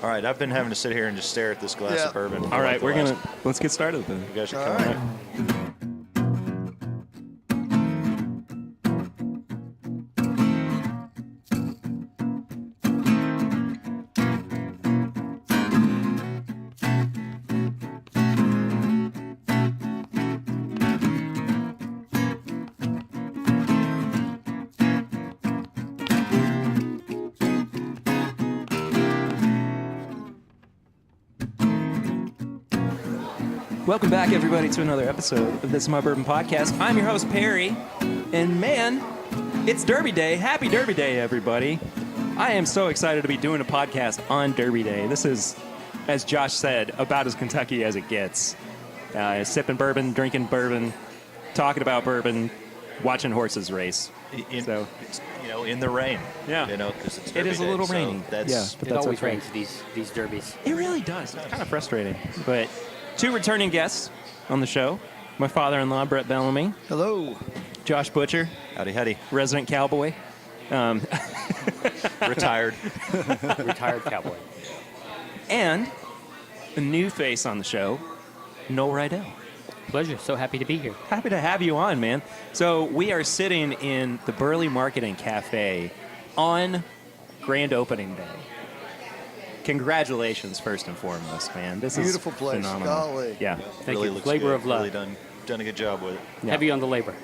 All right, I've been having to sit here and just stare at this glass of bourbon. All right, let's get started then. You guys should come in. Welcome back, everybody, to another episode of This Is My Bourbon Podcast. I'm your host, Perry, and man, it's Derby Day. Happy Derby Day, everybody. I am so excited to be doing a podcast on Derby Day. This is, as Josh said, about as Kentucky as it gets. Sipping bourbon, drinking bourbon, talking about bourbon, watching horses race. In the rain. Yeah. Because it's Derby It is a Day, little so rainy. That's, Yeah. But It that's always okay. rains these derbies. It really does. It's kind of frustrating. But two returning guests on the show. My father-in-law, Brett Bellamy. Hello. Josh Butcher, Howdy. resident cowboy. Retired. Retired cowboy. And a new face on the show, Noel Rydell. Pleasure. So happy to be here. Happy to have you on, man. So we are sitting in the Burley Market and Cafe on grand opening day. Congratulations, first and foremost, man. This Beautiful is place. phenomenal. Golly. Yeah. Thank really you. looks Labor good. of love. Really done a good job with it. Yeah. Heavy on the labor.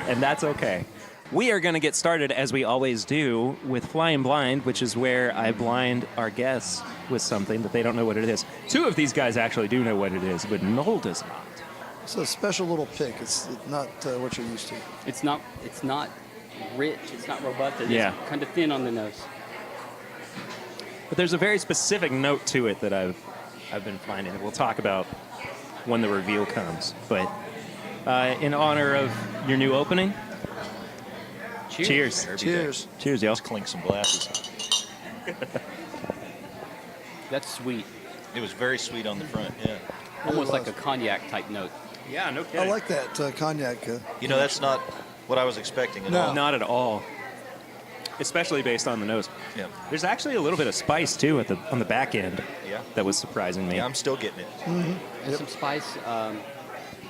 And that's okay. We are going to get started, as we always do, with Flying Blind, which is where I blind our guests with something that they don't know what it is. Two of these guys actually do know what it is, but Noel does not. It's a special little pick. It's not what you're used to. It's not rich. It's not robust. It's Yeah. kind of thin on the nose. But there's a very specific note to it that I've been finding that we'll talk about when the reveal comes. But in honor of your new opening, cheers. Derby Cheers. Day. Cheers, y'all. Let's clink some glasses. That's sweet. It was very sweet on the front, yeah. Almost was. like a cognac type note. Yeah, no I kidding. like that cognac. That's not what I was expecting at No. all. Not at all. Especially based on the nose. Yeah. There's actually a little bit of spice, too, on the back end. Yeah. That was surprising me. Yeah, I'm still getting it. And some spice.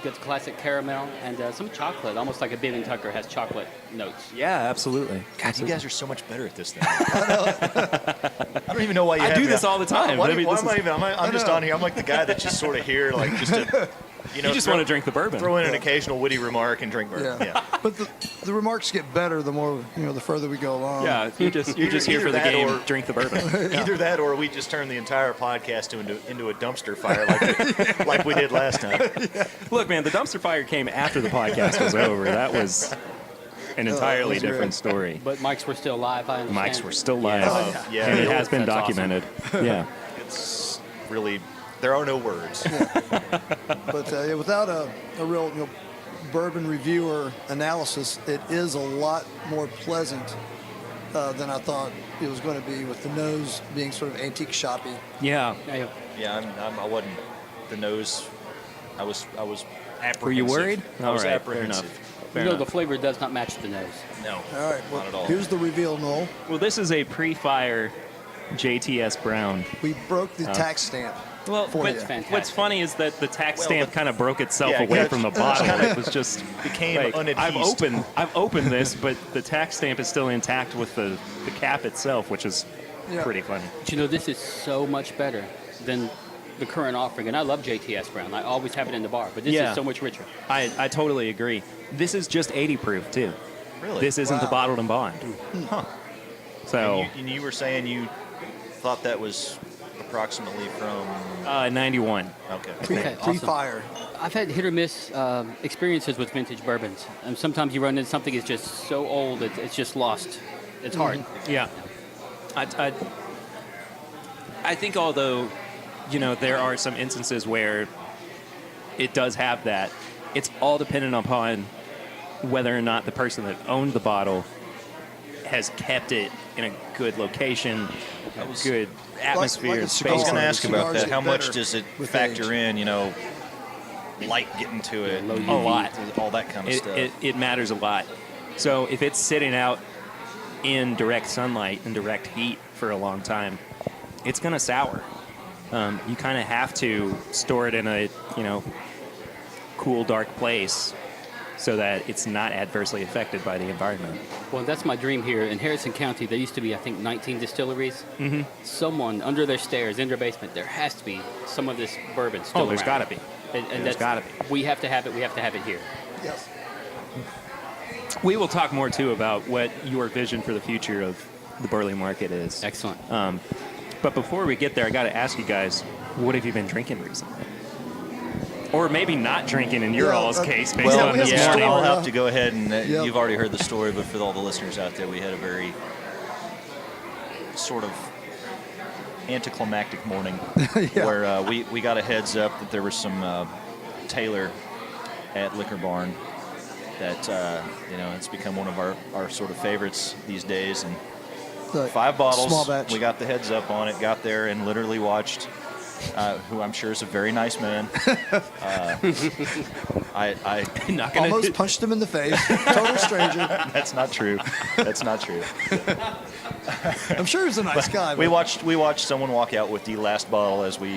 Good classic caramel and some chocolate. Almost like a Bibb and Tucker has chocolate notes. Yeah, absolutely. God, you guys are so much better at this than I don't even know why you I have do me. this all the time. Why I mean, am this I is- even? I'm just on here. I'm like the guy that's just sort of here, like just to, You just want to drink the bourbon. throw in an occasional witty remark and drink bourbon. Yeah. But the remarks get better the more, the further we go along. Yeah, you're just here for the that game. or- Drink the bourbon. Either that, or we just turn the entire podcast into a dumpster fire like we did last time. Look, man, the dumpster fire came after the podcast was over. That was an entirely was great. different story. But mics were still live, I understand. Mics were still live, Yeah. and it has been That's documented. Yeah. It's really there are no words. But without a real bourbon reviewer analysis, it is a lot more pleasant than I thought it was going to be, with the nose being sort of antique shoppy. Yeah. Yeah. Yeah, I wasn't the nose. I was apprehensive. Were you worried? I was All right, apprehensive. Fair enough. Fair The enough. flavor does not match the nose. No. All right, well, Not at all. here's the reveal, Noel. Well, this is a pre-fire JTS Brown. We broke the tax stamp. Well, For but you. Fantastic. what's funny is that the tax stamp kind of broke itself Yeah, away yeah, from the it's bottle. kinda It was just became like, unadhesed. I've opened this, but the tax stamp is still intact with the cap itself, which is Yeah. pretty funny. But this is so much better than the current offering. And I love JTS Brown. I always have it in the bar. But this Yeah. is so much richer. I totally agree. This is just 80 proof too. Really? This isn't the Wow. bottled and bond. Huh. So And you were saying you thought that was approximately from 91. okay. Okay, awesome. Pre-fire. I've had hit or miss experiences with vintage bourbons. And sometimes you run into something that's just so old, it's just lost. It's hard. Yeah. I think although, there are some instances where it does have that, it's all dependent upon whether or not the person that owned the bottle has kept it in a good location, a good atmosphere, like a space. I was going to Cigars. ask about Cigars that. How get much better does it with factor age. in, light getting to it, low A UV. lot. all that kind of stuff? It matters a lot. So if it's sitting out in direct sunlight and direct heat for a long time, it's going to sour. You kind of have to store it in a, cool, dark place so that it's not adversely affected by the environment. Well, that's my dream here. In Harrison County, there used to be, I think, 19 distilleries. Mm-hmm. Someone under their stairs, in their basement, there has to be some of this bourbon still There's got to be. And There's got to be. We have to have it. We have to have it here. Yes. We will talk more, too, about what your vision for the future of the Burley market is. Excellent. But before we get there, I got to ask you guys, what have you been drinking recently? Or maybe not drinking in your all's case, based well, on this yeah, morning. I'll have to go ahead and Yep. you've already heard the story, but for all the listeners out there, we had a very sort of anticlimactic morning where we got a heads up that there was some Taylor at Liquor Barn that it's become one of our sort of favorites these days, and The 5 bottles. Small batch. We got the heads up on it, got there and literally watched who I'm sure is a very nice man. I Not gonna Almost punched him in the face. Total stranger. That's not true. That's not true. I'm sure he was a nice guy. We but watched someone walk out with the last bottle as we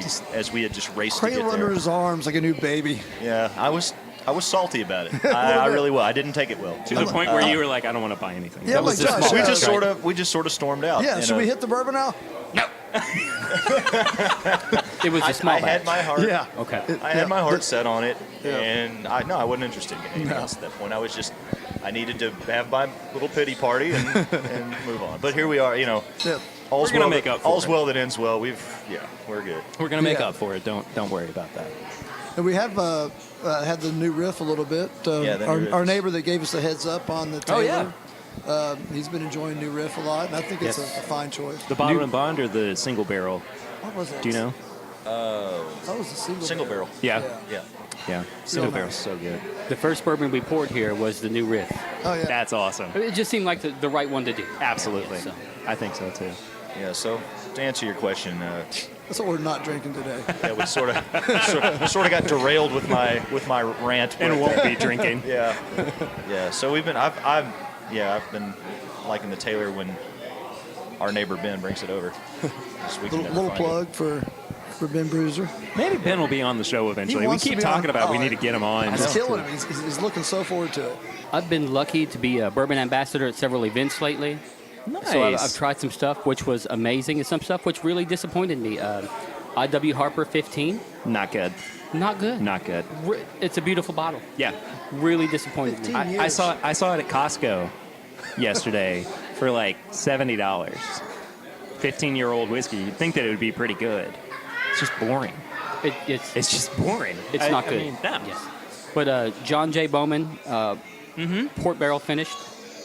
had just raced to cradle get under there. his arms like a new baby. Yeah, I was salty about it. I really was. I didn't take it well. To the point where you were like, I don't want to buy anything. Yeah, That was like just Josh, small. yeah. We just sort of stormed out. Yeah, should we hit the bourbon now? It was a small I batch. had my heart. Yeah. Okay. I had my heart set on it, Yeah. and I wasn't interested in anything else at that point. I needed to have my little pity party and move on. But here we are, Yeah. all's We're gonna well make that- up for all's it. well that ends well. We're good. We're going to make Yeah. up for it. Don't worry about that. And we have had the new riff a little bit. Yeah, the new riff our is- neighbor that gave us the heads up on the Oh, Taylor. He's been enjoying new riff a lot, and I think it's Yes. a fine choice. The bottle and bond or the single barrel? What was it? Do you know? That was the Single barrel. Yeah. Yeah. Yeah. Single Real barrel's nice. so good. The first bourbon we poured here was the new riff. Oh yeah. That's awesome. It just seemed like the right one to do. Absolutely. So- I think so, too. Yeah. So to answer your question, That's what we're not drinking today. yeah, we sort of got derailed with my rant. And but, won't be drinking. Yeah. Yeah. So I've been liking the Taylor when our neighbor Ben brings it over. Just we can never Little find it. plug for Ben Bruiser. Maybe Ben will be on the show eventually. We wants to keep be talking on- about we oh, need to get him on. He's killing him. He's looking so forward to it. I've been lucky to be a bourbon ambassador at several events lately. Nice. So I've tried some stuff which was amazing and some stuff which really disappointed me. IW Harper 15, Not good. not good. Not good. It's a beautiful bottle. Yeah. Really disappointed me. 15. I saw it at Costco yesterday for like $70. 15-year-old whiskey. You'd think that it would be pretty good. It's just boring. It's It's just boring. It's not good. I mean, no. Yes. But John J. Bowman, port barrel finished,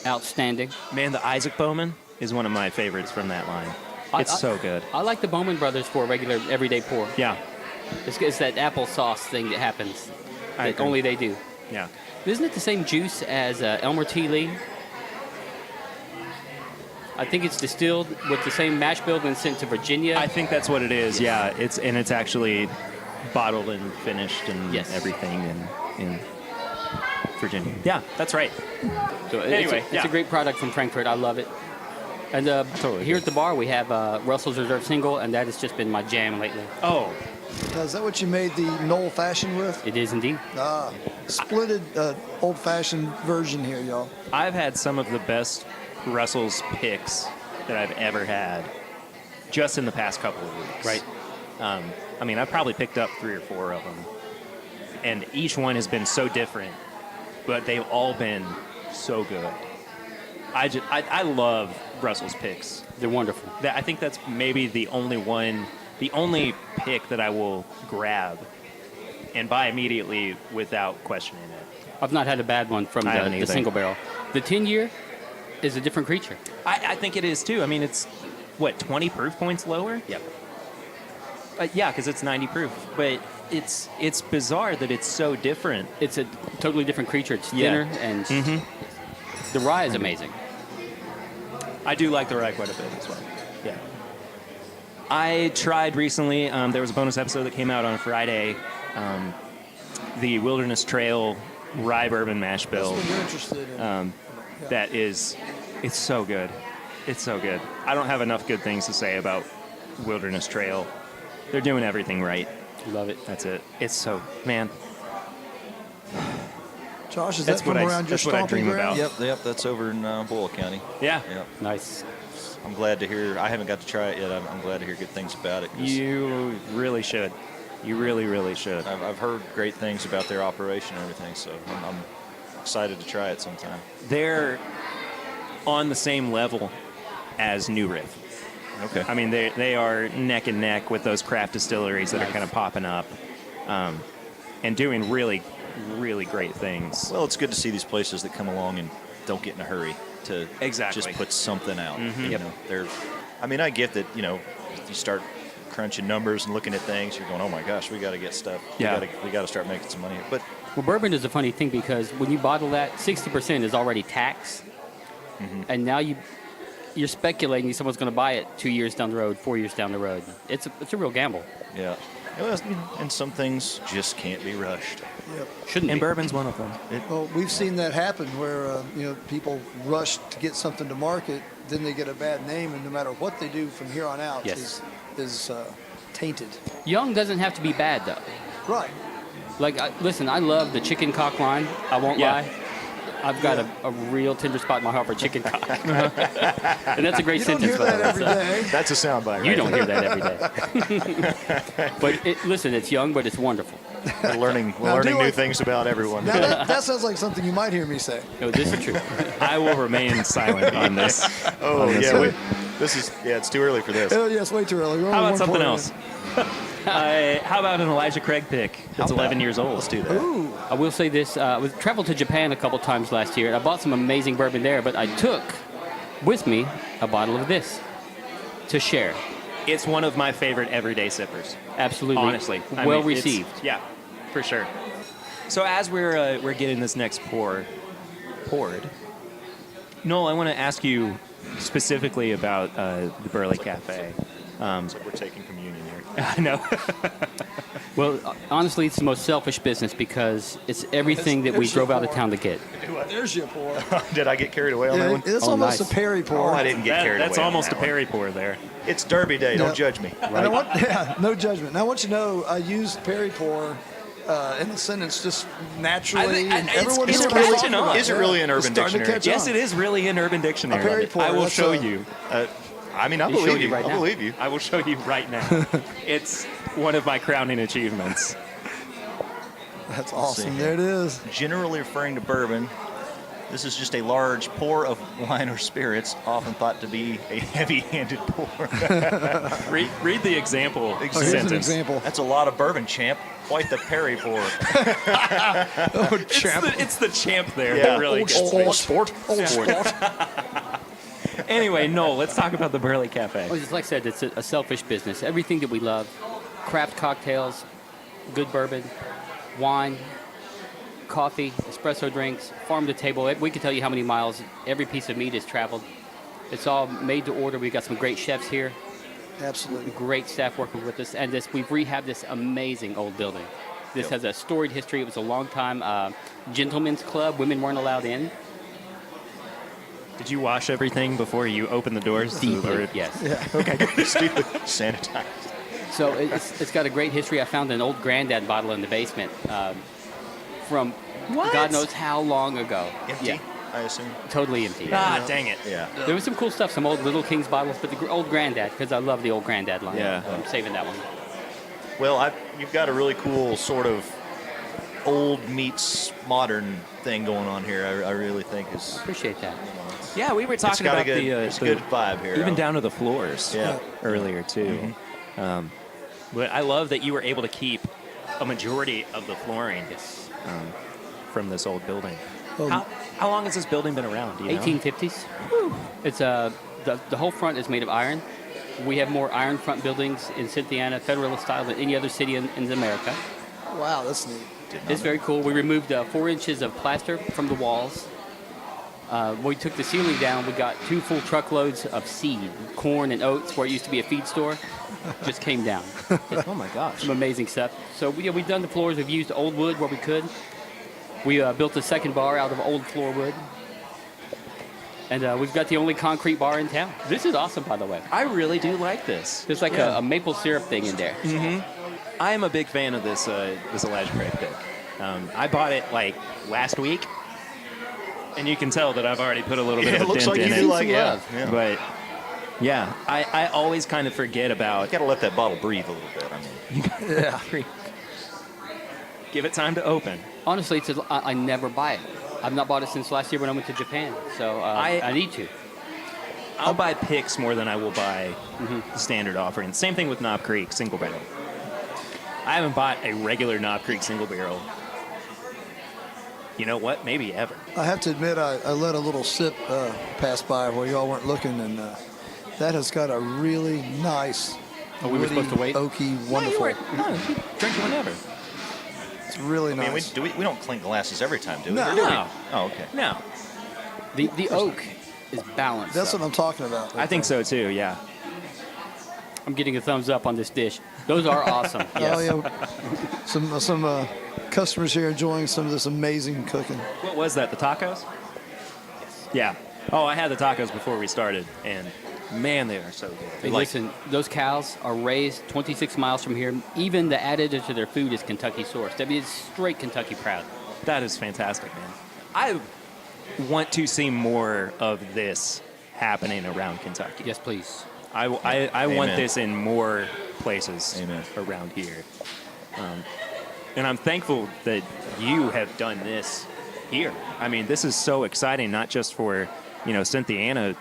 outstanding. Man, the Isaac Bowman is one of my favorites from that line. It's so good. I like the Bowman brothers for a regular everyday pour. Yeah. It's that applesauce thing that happens I that agree. only they do. Yeah. Isn't it the same juice as Elmer T. Lee? I think it's distilled with the same mash bill and sent to Virginia. I think that's what it is. Yeah. It's actually bottled and finished and Yes. everything in Virginia. Yeah, that's right. So Anyway, it's yeah. a great product from Frankfurt. I love it. And Totally here agree. at the bar, we have Russell's Reserve Single, and that has just been my jam lately. Oh, Now, is that what you made the Knoll Fashion with? It is indeed. Splitted old-fashioned version here, y'all. I've had some of the best Russell's picks that I've ever had just in the past couple of weeks. Right. I mean, I've probably picked up 3 or 4 of them, and each one has been so different, but they've all been so good. I love Russell's picks. They're wonderful. I think that's maybe the only pick that I will grab and buy immediately without questioning it. I've not had a bad one from I haven't the either. single barrel. The 10-year is a different creature. I think it is too. I mean, it's 20 proof points lower? Yep. Yeah, because it's 90 proof. But it's bizarre that it's so different. It's a totally different creature. It's Yeah. thinner, and the rye is amazing. I do like the rye quite a bit as well. Yeah. I tried recently, there was a bonus episode that came out on Friday, the Wilderness Trail Rye Bourbon Mash That's Bill. what you're interested in. That is, it's so good. It's so good. I don't have enough good things to say about Wilderness Trail. They're doing everything right. Love it. That's it. It's so, man. Josh, is That's that from what I- around your that's what I stomping dream ground? about. Yep, that's over in Boyle County. Yeah. Yep. Nice. I'm glad to hear. I haven't got to try it yet. I'm glad to hear good things about it. 'Cause You really should. You really, really should. I've heard great things about their operation and everything, so I'm excited to try it sometime. They're on the same level as New Riff. Okay. I mean, they are neck and neck with those craft distilleries that are Nice. kind of popping up and doing really, really great things. Well, it's good to see these places that come along and don't get in a hurry to Exactly. just put something out. You Yep. know, I mean, I get that. You know, you start crunching numbers and looking at things, you're going, oh my gosh, we got to get stuff. Yeah. We got to start making some money. But Well, bourbon is a funny thing because when you bottle that, 60% is already tax, and now you're speculating someone's going to buy it 2 years down the road, 4 years down the road. It's a real gamble. yeah, well, and some things just can't be rushed. Yep. Shouldn't And be. bourbon's one of them. Well, we've seen that happen where people rush to get something to market, then they get a bad name, and no matter what they do from here on out Yes. is tainted. Young doesn't have to be bad though. Right. Like, listen, I love the chicken cock line. I won't Yeah. lie. I've got a real tender spot in my heart for chicken cock. And that's a great You don't sentence. hear by the that way, every so- day. That's a soundbite. You don't hear that every day. But listen, it's young, but it's wonderful. We're learning Now, do new like- things about everyone. Now that sounds like something you might hear me say. No, this is true. I will remain silent on this. Oh on this yeah, one. it's too early for this. Oh, yes, way too early. We're How only about one something point else? How about an Elijah Craig pick that's 11 years old? Let's do that. in. Ooh, I will say this: I traveled to Japan a couple times last year, and I bought some amazing bourbon there. But I took with me a bottle of this to share. It's one of my favorite everyday sippers. Absolutely, Honestly, I well mean, it's- received. Yeah, for sure. So as we're getting this next poured, Noel, I want to ask you specifically about the Burley Cafe. So we're taking communion here. I know. Well, honestly, it's the most selfish business because it's everything that we There's drove your out of pour. town to get. there's your pour. Did I get carried away on that Yeah, one? it's Oh, almost nice. a Perry Oh, pour. I didn't get carried That's away. on almost a that one. Perry pour there. It's Derby Day. No. Don't judge me. And no judgment. Now, I want you to know I used Perry pour in the sentence just naturally, and it's- everyone it's knew what I was catching talking on. about. Is it really an It's Urban starting to Dictionary? catch Yes, on. it is really in Urban Dictionary. A Perry pour, I will that's show a- you. I mean, I He's showing believe you you. right I now. believe you. I will show you right now. It's one of my crowning achievements. That's see awesome. here. There it is. Generally referring to bourbon, this is just a large pour of wine or spirits, often thought to be a heavy-handed pour. Read the example Oh, here's an sentence. example. That's a lot of bourbon, champ. Quite the Perry pour. Oh, champ. It's the champ there Yeah. that really Old gets sport. me. Sport. Old sport. Anyway, Noel, let's talk about the Burley Cafe. Well, just like I said, it's a selfish business. Everything that we love, craft cocktails, good bourbon, wine, coffee, espresso drinks, farm to table. We can tell you how many miles every piece of meat has traveled. It's all made to order. We've got some great chefs here, Absolutely. great staff working with us, and we've rehabbed this amazing old building. This has a storied history. It was a long time gentlemen's club. Women weren't allowed in. Did you wash everything before you opened the doors? Deeply, yes. Sanitized. So it's got a great history. I found an old granddad bottle in the basement from What? God knows how long ago. Empty, Yeah, I assume. totally empty. Ah, dang it. Yeah. There was some cool stuff, some old Little Kings bottles, but the old granddad, because I love the old granddad line. Yeah. I'm saving that one. Well, you've got a really cool sort of old meets modern thing going on here. I really think is. Appreciate that. Yeah, we were It's talking got a about good, the, it's a good vibe here. even down to the floors Yeah. earlier too. But I love that you were able to keep a majority of the flooring from this old building. How long has this building been around? Do you know? 1850s. It's the whole front is made of iron. We have more iron front buildings in Cynthiana, Federalist style, than any other city in America. Wow, that's neat. It's very cool. We removed 4 inches of plaster from the walls. When we took the ceiling down, we got 2 full truckloads of seed, corn and oats, where it used to be a feed store. Just came down. Oh my gosh. Some amazing stuff. So we've done the floors. We've used old wood where we could. We built a second bar out of old floor wood. And we've got the only concrete bar in town. This is awesome, by the way. I really do like this. There's like a maple syrup thing in there. I am a big fan of this Elijah Craig pick. I bought it like last week, and you can tell that I've already put a little bit of a looks dent like in you it. do like But yeah, I always kind of forget about. Got to let that bottle breathe a little bit. I mean, Yeah. Give it time to open. Honestly, I never buy it. I've not bought it since last year when I went to Japan, so I need to. I'll buy picks more than I will buy the standard offering. Same thing with Knob Creek single barrel. I haven't bought a regular Knob Creek single barrel. You know what? Maybe ever. I have to admit, I let a little sip pass by while y'all weren't looking, and that has got a really nice, Oh, we were supposed to wait? oaky, No, wonderful. you drink it whenever. It's really I mean, nice. we don't clink glasses every time, do we? No. Or do we? No. Oh, okay. No, The oak is balanced. That's though. what I'm talking about. I think so too. Yeah. I'm getting a thumbs up on this dish. Those are awesome. Oh, Yes. yeah. Some customers here enjoying some of this amazing cooking. What was that? The tacos? Yeah. Oh, I had the tacos before we started, and man, they are so good. Hey, listen, those cows are raised 26 miles from here. Even the additive to their food is Kentucky sourced. I mean, it's straight Kentucky proud. That is fantastic, man. I want to see more of this happening around Kentucky. Yes, please. I want Amen. this in more places Amen. around here. And I'm thankful that you have done this here. I mean, this is so exciting, not just for, Cynthiana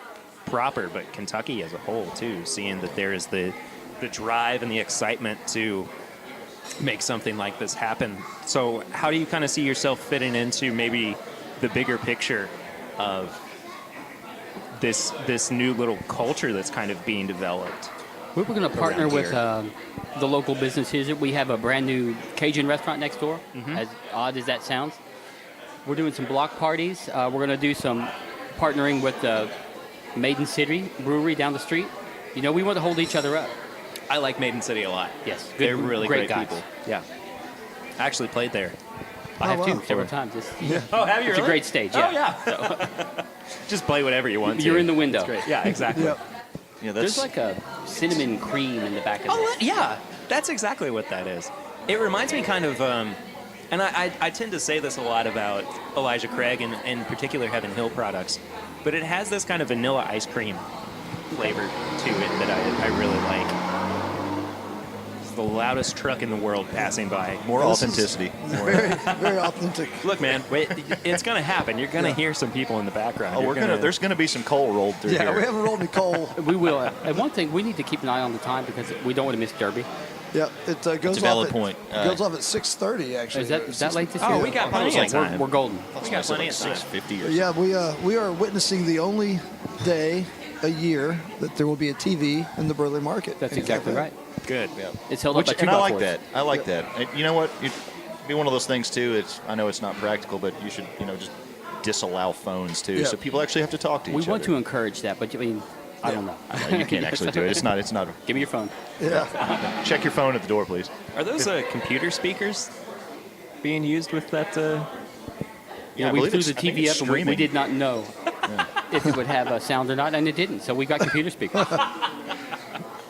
proper, but Kentucky as a whole, too, seeing that there is the drive and the excitement to make something like this happen. So how do you kind of see yourself fitting into maybe the bigger picture of this new little culture that's kind of being developed? We were going to partner Around with here. the local businesses. We have a brand new Cajun restaurant next door, as odd as that sounds. We're doing some block parties. We're going to do some partnering with the Maiden City Brewery down the street. We want to hold each other up. I like Maiden City a lot. Yes, They're really great guys. people. Yeah. I actually played there. I have wow. too, several times. Oh, have you It's a great stage, yeah. Oh, yeah. Just play whatever you want to. You're in the window. It's great. Yeah, exactly. Yep. Yeah, There's that's like a cinnamon cream in the back of Oh, it. yeah. That's exactly what that is. It reminds me kind of, and I tend to say this a lot about Elijah Craig and in particular Heaven Hill products, but it has this kind of vanilla ice cream flavor to it that I really like. It's the loudest truck in the world passing by. more This is- authenticity. Very, very authentic. Look, man, wait, it's going to happen. You're going to hear some people in the background. Oh, You're there's gonna be some coal rolled through Yeah, here. we haven't rolled any coal. We will. And one thing, we need to keep an eye on the time because we don't want to miss Derby. Yeah, it goes a valid off point. Goes off at 6:30 actually. Is that late this Oh, year? we got plenty of time. We're golden. We got plenty of time. 650 or Yeah, we are witnessing the only day a year that there will be a TV in the Burley market. That's Can you exactly believe right. Good. It's held up by and I like 2x4s. that. I like that. You know what? It'd be one of those things too. I know it's not practical, but you should just disallow phones too, Yeah. so people actually have to talk to We each want other. to encourage that, but I mean, I don't know. You can't actually do it. It's not. Give me your phone. that? Yeah. Check your phone at the door, please. Are those computer speakers being used with that? Yeah, I we believe threw it's- the I think TV it's up and we streaming. did not know if it would have a sound or not, and it didn't. So we got computer speakers.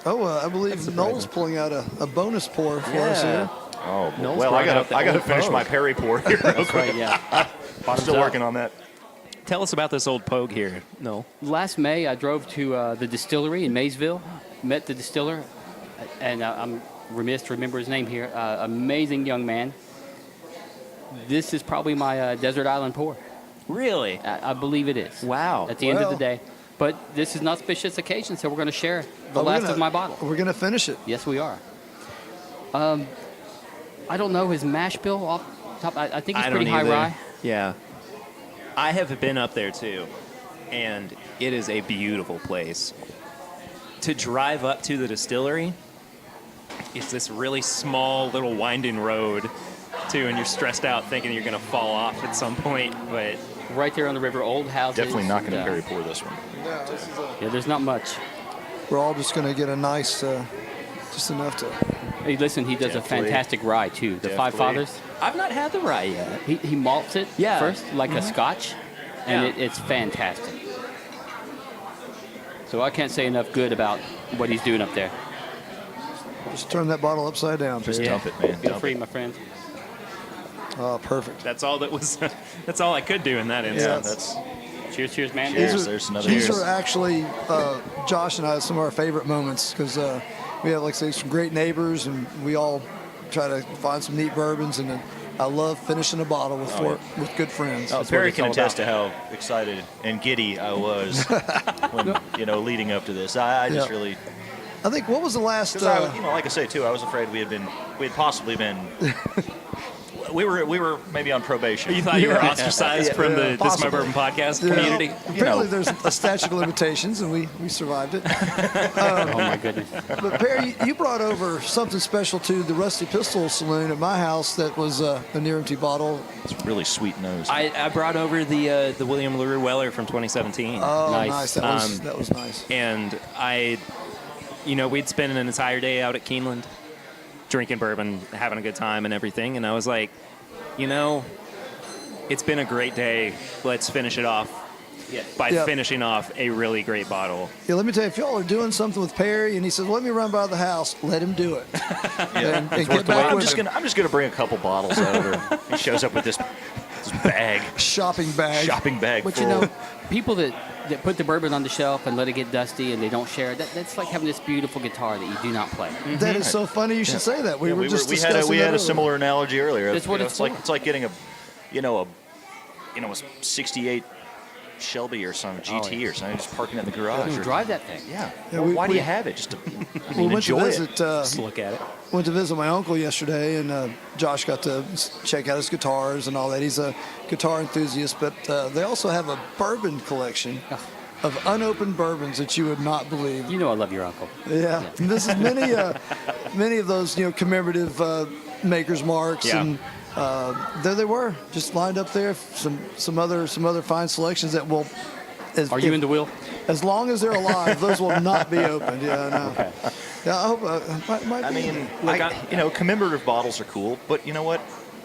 Oh, I believe Noel's pulling out a bonus pour for us here. Oh, Noel's well, I brought out the gotta old finish Pogue. my Perry pour here real That's quick. right, yeah. I'm still working on that. Tell us about this old Pogue here. No. Last May, I drove to the distillery in Maysville, met the distiller, and I'm remiss to remember his name here. Amazing young man. This is probably my desert island pour. Really? I believe it is. Wow. At the end of the Well. day. But this is an auspicious occasion, so we're going to share the We're last gonna- of my bottle. We're going to finish it. Yes, we are. I don't know his mash bill off the top. I think he's I pretty don't high either. rye. Yeah. I have been up there too, and it is a beautiful place. To drive up to the distillery, it's this really small little winding road too, and you're stressed out thinking you're going to fall off at some point, but Right there on the river, old houses. Definitely not going and, to Perry pour this one. Yeah, this is Yeah, there's not much. we're all just going to get a nice, just enough to. Hey, listen, he does Definitely. a fantastic rye, too. The Five Definitely. Fathers. I've not had the rye yet. He malts it Yeah. first, like a scotch, and Yeah. it's fantastic. So I can't say enough good about what he's doing up there. Just turn that bottle upside down. Just Perry. dump it, man. Feel Dump free, it. my friend. Oh, perfect. That's all that was. That's all I could do in that Yeah, instance. that's Cheers, cheers, man. Cheers. There's another These cheers. are actually Josh and I some of our favorite moments because we have, like I say, some great neighbors, and we all try to find some neat bourbons. And I love finishing a bottle with with good friends. Oh, what Perry it's can all attest to how excited and giddy I was when leading up to this. I just Yeah. really, I think what was the last? because like I say too, I was afraid we had possibly been. We were maybe on probation. You thought you were ostracized from the This Is My possibly. Bourbon podcast Yeah. community? Apparently, there's a statute of limitations, and we survived it. Oh, my goodness. But Perry, you brought over something special to the Rusty Pistol Saloon at my house. That was a near empty bottle. It's really sweet nose. I brought over the William LaRue Weller from 2017. Oh, Nice. nice. That was nice. And we'd spent an entire day out at Keeneland drinking bourbon, having a good time and everything. And I was like, it's been a great day. Let's finish it off by Yeah. finishing off a really great bottle. Yeah, let me tell you, if y'all are doing something with Perry, and he says, "Let me run by the house," let him do it. And get back I'm with just him. gonna bring a couple bottles over. He shows up with this bag, Shopping bag. shopping bag But full. people that put the bourbon on the shelf and let it get dusty and they don't share it, that's like having this beautiful guitar that you do not play. That is so funny. You should say that. We Yeah, were just we discussing had a that similar analogy earlier. That's what it's like. for. It's like getting a 68 Shelby or some GT yeah. or something, just parking it in the garage. You or- drive that thing. Yeah. Yeah, Well, we- why do we- you have it? Just to We went to enjoy visit. it. Just look at it. Went to visit my uncle yesterday, and Josh got to check out his guitars and all that. He's a guitar enthusiast, but they also have a bourbon collection of unopened bourbons that you would not believe. You know I love your uncle. Yeah, and this is many of those commemorative Maker's Marks, Yeah. and there they were, just lined up there. Some other fine selections that will. Are you in the wheel? As long as they're alive, those will not be opened. Yeah, no. Yeah, I hope. Might I be. mean, commemorative bottles are cool, but you know what?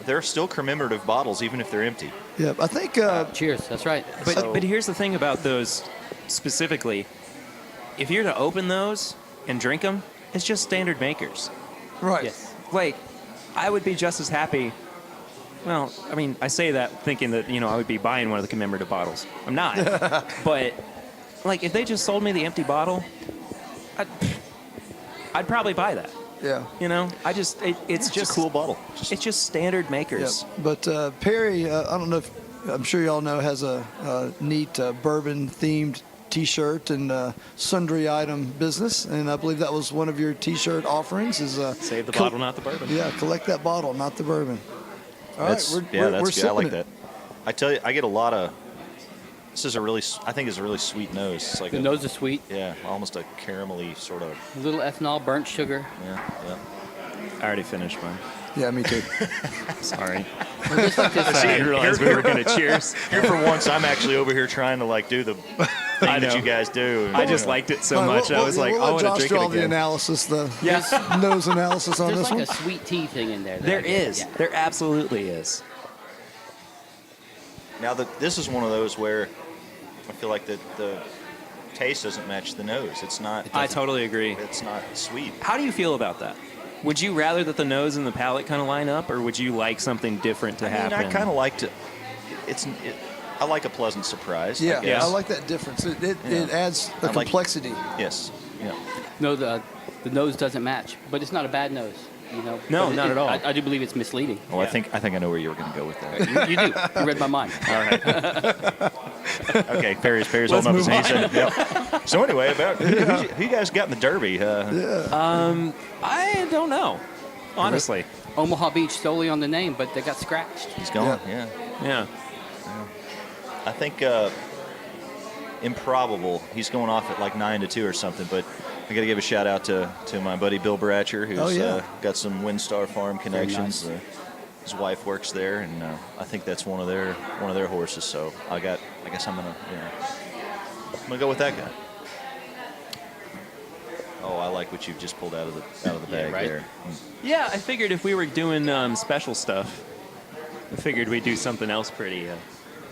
They're still commemorative bottles, even if they're empty. Yeah, I think. Cheers. That's right. But here's the thing about those specifically. If you're to open those and drink them, it's just standard makers. Right. Yes. Like, I would be just as happy. Well, I mean, I say that thinking that, I would be buying one of the commemorative bottles. I'm not. But, like, if they just sold me the empty bottle, I'd probably buy that. Yeah. It's just a cool bottle. It's just standard Yeah. makers. But Perry, I don't know if I'm sure y'all know, has a neat bourbon themed T-shirt and sundry item business, and I believe that was one of your T-shirt offerings. Is Save the bottle, not the bourbon. Yeah, collect that bottle, not the bourbon. All right, That's we're good. I sipping like it. that. I tell you, I get a lot of. This is I think it's a really sweet nose. It's like The nose is sweet. yeah, almost a caramelly sort of. A little ethanol, burnt sugar. Yeah. I already finished mine. Yeah, me too. Sorry. Just like this, I didn't realize we were going to cheers. Here for once, I'm actually over here trying to do the thing I that know. you guys do. I just liked it so All right, much. I was like, we'll I let want to Josh drink do it all the again. analysis, the Yes. nose analysis on There's this like one. a sweet tea thing in there. that There I get. is. Yeah. There absolutely is. Now this is one of those where I feel like the taste doesn't match the nose. It's not. I totally agree. It's not sweet. How do you feel about that? Would you rather that the nose and the palate kind of line up, or would you like something different to happen? I kind of like to. I like a pleasant surprise. Yeah, I guess. I like that difference. It Yeah. adds a I like- complexity. Yes. Yeah. No, the nose doesn't match, but it's not a bad nose. No, But not at all. I do believe it's misleading. Well, I think I know where you were going to go with that. You do. You read my mind. All right. Okay, Perry's Let's holding up his move hand. Yep. So anyway, who you guys got in the Derby? I don't know. Honestly. Omaha Beach solely on the name, but they got scratched. He's gone. Yeah. Yeah. I think improbable. He's going off at 9-2 or something. But I got to give a shout out to my buddy Bill Bratcher, who's got some Windstar Farm connections. nice. His wife works there, and I think that's one of their horses. So I guess I'm gonna go with that guy. Oh, I like what you've just pulled out of the bag right? there. Yeah, I figured if we were doing special stuff, I figured we'd do something else pretty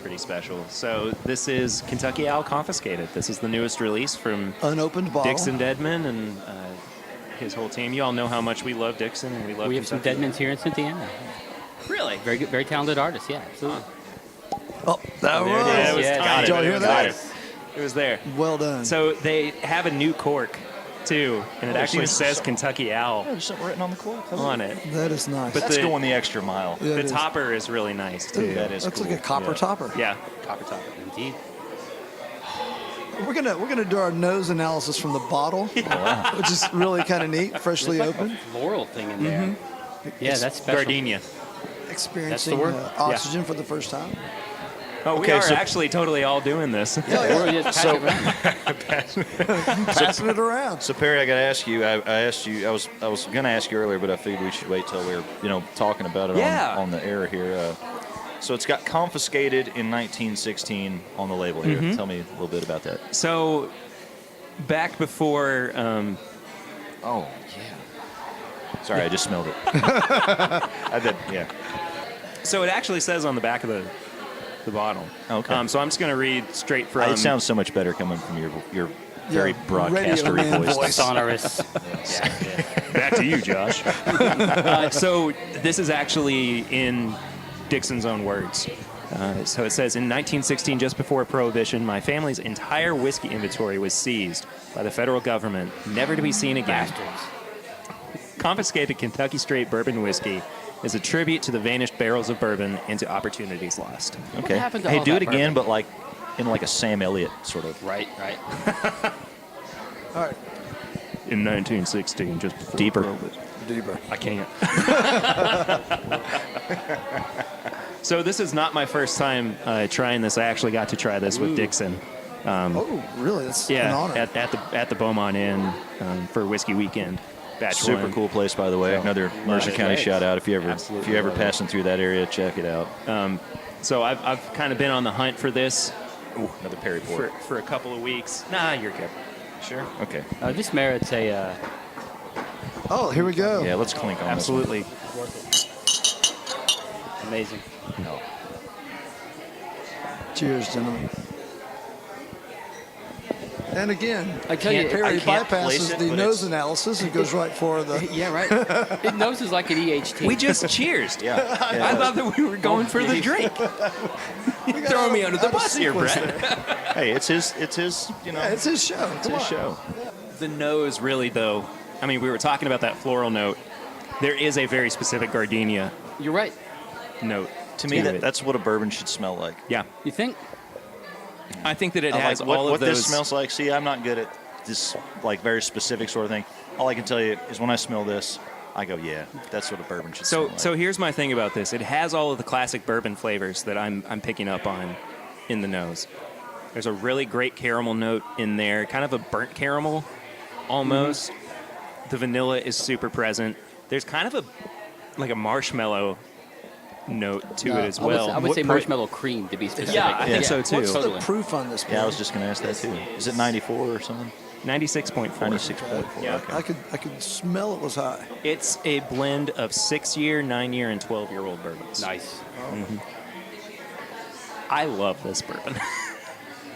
pretty special. So this is Kentucky Owl Confiscated. This is the newest release from Unopened bottle. Dixon Deadman and his whole team. You all know how much we love Dixon and we love We have some Kentucky. Deadmans here in Cynthiana. Really? Very good, very talented artists. Yeah, absolutely. Oh, that There it was. is. It was Yeah, tiny, did y'all but hear it was that? there. It was there. Well done. So they have a new cork, too, and it Oh, actually geez. says Kentucky Owl There's something written on the cork. on it. that is nice. But That's the- going the extra mile. Yeah, The it is. topper is really nice, too. That is Looks cool. like a copper Yeah. topper. Yeah, copper topper. Indeed. We're gonna do our nose analysis from the bottle, which is really kind of neat, freshly There's like opened. a floral thing in there. Yeah, that's special. Gardenia. Experiencing word? oxygen for the first time. Oh, we Okay, are so- actually totally all doing this. Or just pass it around. Passing it around. So Perry, I got to ask you. I asked you. I was going to ask you earlier, but I figured we should wait till we're talking about it Yeah. on the air here. So it's got confiscated in 1916 on the label here. Mm-hmm. Tell me a little bit about that. So back before Oh yeah. Sorry, I just smelled it. I did. Yeah. so it actually says on the back of the bottle. Okay. So I'm just going to read straight from It sounds so much better coming from your very Yeah, broadcastery radio man voice. voice. Sonorous. back to you, Josh. So this is actually in Dixon's own words. So it says, in 1916, just before Prohibition, my family's entire whiskey inventory was seized by the federal government, never to be seen again. Bastards. Confiscated Kentucky straight bourbon whiskey is a tribute to the vanished barrels of bourbon and to opportunities lost. Okay. happened to Hey, all do that it again, bourbon? but like in like a Sam Elliott sort of. Right, right. All right, In 1916, just before Deeper. Prohibition. deeper. I can't. So this is not my first time trying this. I actually got to try this with Dixon. Oh, really? That's an Yeah, honor. at the Beaumont Inn for Whiskey Weekend. Batch Super one. cool place, by the way. Another Mercer County Right. shout out. If you Absolutely ever love it. passing through that area, check it out. So I've kind of been on the hunt for this Ooh, another Perry Port. for a couple of weeks. Nah, you're good. Sure. Okay. This merits a Oh, here we go. Yeah, let's clink on Absolutely. amazing. this one. No. Cheers, gentlemen. And again, I tell you, Perry I can't place bypasses it, the but nose it's- analysis and goes right for the. Yeah, right. It noses like an EHT. We just cheersed. Yeah. I thought that we were going for the drink. You're throwing me under the out of bus here, sequence Brett. there. Hey, it's his. Yeah, it's his show. It's Come his on. show. The nose, really, though. I mean, we were talking about that floral note. There is a very specific gardenia You're right. note. To me, it. that's what a bourbon should smell like. Yeah. You think? I think that it I has like what, all of what those. this smells like. See, I'm not good at this like very specific sort of thing. All I can tell you is when I smell this, I go, yeah, that's what a bourbon should smell So, like. so here's my thing about this. It has all of the classic bourbon flavors that I'm picking up on in the nose. There's a really great caramel note in there, kind of a burnt caramel almost. The vanilla is super present. There's kind of a marshmallow note to it as well. I would say What marshmallow cream to be specific. Yeah, I think so too. What's Totally. the proof on this? yeah, I was Perry? just going to ask that too. Is it 94 or something? 96.4. 96.4. Yeah. Okay. I could smell it was high. It's a blend of 6-year, 9-year, and 12-year-old bourbons. Nice. I love this bourbon.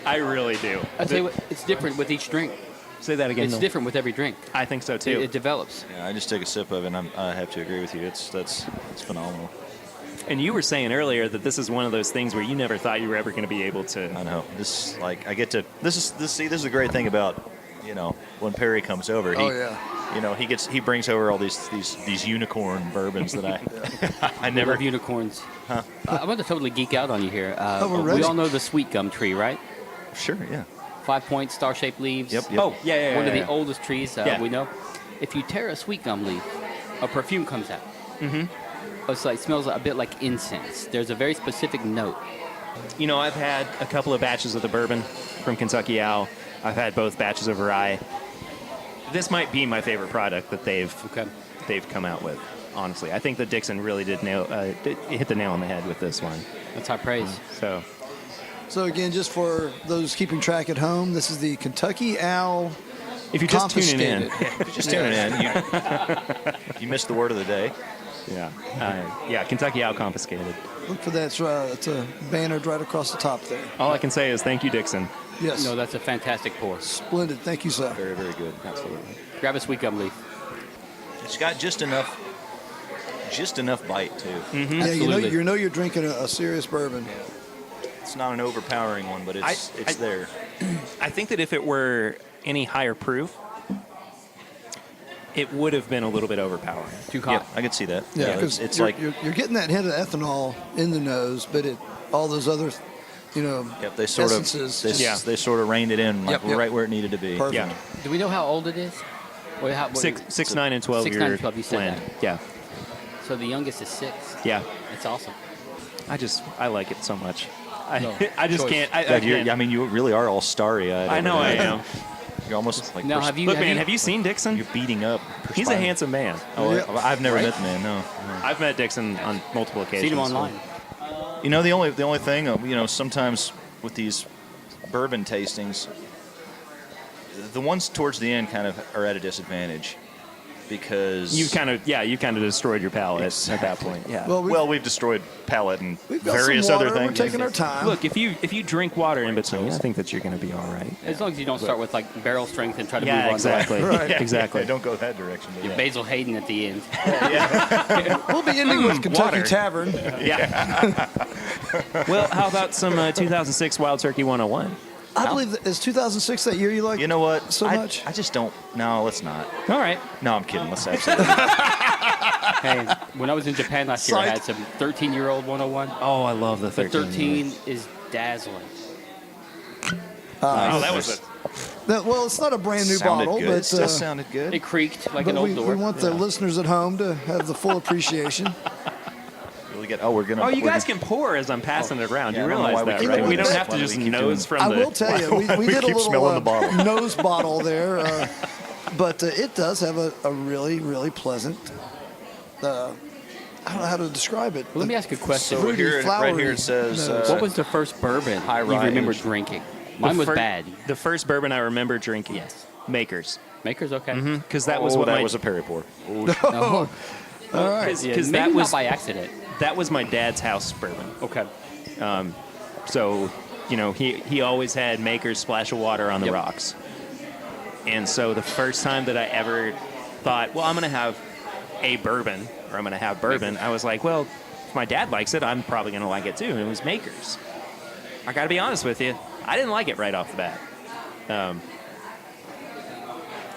I really do. I tell you what, it's different with each drink. Say that again. It's Noel. different with every drink. I think so too. It develops. Yeah, I just took a sip of it, and I have to agree with you. It's phenomenal. And you were saying earlier that this is one of those things where you never thought you were ever going to be able I to. know. This like I get to this is the great thing about when Perry comes over. He, Oh, yeah. he brings over all these unicorn bourbons that I Never never. have unicorns. I want to totally geek out on you here. we're We ready. all know the sweet gum tree, right? Sure, yeah. 5-point star-shaped leaves. Yep. Oh, yeah. One of the yeah. oldest trees Yeah. we know. If you tear a sweet gum leaf, a perfume comes out. Mm-hmm. It's like smells a bit like incense. There's a very specific note. You know, I've had a couple of batches of the bourbon from Kentucky Owl. I've had both batches of rye. This might be my favorite product that they've come out with. Honestly, I think that Dixon really did hit the nail on the head with this one. That's high praise. So So again, just for those keeping track at home, this is the Kentucky Owl. if you're just tuning in, Confiscated. Just tuning in. You missed the word of the day. Yeah, Kentucky Owl confiscated. Look for that. It's a banner right across the top there. All I can say is thank you, Dixon. Yes. No, that's a fantastic pour. Splendid. Thank you, sir. Very, very good. Absolutely. Grab a sweet gum leaf. It's got just enough bite too. Yeah, Absolutely. you know you're drinking a serious bourbon. It's not an overpowering one, but it's there. I think that if it were any higher proof, it would have been a little bit overpowering. Too Yeah, hot. I could see that. Yeah, because it's you're, like you're getting that hint of ethanol in the nose, but all those other, yep, they sort essences. of they sort of reined it in like Yep. right where it needed to be. Perfect. Yeah. Do we know how old it is? Or how, 6, 9, and 12 6, year 9, and 12, you said blend. that. Yeah. So the youngest is 6. Yeah. It's awesome. I like it so much. No, I just choice. can't. I God, can't. you really are all starry-eyed. I know I am. You're almost like Now, Look, man, have you seen Dixon? you're beating up. He's a handsome man. Oh, Yeah. I've never Right? met the man. No. I've met Dixon on multiple occasions. Seen him online. You know, the only thing, sometimes with these bourbon tastings, the ones towards the end kind of are at a disadvantage because You kind of destroyed your palate at that point. Yeah. Well, we've destroyed palate and we've got various some water. other things. We're taking our time. Look, if you drink water in between, I think that you're going to be all right. As long as you don't start with like barrel strength and try to move Yeah, on exactly. to Right. Exactly. Don't go that direction. like Basil Hayden at the end. We'll be ending with Kentucky water. Tavern. Yeah. Well, how about some 2006 Wild Turkey 101? I believe that is 2006 that year you like. You know what? So much. I just don't. No, let's not. All right. No, I'm kidding. Let's absolutely. Hey, when I was in Japan last year, I had some 13-year-old 101. Oh, I love the The 13. 13 is dazzling. Oh, that was it. Well, it's not a brand new sounded bottle, good. but That sounded good. It creaked like but an old we door. want the listeners at home to have the full appreciation. Really good. Oh, we're gonna. Oh, you we're guys gonna- can pour as I'm passing it around. Yeah, You I don't know realize why we that, keep right? doing We don't this. have to Why do just we keep doing nose this? from I the. will tell you, we did a keep little smelling the bottle. nose bottle there, but it does have a really, really pleasant. I don't know how to describe it. Well, let me ask you a question. So Fruity, here, right flowery here it says. notes. What was the first bourbon High you rye remember age. drinking? Mine was bad. The first bourbon I remember drinking. Yes. Makers. Makers, okay. Because that was what that my was a Perry pour. Oh, All right. because yeah, maybe that not was by accident. that was my dad's house bourbon. Okay. So, he always had Makers splash of water on the Yep. rocks. And so the first time that I ever thought, well, I'm going to have a bourbon, or I'm going to have bourbon, I was like, well, if my dad likes it, I'm probably going to like it too. And it was Makers. I got to be honest with you, I didn't like it right off the bat.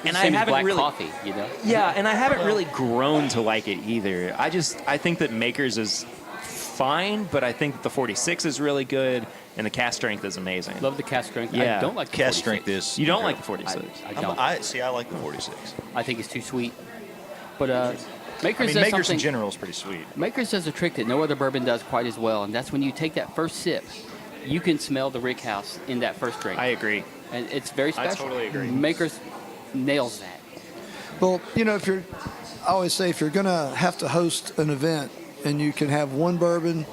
And I Same as haven't black really, coffee, you know? yeah, and I haven't really grown to like it either. I think that Makers is fine, but I think that the 46 is really good, and the cast strength is amazing. Love the cast strength. Yeah. I don't like the Cast 46. strength is. You don't like the 46? I don't. I like the 46. I think it's too sweet. But Makers I mean, does Makers something. in general is pretty sweet. Makers does a trick that no other bourbon does quite as well, and that's when you take that first sip, you can smell the rick house in that first drink. I agree. And it's very I special. totally agree. Makers nails that. Well, I always say if you're going to have to host an event and you can have one bourbon,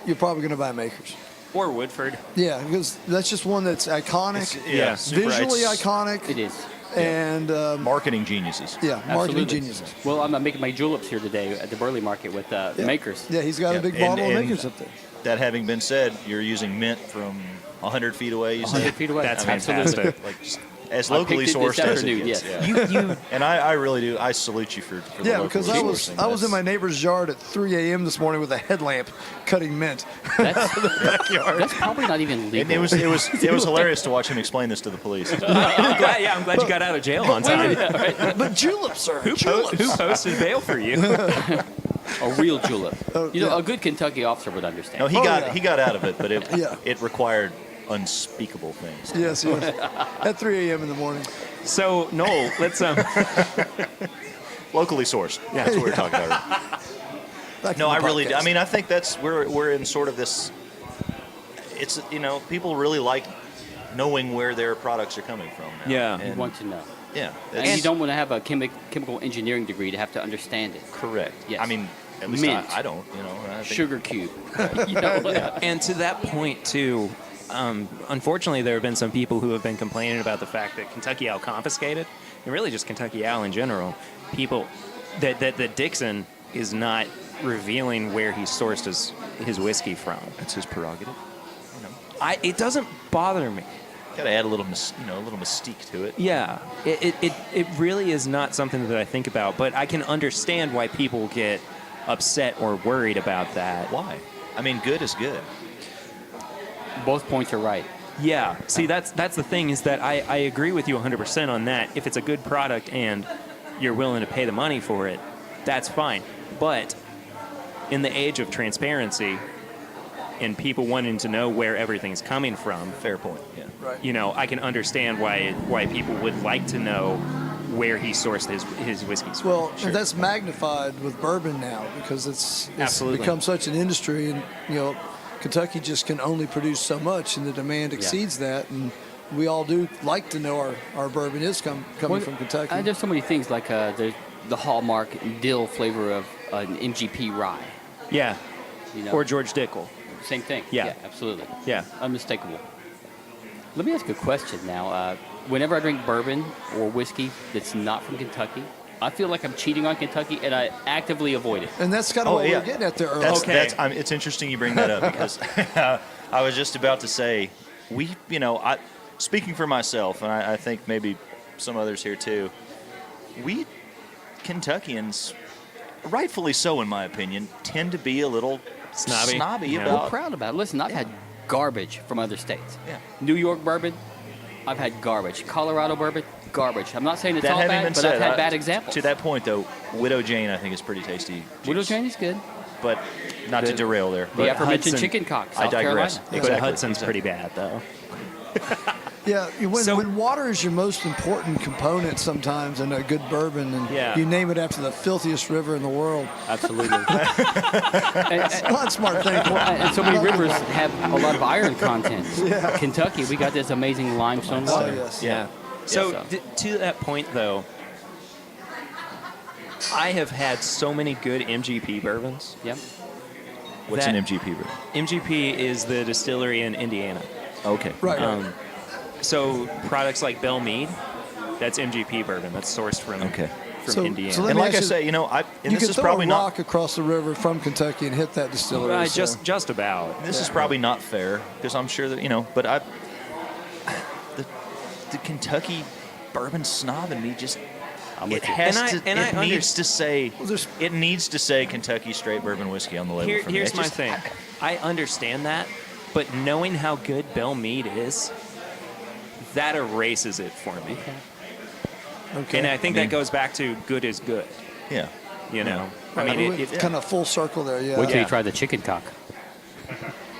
you're probably going to buy Makers. Or Woodford. Yeah, because that's just one that's iconic, Yeah, super- visually it's iconic, It is. and Marketing geniuses. marketing Absolutely. geniuses. Well, I'm making my juleps here today at the Burley market with Makers. Yeah, he's got Yeah, a big and- bottle of and- Makers up there. That having been said, you're using mint from 100 feet away. You 100 said? feet away. That's Absolutely. fantastic. Like just as I locally picked it this sourced as it afternoon, gets. yes. Yeah. And I really do. I salute you for the Yeah, locally because I was sourcing. I was in my That's- neighbor's yard at 3 a.m. this morning with a headlamp cutting mint. That's probably not even legal. And it was hilarious to watch him explain this to the police. I'm glad you got out of jail on time. But juleps, sir. Who posted bail for you? A real julep. yeah. A good Kentucky officer would understand. No, he got out of it, but Yeah. it required unspeakable things. Yes, yes. At 3 a.m. in the morning. So, Noel, let's Locally sourced. Yeah, that's what we're talking about. Back to No, the I really do. I podcast. mean, I think that's we're in sort of this. It's people really like knowing where their products are coming from. Now. Yeah. You and, want to know. yeah, And that's you don't want to have a chemical engineering degree to have to understand it. correct. Yes. I mean, at least Mint. I don't. I think, Sugar cube. You know? And to that point, too, unfortunately, there have been some people who have been complaining about the fact that Kentucky Owl confiscated, and really just Kentucky Owl in general, people, that Dixon is not revealing where he sourced his whiskey from. That's his prerogative. It doesn't bother me. Got to add a little, a little mystique to it. Yeah, it really is not something that I think about, but I can understand why people get upset or worried about that. Why? I mean, good is good. Both points are right. Yeah, see, that's the thing is that I agree with you 100% on that. If it's a good product and you're willing to pay the money for it, that's fine. But in the age of transparency and people wanting to know where everything's coming from, Fair point. Yeah. Right. you know, I can understand why people would like to know where he sourced his whiskeys from. Well, and that's magnified with bourbon now because it's Absolutely. become such an industry, and Kentucky just can only produce so much, and the demand exceeds that. And we all do like to know our bourbon is coming from Kentucky. There's so many things like there's the hallmark dill flavor of an MGP rye. Yeah, You know, or George Dickel. same thing. Yeah. Absolutely. Yeah. Unmistakable. Let me ask you a question now. Whenever I drink bourbon or whiskey that's not from Kentucky, I feel like I'm cheating on Kentucky, and I actively avoid it. And that's kind of what we were getting at there earlier. It's interesting you bring that up because I was just about to say, speaking for myself, and I think maybe some others here too, we Kentuckians, rightfully so in my opinion, tend to be a little snobby Yeah. about. We're proud about it. Listen, I've had garbage from other states. Yeah. New York bourbon, I've had garbage. Colorado bourbon, garbage. I'm not saying it's That all having bad, been but said, I've had bad examples. To that point, though, Widow Jane I think is pretty tasty. Widow juice. Jane is good. But not to derail there. The But aforementioned Hudson- chicken cock, I South digress. Carolina. But Hudson's pretty bad, though. Yeah, So- when water is your most important component sometimes in a good bourbon, and Yeah. you name it after the filthiest river in the world. Absolutely. It's not a smart thing. And so many rivers have a lot of iron content. Kentucky, we got this amazing limestone Oh, water. yes. Yeah. So so- to that point, though, I have had so many good MGP bourbons. Yep. What's that- an MGP brew? MGP is the distillery in Indiana. Okay. Right. So products like Bell Mead, that's MGP bourbon. That's sourced from So- Indiana. so let And me like I ask you- say, and you this can is throw probably a not. rock across the river from Kentucky and hit that distillery. so- just about. This is probably not fair because I'm sure that but the Kentucky bourbon snob in me just I'm it with you. has And I- to and I it needs to say there's- it needs to say Kentucky straight bourbon whiskey on the label. for me. Here's It's my just- thing. I understand that, but knowing how good Bell Mead is, that erases it for me. Okay. And I think I mean- that goes back to good is good. Yeah. You know, I Right, mean, it's kind of full circle there. Yeah. Wait till Yeah. you try the chicken cock.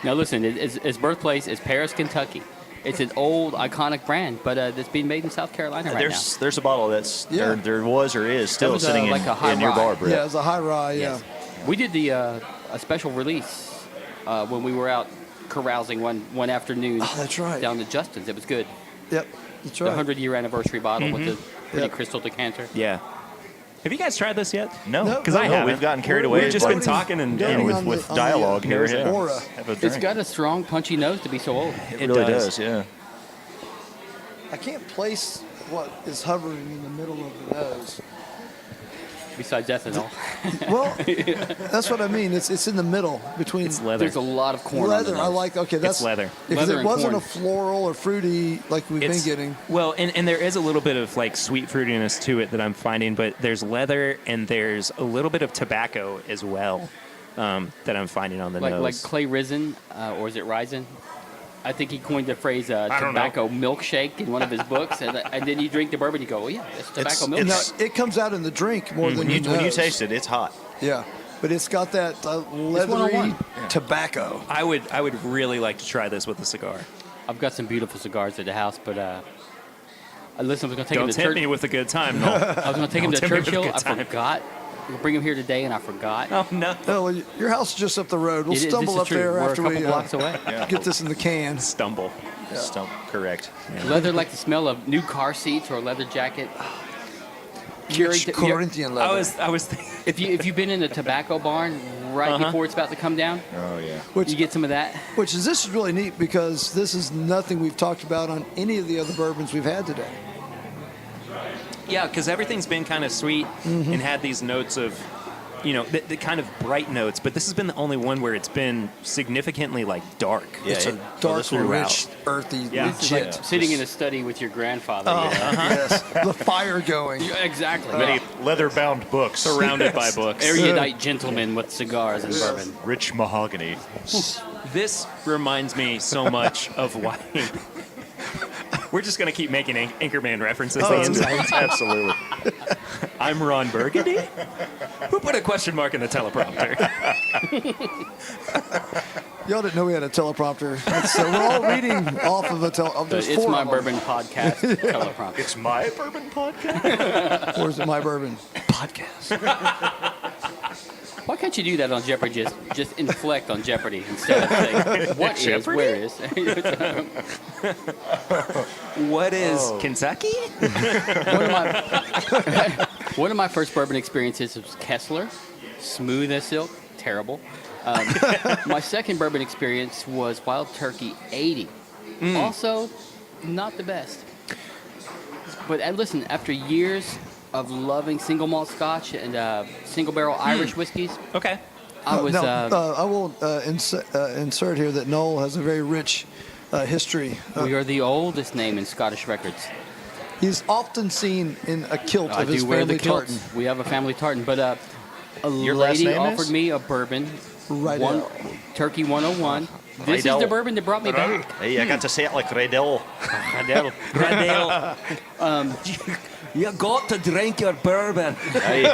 Now listen, its birthplace is Paris, Kentucky. It's an old, iconic brand, but it's being made in South Carolina right There's a bottle that's Yeah. there was or is still was, sitting like a high in your rye. bar, Brett. Yeah, it's a high rye. Yeah. now. We did a special release when we were out carousing one afternoon. Oh, that's right. Down to Justin's. It was good. Yep. That's The right. 100-year anniversary bottle with the pretty Yep. crystal decanter. yeah. Have you guys tried this yet? No, No, Because I no, haven't. we've gotten carried We're- away. We've just by- been talking and Doting with, on with the- on the, dialogue here. there's Yeah. aura. Have a It's drink. got a strong, punchy nose to be so old. It really does. Yeah. I can't place what is hovering in the middle of the nose. Besides ethanol, Well, that's what I mean. It's in the middle between It's leather. there's a lot of corn on leather. the I nose. like. Okay, that's leather. Because Leather it and wasn't corn. a floral or fruity like we've been getting. Well, and there is a little bit of like sweet fruitiness to it that I'm finding, but there's leather and there's a little bit of tobacco as well that I'm finding on the like nose. Clay Risen, or is it Risen? I think he coined the phrase don't know. tobacco milkshake in one of his books, and then you drink the bourbon, you go, oh yeah, it's tobacco It's- milkshake. Now, it comes out in the drink more than When you nose. taste it, it's hot. Yeah, but it's got that leathery 101. tobacco. I would really like to try this with a cigar. I've got some beautiful cigars at the house, but listen, I was going to take him Don't to tempt church. me with a good time, no. I was going to take him to Don't tempt me with a Churchill. good I time. forgot. We'll bring him here today, and I forgot. Oh no. Oh, well, your house is just up the road. We'll It is- stumble this is up true. there We're after a couple we blocks away. get this in the can. Stumble. Stump, correct. Leather like the smell of new car seats or a leather jacket. Rich Corinthian leather. I was thinking, If you've been in a tobacco barn right before it's about to come down, Oh yeah. which, you get some of that. which is this is really neat because this is nothing we've talked about on any of the other bourbons we've had today. yeah, because everything's been kind of sweet and had these notes of the kind of bright notes, but this has been the only one where it's been significantly like dark. Yeah, It's a dark, rich, earthy, Yeah. It's like legit. sitting in a study with your grandfather. Oh, you know? yes. The fire going. Yeah, exactly. Many leather-bound books. Surrounded by books. Erudite gentlemen with cigars and bourbon. Rich mahogany. This reminds me so much of why. We're just going to keep making Anchorman references. Absolutely. I'm Ron Burgundy. Who put a question mark in the teleprompter? Y'all didn't know we had a teleprompter. We're all reading off of a teleprompter. There's It's four My of them. Bourbon podcast teleprompter. It's my bourbon podcast. Or is it My Bourbon? Podcast. Why can't you do that on Jeopardy? Just inflect on Jeopardy instead of saying, what is, Jeopardy? where is? What is Kentucky? One of my first bourbon experiences was Kessler, smooth as silk, terrible. My second bourbon experience was Wild Turkey 80, also not the best. But listen, after years of loving single malt Scotch and single barrel Irish whiskeys, Okay. I was. I will insert here that Noel has a very rich history. We are the oldest name in Scottish records. He's often seen in a kilt I of his do wear the family tartan. kilts. We have a family tartan, but a Your last lady name offered is? me a bourbon, Right one out. Turkey 101. This is Riedel. the bourbon that brought me back. Hey, I got to say it like Riedel. Adele. You got to drink your bourbon. Hey,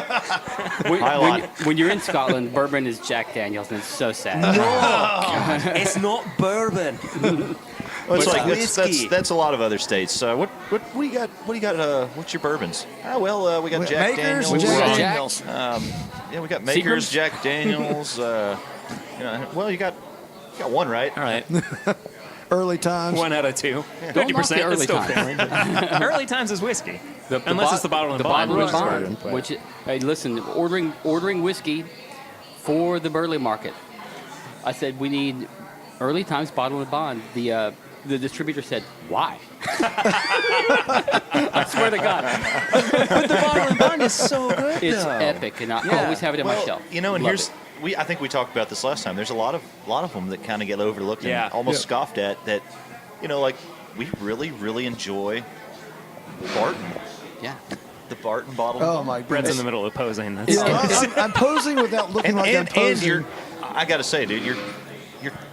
When you're in Scotland, bourbon is Jack Daniels, and it's so sad. No, it's not bourbon. well, it's But like whiskey. that's a lot of other states. What do you got? What do you got? What's your bourbons? We got Jack Makers, Daniels. Jack Jack. Daniels. Yeah, we got Makers, Seagrams? Jack Daniels. Well, you got one right. All right. Early times. 1 out of 2. Don't 50%. knock the early That's still times. fair. Early times is whiskey. Unless it's the bottle and bond. bottle which and is bond. bourbon, but- Hey, listen, ordering whiskey for the Burley market. I said we need early times bottle and bond. The distributor said, why? I swear to God, But the bottle and bond is so good. it's though. epic, and I Yeah. always have it in my shelf. And Love here's it. I think we talked about this last time. There's a lot of them that kind of get overlooked Yeah. and almost Yeah. scoffed at. That like we really enjoy Barton, Yeah. the Barton bottle. Oh my Brett's in goodness. the middle of posing. That's Yeah, I'm posing without looking like I'm posing. I gotta say, dude, your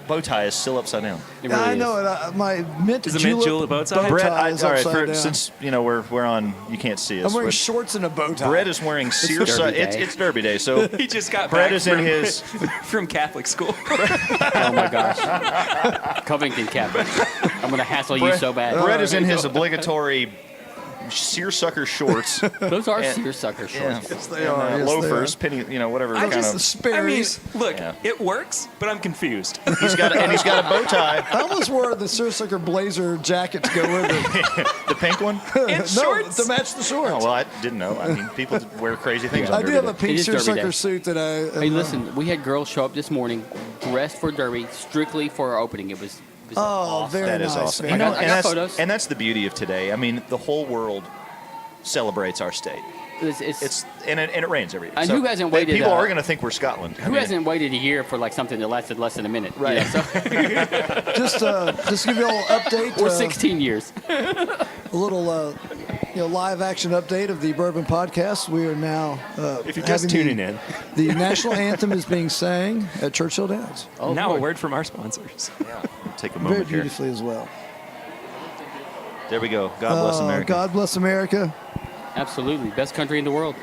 bow tie is still upside down. It really I is. know it. My mint Is it mint julep bow tie? Brett, is all right, upside down. since we're on, you can't see us. I'm wearing but shorts and a bow tie. Brett is wearing Derby Day. it's Derby Day, so he just got Brett back is in from, his from Catholic school. Oh my gosh. Covington Catholic. I'm gonna hassle you so bad. Brett is in his obligatory seersucker shorts. Those are And- seersucker shorts. Yes, they and, are. Yes, they loafers, are. penny, whatever I kind just- of. Sperry's. Look, Yeah. it works, but I'm confused. He's got a bow tie, I almost wore the seersucker blazer jacket to go with it. the pink one. And no, shorts. to match the shorts. Oh well, I didn't know. I mean, people wear crazy things. I on do Derby have a Day. pink It is Derby seersucker Day. suit that I. Hey, listen, we had girls show up this morning dressed for Derby strictly for our opening. It was Oh, awesome. very That is nice. awesome. Very I got- nice. I got photos. And that's the beauty of today. I mean, the whole world celebrates our state. It's And it rains every day. And who hasn't waited, People are going to think we're Scotland. who hasn't waited a year for like something that lasted less than a minute? Right. Yeah, so, Just to give you a little update. or 16 years. A little live action update of the Bourbon Podcast. We are now. If you're just tuning in, the national anthem is being sang at Churchill Downs. Oh, now Lord. a word from our sponsors. Take a Very moment here. beautifully as well. There we go. God bless America. God bless America. Absolutely. Best country in the world.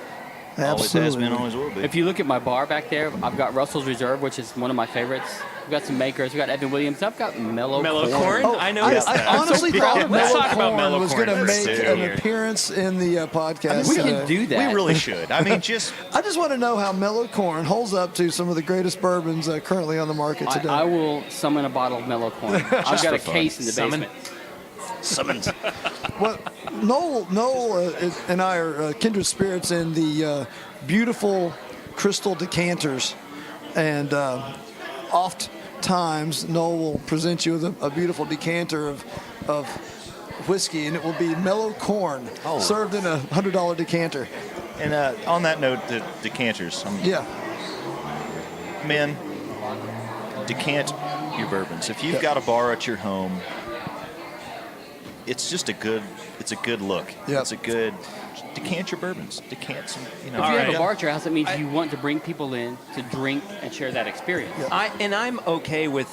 Always Absolutely. has been, always will be. If you look at my bar back there, I've got Russell's Reserve, which is one of my favorites. We've got some makers. We've got Evan Williams. I've got Mellow Corn? Oh, I noticed I that. honestly So proud thought of Let's Mellow talk about Corn Mellow was Corn. going to Let's make do an it. appearance in the podcast. We can do that. we really should. I mean, just I just want to know how Mellow Corn holds up to some of the greatest bourbons currently on the market today. I will summon a bottle of Mellow Corn. I've got a for fun. case in the Summon. basement. summons. Well, Noel and I are kindred spirits in the beautiful crystal decanters, and oft times Noel will present you with a beautiful decanter of whiskey, and it will be Mellow Corn served in a $100 decanter. And on that note, the decanters. Yeah. men, decant your bourbons. If you've got a bar at your home, it's just a good look. Yep. It's a good decant your bourbons. Decant some, If you All have right. a bar at your house, that means you want to bring people in to drink and share that experience. Yeah. I'm okay with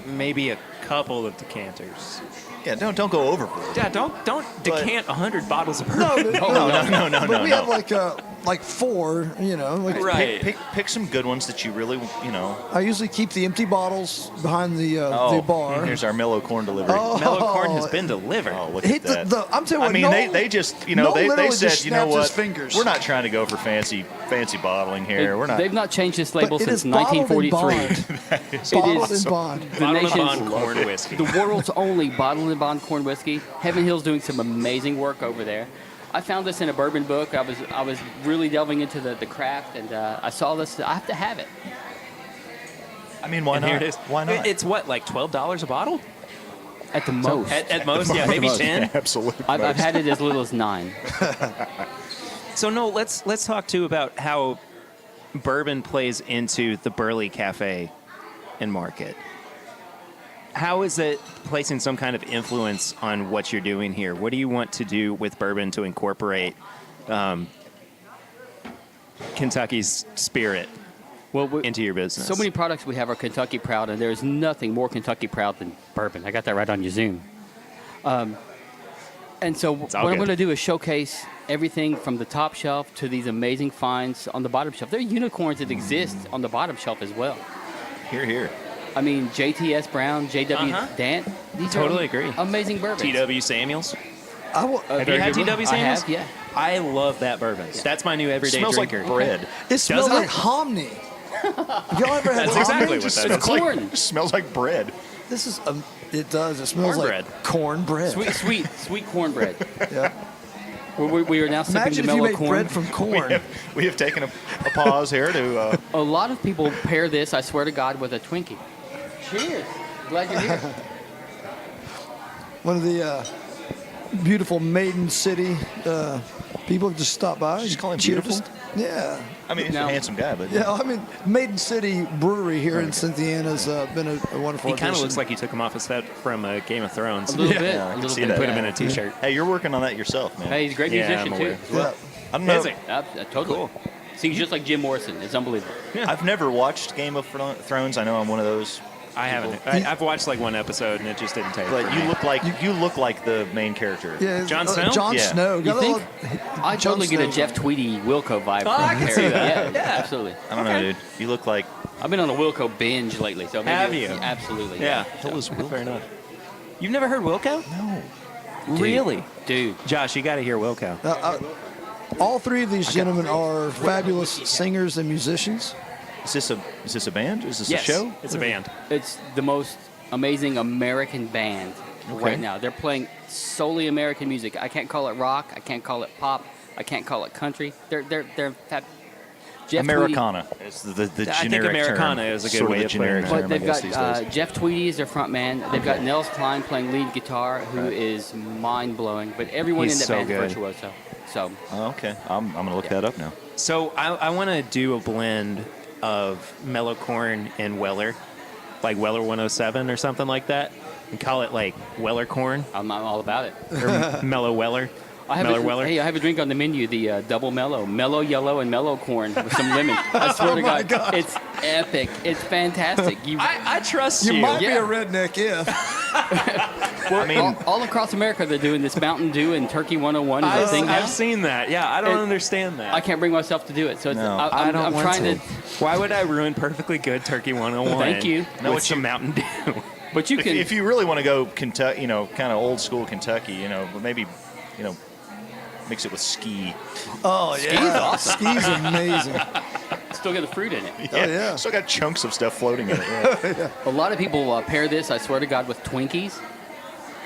maybe a couple of decanters. Yeah, don't go overboard. Yeah, don't decant 100 bottles of bourbon. No, But we no. have like 4, like Right. Pick some good ones that you really, I usually keep the empty bottles behind the bar. Here's our mellow corn delivery. Mellow corn has been delivered. Oh, look Hit at that. I'm telling you I what, mean, no- they just, no they literally said, just you know snaps what? his fingers. We're not trying to go for fancy bottling here. We're not. They've not changed this label But it since is bottled in 1943. bond. Bottled is in bond. The Bottled and nation's bond corn whiskey. the world's only bottled and bond corn whiskey. Heaven Hill's doing some amazing work over there. I found this in a bourbon book. I was really delving into the craft, and I saw this. I have to have it. I mean, why And not? here it is. Why not? It's what, like $12 a bottle? At the most. At most, yeah, maybe 10. Absolutely. I've had it as little as 9. So no, let's talk too about how bourbon plays into the Burley Cafe and market. How is it placing some kind of influence on what you're doing here? What do you want to do with bourbon to incorporate Kentucky's spirit into your business? So many products we have are Kentucky proud, and there's nothing more Kentucky proud than bourbon. I got that right on your Zoom. And so what all I'm good. going to do is showcase everything from the top shelf to these amazing finds on the bottom shelf. There are unicorns that exist on the bottom shelf as well. Here. I mean, JTS Brown, JW Dant. These Totally are agree. amazing bourbons. T.W. Samuels. I will, Have you had T.W. I Samuels? have, yeah. I love that bourbon. That's my new everyday Smells drinker. like bread. it smells it? like hominy. Have y'all ever had That's hominy? exactly what that is. Corn. It smells like bread. This is it does. It smells Cornbread. like cornbread. Sweet cornbread. Yeah. We are now sipping Imagine the if you mellow made corn. bread from corn. We have taken a pause here to. A lot of people pair this, I swear to God, with a Twinkie. Cheers. Glad you're here. One of the beautiful Maiden City people have just stopped by. Just call him Cheered beautiful? us. Yeah. I mean, he's No. a handsome guy, but Yeah, I mean, Maiden City Brewery here in Cynthiana has been a wonderful He kind of addition. looks like he took him off a set from Game of Thrones. A little bit. Yeah, I A can little see bit. that. Put him in a T-shirt. Hey, you're working on that yourself, man. Hey, he's a great Yeah, musician, I'm too. aware. As well. I don't know. Is he? Totally. Cool. Sings just like Jim Morrison. It's unbelievable. I've never watched Game of Thrones. I know I'm one of those. I haven't. I've watched like one episode and it just didn't take. But for you me. look like the main character. Yeah, Jon Snow? Jon Yeah. Snow. You Got a think? little- I Jon totally get a Snow's Jeff on. Tweedy Wilco vibe Oh, from I can Harry. see that. Yeah, Yeah. absolutely. I don't know, dude. You look like. I've been on a Wilco binge lately. So maybe Have it's- you? Absolutely. Yeah. So, Fair enough. You've never heard Wilco? No. Really? dude. Josh, you got to hear Wilco. All three of these gentlemen are fabulous singers and musicians. Is this a band? Is this Yes, a show? it's a band. It's the most amazing American band Okay. right now. They're playing solely American music. I can't call it rock. I can't call it pop. I can't call it country. They're fab. Jeff Americana is the generic I think Americana term. is a good Sort way the of putting generic it. Tweedy. term, But I they've guess, got these days. Jeff Tweedy is their front man. They've got Nels Klein playing lead guitar, who is mind blowing. But everyone He's in that so band good. is virtuoso. So Oh, okay. I'm gonna look that up now. So I want to do a blend of mellow corn and Weller, like Weller 107 or something like that, and call it like Weller corn I'm all about it. or mellow Weller. I have Mellow a, Weller. hey, I have a drink on the menu, the double mellow yellow and mellow corn with some lemon. I swear to my God, God. it's epic. It's fantastic. I trust you. You might Yeah. be a redneck if. I mean, all across America, they're doing this Mountain Dew and Turkey 101 is a thing now. I've seen that. Yeah, I don't It- understand that. I can't bring myself to do it, so it's, No. I'm don't want trying to. Why would I ruin perfectly good Turkey 101? Thank you. No, with it's some you- Mountain Dew. But you can. if you really want to go Kentucky, kind of old school Kentucky, but maybe, mix it with ski. Oh, yeah. Ski's amazing. still get the fruit in it. yeah. Still got chunks of stuff floating in it. Yeah. A lot of people pair this, I swear to God, with Twinkies.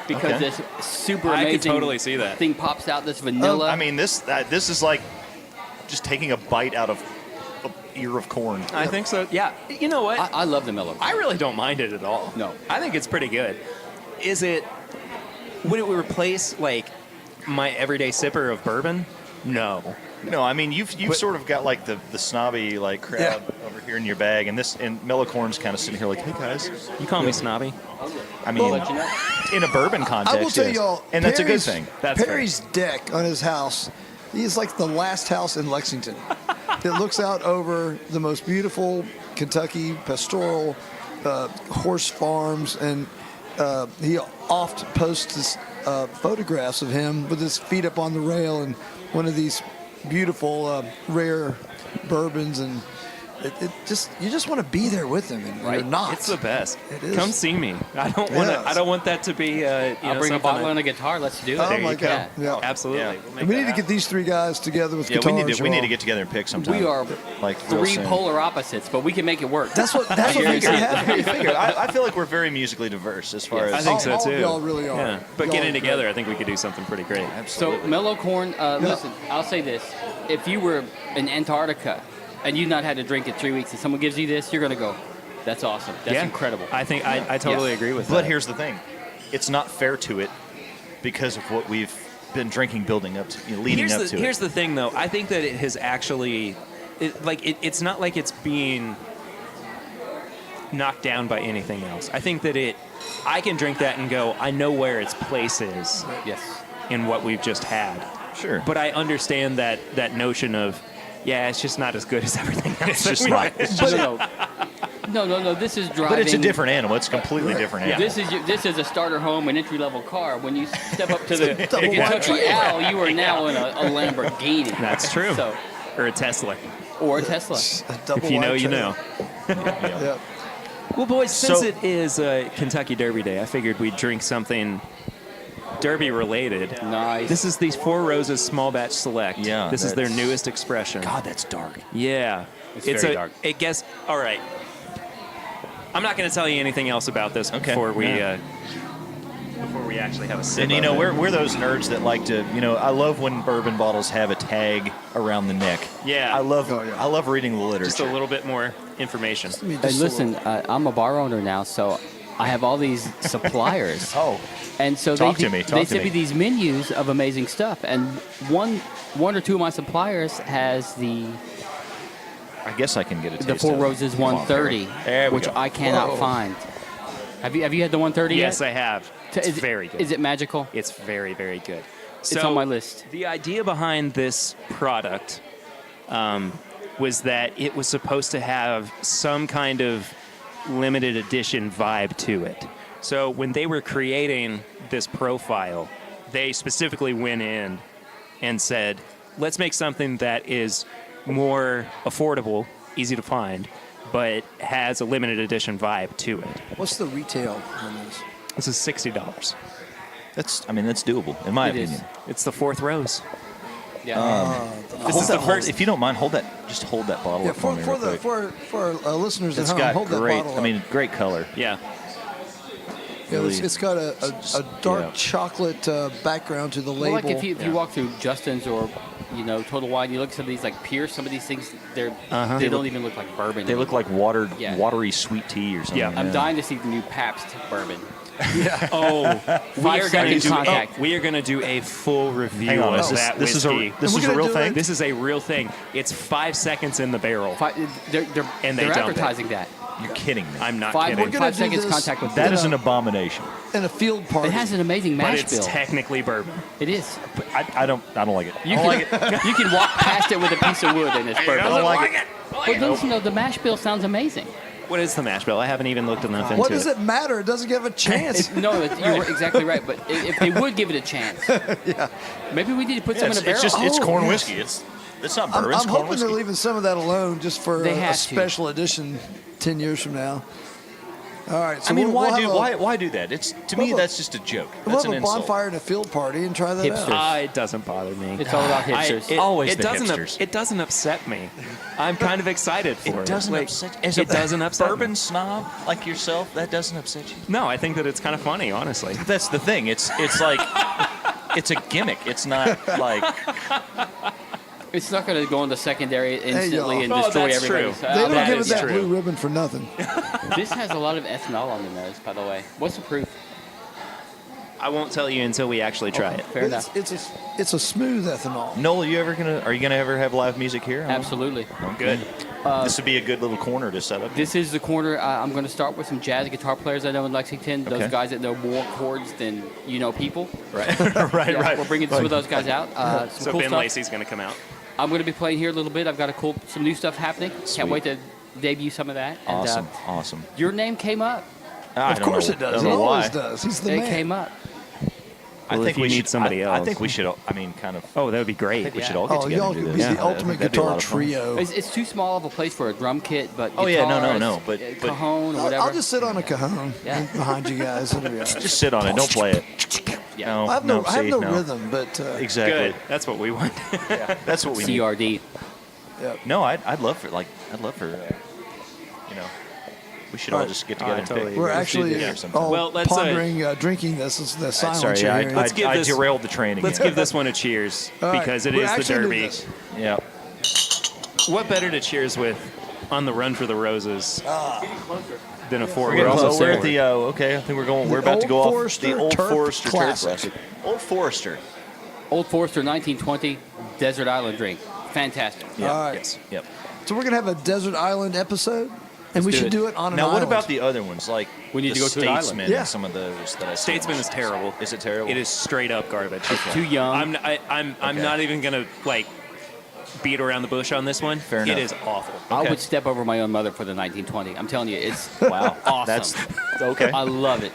Because Okay. this super I amazing could totally see that. thing pops out, this vanilla. I mean, this is like just taking a bite out of an ear of corn. I think so. Yeah. You know what? I love the mellow. I really don't mind it at all. No. I think it's pretty good. Would it replace like my everyday sipper of bourbon? No. No, I mean you've sort of got like the snobby like crowd over here in your bag, and Mellocorn's kind of sitting here like, hey guys, You call me snobby? I mean, Let you know. in a bourbon context, I will tell yes. y'all, and that's a good Perry's- thing. That's fair. Perry's deck on his house, he's like the last house in Lexington. It looks out over the most beautiful Kentucky pastoral horse farms, and he oft posts his photographs of him with his feet up on the rail and one of these beautiful rare bourbons, and it just you just want to be there with him, and you're not. It's the best. It is. Come see me. I don't want to. Yes. I don't want that to be. I'll bring a bottle and a guitar. Let's do it. Oh There my you go. God! Yeah. Absolutely. Yeah. We'll make And we that need to get happen. these three guys together with Yeah, guitars. we need to y'all. get together and pick sometime. We are like real three soon. polar opposites, but we can make it work. That's what we Guarantee can it. have. I feel like we're very musically diverse as far Yes. as I think so all too. of y'all really are. Yeah. But Y'all getting are great. together, I think we could do something pretty great. Absolutely. So mellow corn. Listen, I'll say this: if you were in Antarctica and you've not had to drink it 3 weeks, and someone gives you this, you're gonna go, "That's awesome. That's Yeah. incredible." I think I totally Yeah. agree with But that. here's the thing, it's not fair to it because of what we've been drinking, building up to, leading up to Here's it. the thing, though. I think that it has actually, it's not like it's being knocked down by anything else. I think that I can drink that and go, I know where its place is Yes. in what we've just had. Sure. But I understand that notion of, yeah, it's just not as good as everything else. It's just not. It's just, No. This is driving. but it's a different animal. It's a completely different animal. This is a starter home, an entry level car. When you step up to the double wide Kentucky trailer. Al, you are now in a Lamborghini. That's true. So, Or a Tesla. or a Tesla. A double If you know, wide you trailer. know. Yeah. Well, boys, since So- it is Kentucky Derby Day, I figured we'd drink something Derby related. Nice. This is these Four Roses Small Batch Select. Yeah, This is their that's- newest expression. God, that's dark. Yeah. It's very dark. It gets, all right. I'm not going to tell you anything else about this Okay. before we Yeah. actually have a sip. And of it. we're those nerds that like to, I love when bourbon bottles have a tag around the neck. Yeah. I love Oh, yeah. I love reading the literature. just a little bit more information. I mean, Hey, just a listen, I'm a bar owner now, so I have all these suppliers. Oh, And so Talk they to me, they talk to send me me. these menus of amazing stuff, and one or two of my suppliers has the I guess I can get a taste the Four of it. Roses Come on, 130, Perry. There we which go. I cannot Whoa. find. Have you had the 130 Yes, yet? I have. It's Is it- very good. Is it magical? It's very, very good. It's on my list. The idea behind this product was that it was supposed to have some kind of limited edition vibe to it. So when they were creating this profile, they specifically went in and said, let's make something that is more affordable, easy to find, but has a limited edition vibe to it. What's the retail on this? This is $60. That's doable in my It is. opinion. It's the fourth rose. Yeah. This is the first. If you don't mind, hold that bottle Yeah, up for for me for real the quick. for our listeners It's at home, got hold great. that bottle up. Great color. Yeah. Yeah, really- it's got a dark yeah. chocolate background to the Well, label. like if you walk through Justin's or Total Wine, you look at some of these like Pierce, some of these things they don't even look like bourbon. They look anymore. like Yeah. watery sweet tea or something. Yeah. I'm dying to see the new Pabst bourbon. Oh, 5 seconds contact. we are going to do a full review Hang on, of is this- that this is a- whiskey. this And is we're a gonna real do thing? it- This is a real thing. It's 5 seconds in the barrel. They're And they they're dump it. advertising that. You're kidding me. I'm not Five, kidding. We're gonna 5 do seconds this- contact with That food. is an abomination. in a field party. It has an amazing But mash it's bill. technically bourbon. It is. I don't like it. You I don't like it. can, you can walk past it with a piece of wood and it's bourbon. I don't like it. But listen, though, the mash bill sounds amazing. What is the mash bill? I haven't even looked enough into What does it matter? It doesn't give a chance. You're exactly right. But if they would give it a chance, maybe we need to put Yeah, some in a barrel. it's Oh, corn yes. whiskey. It's not I'm, bourbon. It's I'm corn hoping whiskey. they're leaving some of that alone just for They a have to. special edition 10 years from now. All right. So I mean, we'll why have why do that? It's to me We'll have a- that's just a joke. We'll That's have an a insult. bonfire and a field party and try that Hipsters. out. It doesn't bother me. It's all about hipsters. Always the doesn't. hipsters. It doesn't upset me. I'm kind of excited for it. It doesn't Like, upset. It doesn't upset bourbon me. snob like yourself. That doesn't upset you. No, I think that it's kind of funny, honestly. That's the thing. It's like it's a gimmick. It's not like It's not going to go into secondary instantly and Oh, destroy that's everybody. true. So, They don't that give it is that true. blue ribbon for nothing. This has a lot of ethanol on the nose, by the way. What's the proof? I won't tell you until we actually try it. Fair enough. It's a smooth ethanol. Noel, are you gonna ever have live music here? Absolutely. Good. This would be a good little corner to set up. This is the corner. I'm going to start with some jazz guitar players I know in Lexington. Those Okay. guys that know more chords than people. Right, Yeah, right. We're bringing some of those guys out. Some So cool Ben stuff. Lacey's going to come out. I'm going to be playing here a little bit. I've got some new stuff happening. Sweet. Can't wait to debut some of that. And, Awesome. your name came up. Of course it does. Don't It know always why. does. He's the It man. came up. I Well, think if you we need should. somebody I else. think we should. I mean, kind of. Oh, that would be I great. think we Yeah. should all get Oh, together y'all and do could this. be Yeah, the ultimate that'd be a lot guitar of fun. trio. It's too small of a place for a drum kit, but Oh, yeah, no, guitars, but cajon or whatever. I'll just sit on a cajon Yeah. behind you guys. It'll be all right. Just sit on it. Don't play it. Yeah. No, I have no see, rhythm, but Exactly. Good. That's what we want. That's what we need. CRD. yeah. No, I'd love for we should all Right. just get together and totally pick. We're Let's actually Yeah, sometime. all Well, let's, pondering drinking this. It's the silent Sorry, cheering. Let's give I this- derailed the train again. Let's give this one a cheers All right. because it We're is the actually doing Derby. this. Yeah. What better to cheers with on the run for the roses than a four? We're getting also close. We're at saying- the okay. I think we're about to Old go off Forester the Old Turf Forester Classic. Classic. Old Forester. Old Forester 1920 Desert Island drink. Fantastic. Yeah. All right. Yes. Yep. So we're gonna have a desert island episode, and we do should it. do it on an Now, what island. about the other ones? Like We need the to go to an island. Statesman Yeah. and some of those that I saw. Statesman is terrible. Is it terrible? It is straight up garbage. Too young. I'm Okay. not even gonna beat around the bush on this one. Fair It enough. is awful. I Okay. would step over my own mother for the 1920. I'm telling you, it's Wow. awesome. That's okay. I love it.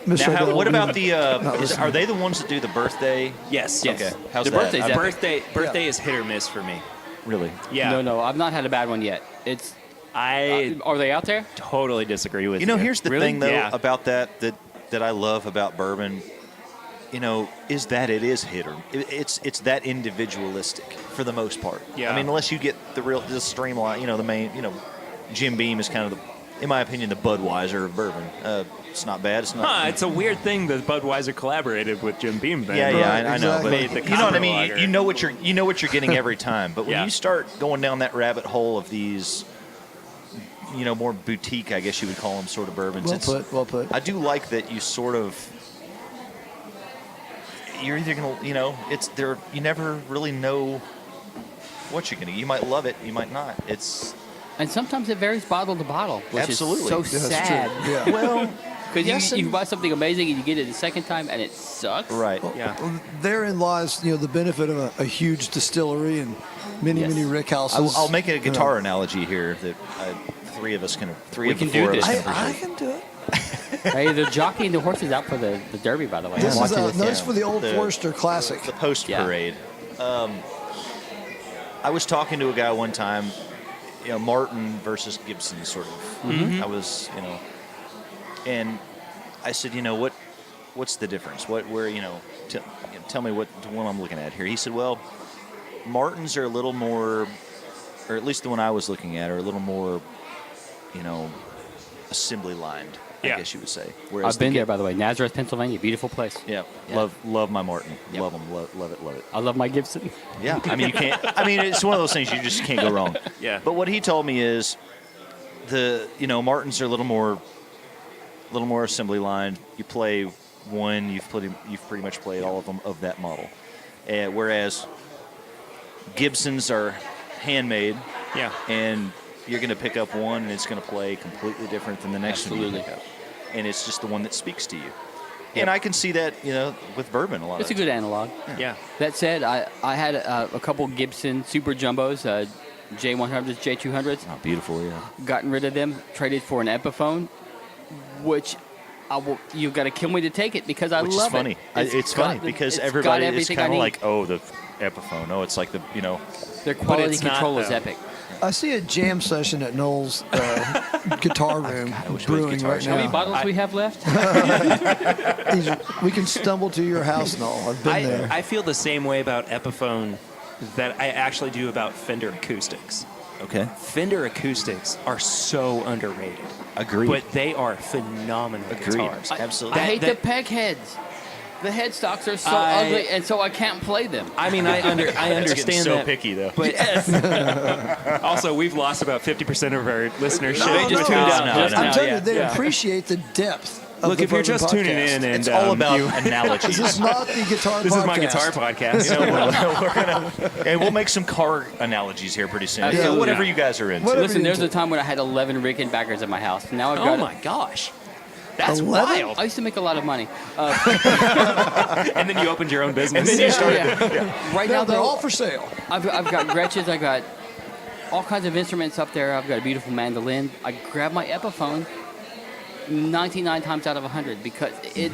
Miss Now, Odell, what we- about the? listen. Are they the ones that do the birthday? Yes. Yes. Okay. How's The that? birthday's I- epic. Birthday is hit or miss for me. Really? Yeah. No, I've not had a bad one yet. It's I are they out there? totally disagree with You know, here's the Really? thing though Yeah. about that I love about bourbon. Is that it is hit or it's that individualistic for the most part. Yeah. I mean, unless you get the streamline, the main, Jim Beam is kind of in my opinion, the Budweiser of bourbon. It's not bad. It's not. Huh, it's a weird thing that Budweiser collaborated with Jim Beam. Then. Yeah, Right, I know, but exactly. you know what I mean. Lager. You know what you're getting every time. But when Yeah. you start going down that rabbit hole of these, more boutique, I guess you would call them, sort of bourbons. Well put. I do like that you sort of. You're either gonna, it's there. You never really know what you're gonna. You might love it, you might not. It's And sometimes it varies bottle to bottle, which Absolutely. is so Yeah, that's sad. true. Yeah. well, Because Yes, you and- buy something amazing and you get it the second time and it sucks. right. Yeah. Well, therein lies, the benefit of a huge distillery and many, Yes. many rick houses. I'll make it a You know. guitar analogy here that three of us can. Three We of the can do four of this. us can I appreciate. can do it. Hey, they're jockeying the horses out for the Derby, by the way. This I'm is watching this. nice for the Old The- Forester Classic. The post Yeah. parade. I was talking to a guy one time, Martin versus Gibson, sort of. Mm-hmm. I was, and I said, what's the difference? Tell me what the one I'm looking at here. He said, well, Martins are a little more, or at least the one I was looking at, are a little more, assembly lined, Yeah. I guess you would say. Whereas I've been the there, by the way. Nazareth, Pennsylvania. Beautiful place. Yeah, Yeah. love my Martin. Yep. Love him. Love it. I love my Gibson. Yeah, I mean you can't. I mean it's one of those things you just can't go wrong. Yeah. But what he told me is, Martins are a little more assembly line. You play one, you've pretty much played all of them of that model, whereas Gibsons are handmade, Yeah. and you're going to pick up one and it's going to play completely different than the next one you Absolutely. pick up, and it's just the one that speaks to you. And I can see that with bourbon a lot. It's a of good analog. Yeah. That said, I had a couple Gibson Super Jumbos, J100s, J200s. Oh, beautiful, yeah. Gotten rid of them, traded for an Epiphone, which you've got to kill me to take it because I Which love is funny. it. It's funny got because it's got everybody is everything I kind of need. like, oh, the Epiphone. Oh, it's like the, Their quality it's not, control is though. epic. I see a jam session at Noel's guitar room I wish we had brewing guitar right How many now. bottles we have left? We can stumble to your house, Noel. I've been there. I feel the same way about Epiphone that I actually do about Fender acoustics. Okay. Fender acoustics are so underrated. Agreed. But they are phenomenal Agreed. guitars. Absolutely. I hate that- the peg heads. The headstocks are so I- ugly, and so I can't play them. I mean, I That's getting understand so that. picky, though. But also, we've lost about 50% of our listeners. They just tuned out no, just no. now. I'm telling yeah. you, they yeah. appreciate the depth Look, the if you're Bourbon just tuning Podcast. in, and It's all about you- analogies. This is not the guitar this podcast. is my guitar podcast. We're gonna, and we'll make some car analogies here pretty soon. Absolutely. Whatever you guys are into. Whatever Listen, you there's a into. time when I had 11 Rickenbackers in my house. Now I've got. Oh my gosh, that's 11? wild! I used to make a lot of money. And then you opened your own business. And then you started. Right Now now, they're though, all for sale. I've got Gretschens. I got all kinds of instruments up there. I've got a beautiful mandolin. I grab my Epiphone 99 times out of 100 because it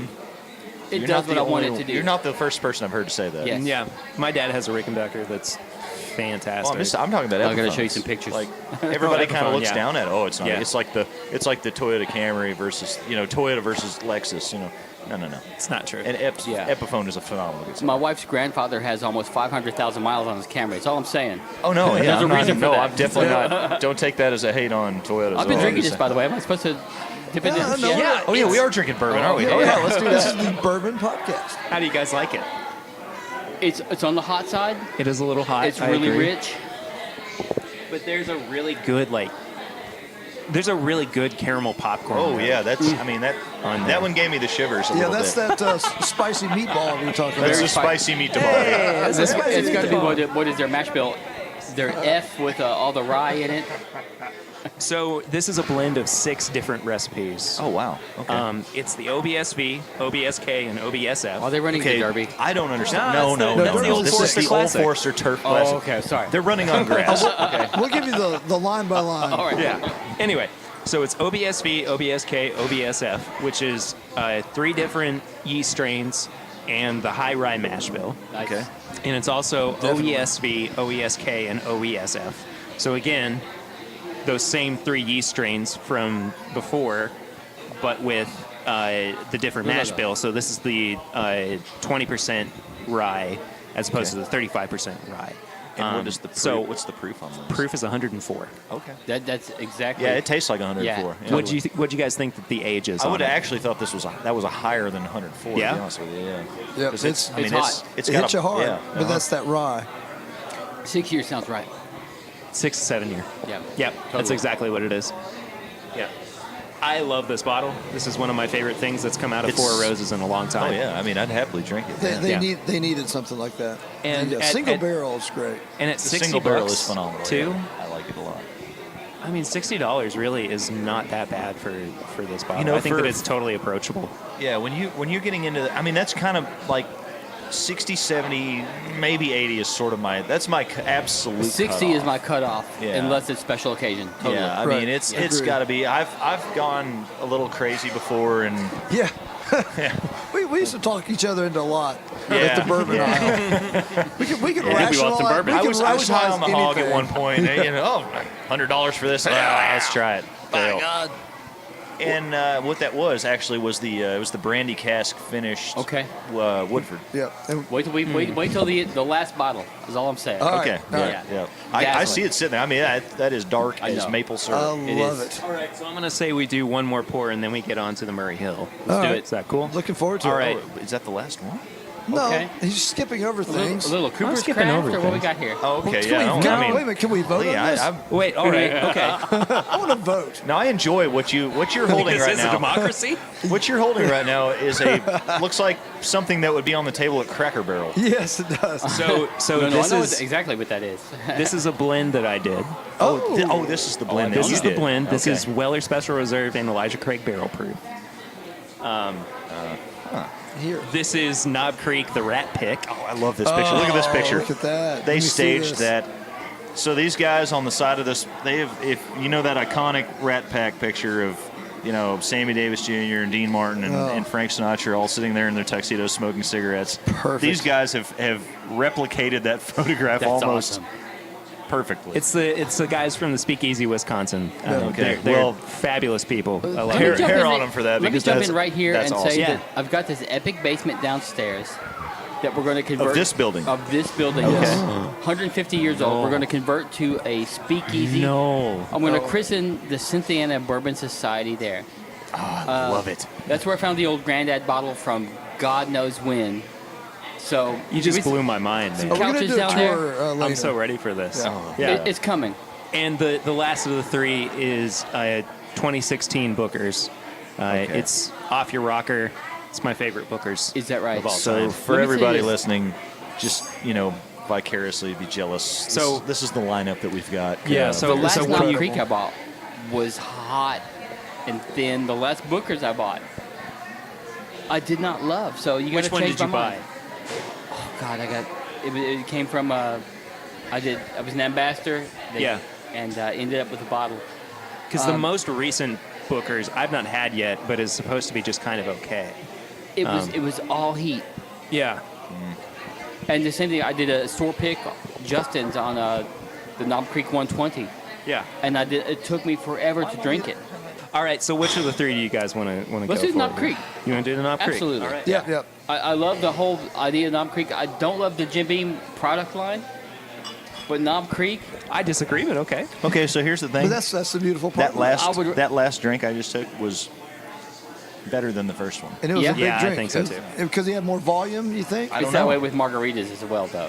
You're does not what the I want only- it to do. You're not the first person I've heard to say that. Yes. Yeah, my dad has a Rickenbacker that's fantastic. Well, I'm talking about. I'm gonna Epiphones. show you some pictures. Like everybody kind Epiphone, of looks yeah. down at. Oh, it's not. Yeah. It's like the Toyota Camry versus Toyota versus Lexus. No. It's not true. And Yeah. Epiphone is a phenomenal guitar. My wife's grandfather has almost 500,000 miles on his Camry. That's all I'm saying. Oh no, yeah, There's a I'm not- reason for no, that. I'm definitely not. Don't take that as a hate on Toyotas. I've been Oh, drinking just this, by the way. Am I supposed to dip it in? Yeah, no, Yeah. Oh yeah, we are drinking bourbon, aren't we? Yeah, Oh yeah, let's do This that. is the Bourbon Podcast. How do you guys like it? It's on the hot side. It is a little hot. It's I really agree. rich. But there's a really good there's a really good caramel popcorn. Oh there. yeah, that's. I mean that one gave me the shivers a Yeah, little that's bit. that spicy meatball we were talking That's about. a spicy meatball. That's a It's spicy got to be meatball. what is their mash bill? Their F with all the rye in it. So this is a blend of 6 different recipes. Oh wow. Okay. It's the OBSV, OBSK, and OBSF. Are they running Okay, the Derby? I don't understand. No, No, that's the Old This is Forester the Old Classic. Forester Turf Oh, Classic. okay. Sorry. They're running on grass. Okay. We'll give you the line by line. All right. Yeah. Anyway, so it's OBSV, OBSK, OBSF, which is 3 different yeast strains and the high rye mash bill. Nice. Okay. And it's also Definitely. OESV, OESK, and OESF. So again, those same 3 yeast strains from before, but with the different mash bill. So this is the 20% rye as opposed to the 35% rye. And what is the proof? so what's the proof on this? proof is 104. Okay. That's exactly. Yeah, it tastes like 104. Yeah. Yeah. What'd you guys think that the age is? I on would it? have actually thought that was a higher than 104. Yeah? To be honest with you, yeah. Yep, 'Cause it's hot. It's It got hits you hard, yeah, but that's that rye. 6 years sounds right. 6 to 7 year. Yeah. Yep, that's Totally. exactly what it is. Yeah. I love this bottle. This is one of my favorite things that's come out of It's- Four Roses in a long Oh time. yeah, I mean I'd happily drink it. They, yeah. they needed something like that. And yeah, at- single at- barrel is great. And at The 60 single barrel bucks, is phenomenal. too. Yeah. I like it a lot. I mean, $60 really is not that bad for this bottle. You know, I think for- that it's totally approachable. Yeah, when you're getting into, I mean that's kind of like 60, 70, maybe 80 is sort of my absolute 60 is my cutoff, Yeah. unless it's special occasion. Totally. Yeah, I Right. mean it's Agreed. got to be. I've gone a little crazy before, and Yeah. we used to talk each other into a lot at Yeah. the bourbon aisle. We could we want some rationalize. bourbon. We I could was high on the rationalize hog at anything. one point. $100 for this. Let's try it. My Fail. God. And what that was actually was it was the brandy cask finished. Okay. Woodford. Yeah. And Wait till the last bottle. Is all I'm saying. All right. Okay. all Yeah. right. Yeah. I Dazzling. see it sitting there. I mean that is dark I as know. maple I syrup. love is. it. All right, so I'm going to say we do one more pour and then we get on to the Murray Hill. All do right. it. Is that cool? Looking forward to All it. right. Oh, is that the last one? No, Okay. he's skipping over A things. little Cooper's skipping Craft, over or what we things. got here? Oh, okay. Can Yeah. we, I can, mean, wait a minute. Can we vote yeah, on this? Wait, all right, okay. I want to vote. now I enjoy what you're holding This right is a now. democracy? What you're holding right now is looks like something that would be on the table at Cracker Barrel. Yes, it does. So No, I this know is exactly what that is. this is a blend that I did. This is the blend. that This you is the did. blend. This Okay. is Weller Special Reserve and Elijah Craig Barrel Proof. Here. This is Knob Creek, the Rat Pick. Oh, I love this picture. Look at this picture. Look at that. They Let me see staged this. that. So these guys on the side of this, if you know that iconic Rat Pack picture of, Sammy Davis Jr. and Dean Martin and Frank Sinatra all sitting there in their tuxedos smoking cigarettes. Perfect. These guys have replicated that photograph That's almost awesome. perfectly. It's the guys from the Speakeasy, Wisconsin. Okay. They're Well, fabulous people. I love Let me hair- it. jump hair in on there- them for that, Let me because jump that's- in right here that's and awesome. say Yeah. that I've got this epic basement downstairs that we're going to convert. this building? Of this building. Okay. Yes. 150 years old. We're going to convert to a speakeasy. No. I'm going to christen the Cynthiana Bourbon Society there. I love it. That's where I found the old Granddad bottle from God knows when. So You just we- blew my mind, Oh, man. we're going to couches do a down tour later. I'm so ready for this. Oh. Yeah. It's coming. And the last of the 3 is 2016 Booker's. Okay. It's off your rocker. It's my favorite Booker's. Is that right? Of all So time. for Let me say everybody this. listening, just vicariously be jealous. So- this is the lineup that we've got. Yeah, The so last what do Knob you- Creek I bought was hot and thin. The last Booker's I bought, I did not love. So you got Which to one change did you my buy? mind. Oh God, it came from. I was an ambassador. Yeah. And ended up with a bottle. Because the most recent Booker's I've not had yet, but is supposed to be just kind of okay. It was all heat. Yeah. And the same thing, I did a store pick, Justin's on the Knob Creek 120, Yeah. and it took me forever to drink it. All right. So which of the three do you guys want to go Let's do for? Knob Creek. You want to do the Knob Creek? Absolutely. All right. Yeah. I love the whole idea of Knob Creek. I don't love the Jim Beam product line, but Knob Creek, I disagree, but okay. Okay, so here's the thing. But that's the beautiful part. that last drink I just took was better than the first one. And it was Yeah. a big Yeah, I drink. think so, too. Because he had more volume, you think? it's that way with margaritas as well, though.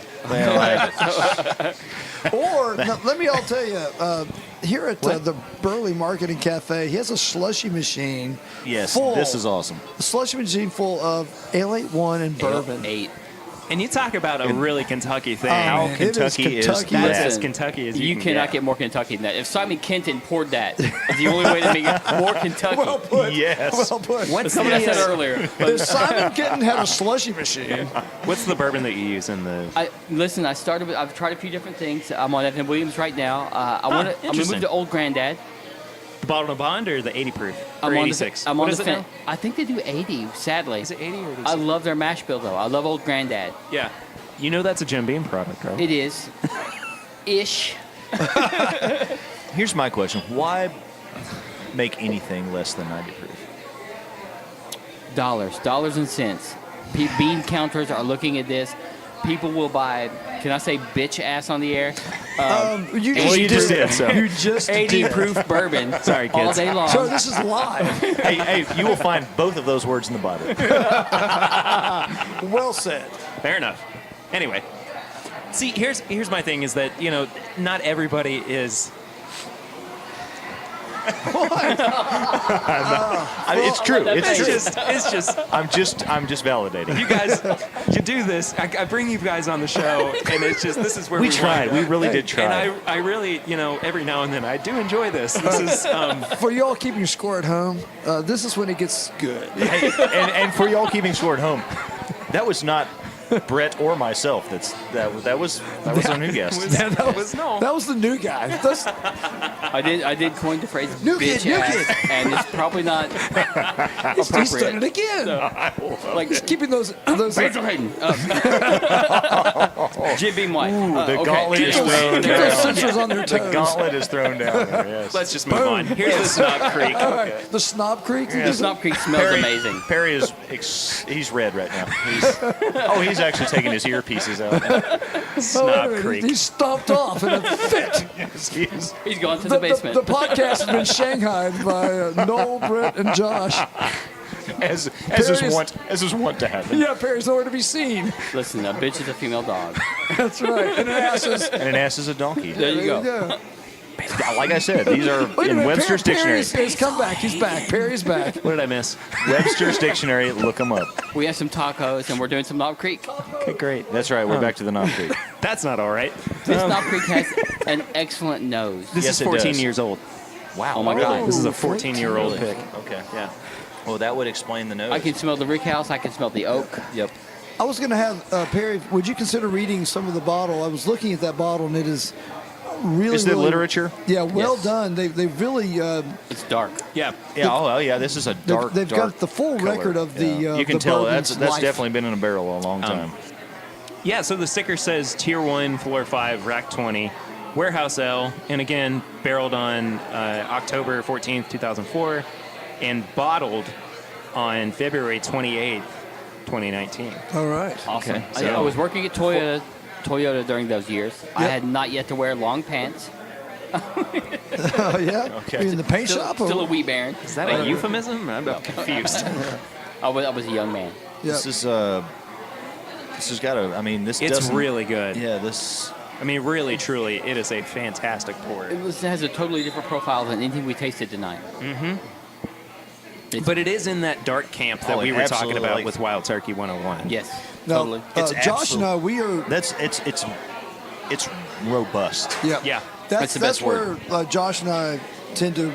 Or let me all tell you, here at the Burley Marketing Cafe, he has a slushy machine. Yes, full, this is awesome. a slushy machine full of Ale 81 and bourbon. 8. And you talk about a really Kentucky thing. How man, it is Kentucky is Kentucky. that? That's as Listen, Kentucky as You can cannot get. get more Kentucky than that. If Simon Kenton poured that, it's the only way to make it more Kentucky. Well put. Yes. Well put. What's Something I the, said earlier. If Simon Kitten had a slushy machine, What's the bourbon that you use in the? I've tried a few different things. I'm on Evan Williams right now. I'm gonna interesting. move to Old Granddad. The bottle of Bond or the 80 proof? Or I'm on 86? The, I'm What on is the it fence. now? I think they do 80. Sadly, Is it 80 or 86? I love their mash bill though. I love Old Granddad. Yeah. You know that's a Jim Beam product, right? It is, ish. Here's my question: why make anything less than 90 proof? Dollars and cents. Bean counters are looking at this. People will buy. Can I say bitch ass on the air? you Well, you just did, so. You just 80 did. proof bourbon. Sorry, all kids. day long. So this is live. hey, you will find both of those words in the Bible. Well said. Fair enough. Anyway, see, here's my thing is that not everybody is. It's true. It's true. It's just I'm just validating. you guys. You do this. I bring you guys on the show, and it's just this is where We we tried. wind We up. really did try. And I really, every now and then I do enjoy this. This is For y'all keeping your score at home, this is when it gets good. Hey, and for y'all keeping score at home, that was not Brett or myself. That was our new guest. that was no. That was the new guy. That's, I did coin the phrase New bitch kid, new ass, and it's probably not he's done appropriate. it again. Like Keeping those Rachel Hayden, Jim Beam White. The Okay. gauntlet is keep thrown those, keep those down. sensors on their The toes. gauntlet is thrown down. There, yes. Let's just move on. Here's the Snob Creek. All right, the Snob Creek. The Snob Creek smells amazing. Perry is he's red right now. He's actually taking his earpieces out. Snob Oh, Creek. He's stomped off in a fit. Yes, he is. He's gone to the basement. The podcast has been shanghaied by Noel, Brett, and Josh. As Perry's- is wont to happen. Yeah, Perry's nowhere to be seen. Listen, a bitch is a female dog. That's right. And an ass is. And an ass is a donkey. There you go. Like I said, these are Wait a in minute, Webster's dictionary. Perry's come back. He's back. Perry's back. What did I miss? Webster's dictionary. Look them up. We have some tacos, and we're doing some Knob Creek. Okay, great. That's right. We're back to the Knob Creek. That's not all right. This Knob Creek has an excellent nose. This Yes, is it 14 does. years old. Wow. Oh my God. This is a 14 14-year-old really? pick. Okay. Yeah. Well, that would explain the nose. I can smell the rick house. I can smell the oak. Yep. I was going to have Perry. Would you consider reading some of the bottle? I was looking at that bottle, and it is really. Is the really- literature? Yeah, well Yes. done. They really. It's dark. Yeah. Yeah. Oh, well, yeah. This is a dark. they've dark got the full color. record of the. Yeah. You can the tell bourbon's that's life. definitely been in a barrel a long time. Yeah, so the sticker says Tier 1, Floor 5, Rack 20, Warehouse L, and again, barreled on October 14th, 2004, and bottled on February 28th, 2019. All right. Awesome. Okay, I was working at Toyota during those years. I Yep. had not yet to wear long pants. Oh yeah. Okay. In the paint shop. Still a wee baron. Is that a euphemism? I'm confused. I was a young man. Yeah. This has got to. I mean, this. It's doesn't- really good. Yeah. This. I mean, really, truly, it is a fantastic pour. It has a totally different profile than anything we tasted tonight. But it is in that dark camp that Oh, we were talking absolutely. about Like- with Wild Turkey 101. Yes, Now, totally. It's Josh and I, we are. It's robust. Yeah, Yeah. That's the best where Josh and I tend to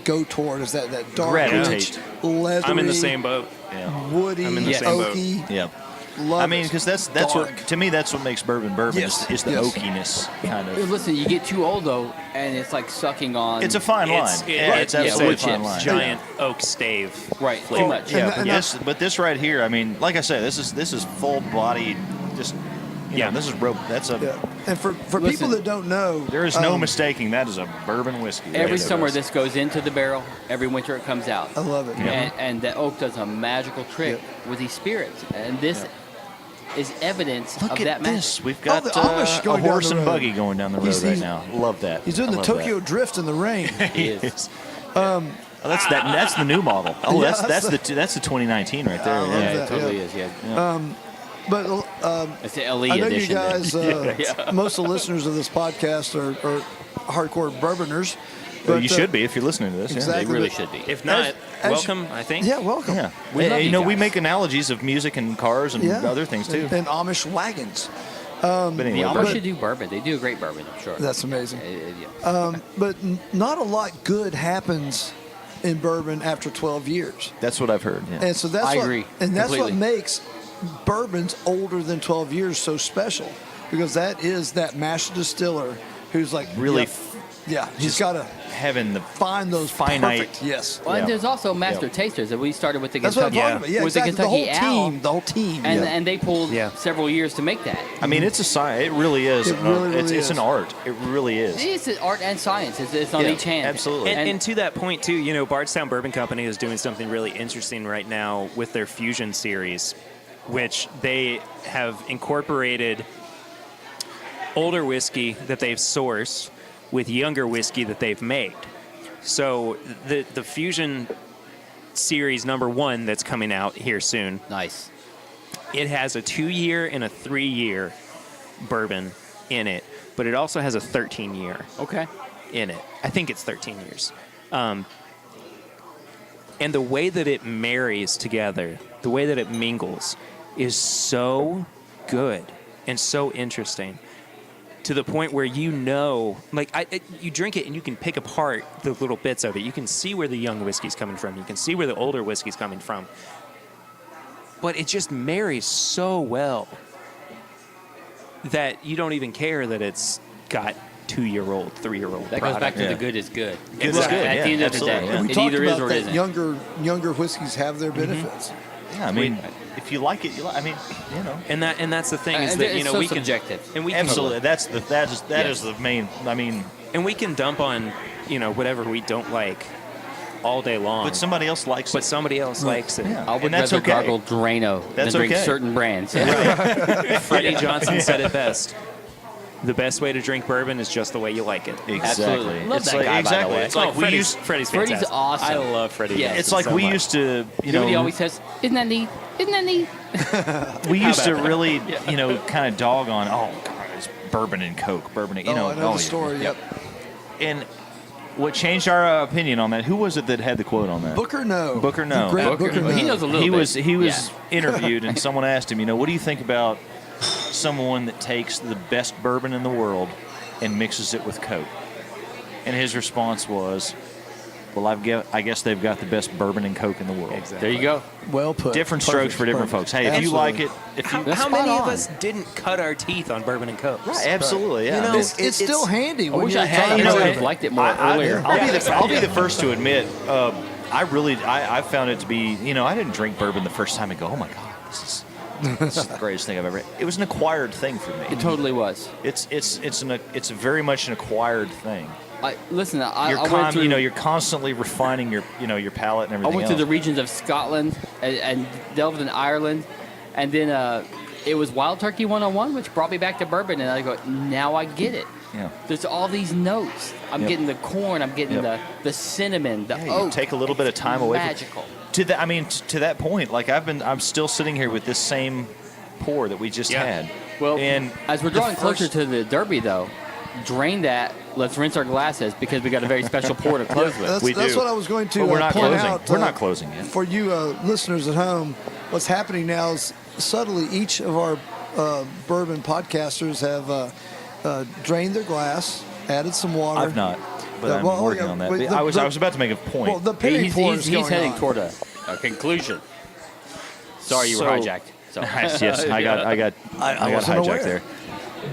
go toward is that dark, Gravitate. rich, leathery, I'm in the same boat. Yeah. woody, I'm in the Yes. same boat. oaky. Yeah. Love I mean, it. because that's Dark. what to me that's what makes bourbon Yes, is the yes. oakiness kind of. Listen, you get too old though, and it's like sucking on. It's a fine line. It's absolutely wood a fine chips. line. Giant oak stave. right. Too flavor. much. Yeah, And but this right here, I mean, like I said, this is full bodied. Just Yeah. this is that's a. Yeah. And for Listen, people that don't know, There is no mistaking that is a bourbon whiskey. right Every there. summer this goes into the barrel. Every winter it comes out. I love it. And the oak does a magical trick with these spirits, and this is evidence Look of at that magic. this. We've got the Amish a going down horse the and road. buggy going down the road He's- right he's- now. Love that. he's doing I the love Tokyo that. Drift in the rain. He is. Oh, that's the new model. Oh, Yeah, that's the 2019 right there. I love Yeah. Yeah, it that, totally yeah. is. Yeah. But It's the LE I know you edition. then. guys, most of the listeners of this podcast are hardcore bourboners. Well, But, you should be if you're listening to this. yeah. exactly. They really but- should be. If not, As- welcome, I think. Yeah, welcome. Yeah. We love you you know, we guys. make analogies of music and cars and Yeah. other things too. And Amish wagons. But The anyway, Amish but- should do bourbon. They do a great bourbon, I'm sure. That's amazing. Yeah. But not a lot good happens in bourbon after 12 years. that's what I've heard. Yeah. And so that's I what, agree And that's completely. what makes bourbons older than 12 years so special, because that is that master distiller who's like Really he's got to Having the find those finite- perfect, yes. Well, Yeah. and there's also master Yeah. tasters that we started with the That's what I'm Kentucky. talking about. Yeah, with exactly. the Kentucky Owl, The whole team. and yeah. and they pulled Yeah. several years to make that. I mean, it's a science. It really is. It really, it's is. an art. It really is. It's art and science. It's on Yeah, each hand. absolutely. And to that point, too, Bardstown Bourbon Company is doing something really interesting right now with their Fusion series, which they have incorporated older whiskey that they've sourced with younger whiskey that they've made. So the Fusion series #1 that's coming out here soon, Nice. it has a 2-year and a 3-year bourbon in it, but it also has a 13-year Okay. in it. I think it's 13 years. And the way that it marries together, the way that it mingles, is so good and so interesting, to the point where you drink it and you can pick apart the little bits of it. You can see where the young whiskey's coming from. You can see where the older whiskey's coming from. But it just marries so well that you don't even care that it's got 2-year-old, 3-year-old That goes back to Yeah. the good is good. Good is At good, the yeah, end of the absolutely, day, yeah. we it talked either is about or it that isn't. younger whiskeys have their benefits. Yeah, I mean, if you like it, you like. I mean, And that's the thing is And that it's so we can subjective. and we can absolutely. That Yeah. is the main. I mean, and we can dump on whatever we don't like all day long. but somebody else likes But it. somebody else likes it. Yeah. I would And that's rather okay. gargle Drano than That's drink okay. certain brands. Freddie Johnson said it best. The best way to drink bourbon is just the way you like it. Exactly. Absolutely. Love It's that like, guy, by the exactly. way. It's like we Freddie's, used. Freddie's Freddie's fantastic. awesome. I love Freddie. Yeah. Johnson It's like so we much. used to. You You know what he know, always says? Isn't that neat? Isn't that neat? we used to really, kind of dog on. Oh God, it's bourbon and Coke, bourbon. And, I know the yeah. story. Yep. And what changed our opinion on that? Who was it that had the quote on that? Booker No. Booker No. The great Booker Booker Well, No. he knows a little He bit. was Yeah. interviewed, and someone asked him, what do you think about someone that takes the best bourbon in the world and mixes it with Coke? And his response was, well, I guess they've got the best bourbon and Coke in the world. Exactly. There you go. Well put. Different Perfect, strokes for different perfect. folks. Hey, if you like it, if you That's How spot many of on. us didn't cut our teeth on bourbon and Coke? right, absolutely, yeah. You know, It's still handy. I when wish you're I had trying it. You know, I would to- have liked it more earlier. I'll be the first to admit, I found it to be, I didn't drink bourbon the first time and go, oh my God, this is the greatest thing I've ever. It was an acquired thing for me. It totally was. It's very much an acquired thing. Listen, I You're went through. you're constantly refining your palate and I everything went to else. the regions of Scotland and delved in Ireland, and then it was Wild Turkey 101, which brought me back to bourbon, and I go, now I get it. Yeah. There's all these notes. I'm Yep. getting the corn. I'm getting Yep. the cinnamon, the Yeah, you oak. take a little bit of time away from- Magical. to that point, like I'm still sitting here with this same pour that we just Yeah. had. Well, and as we're the drawing closer first- to the Derby, though, drain that. Let's rinse our glasses because we got a very special pour to close with. That's what I was going to But we're not point closing. out. We're not closing yet. For you listeners at home, what's happening now is subtly each of our bourbon podcasters have drained their glass, added some water. I've not, but I'm well, working on that. but I was about to make a point. Well, the Perry He's, pour he's, is he's going heading on. toward a conclusion. Sorry, you were So- hijacked. So. yes, I got wasn't hijacked aware. there.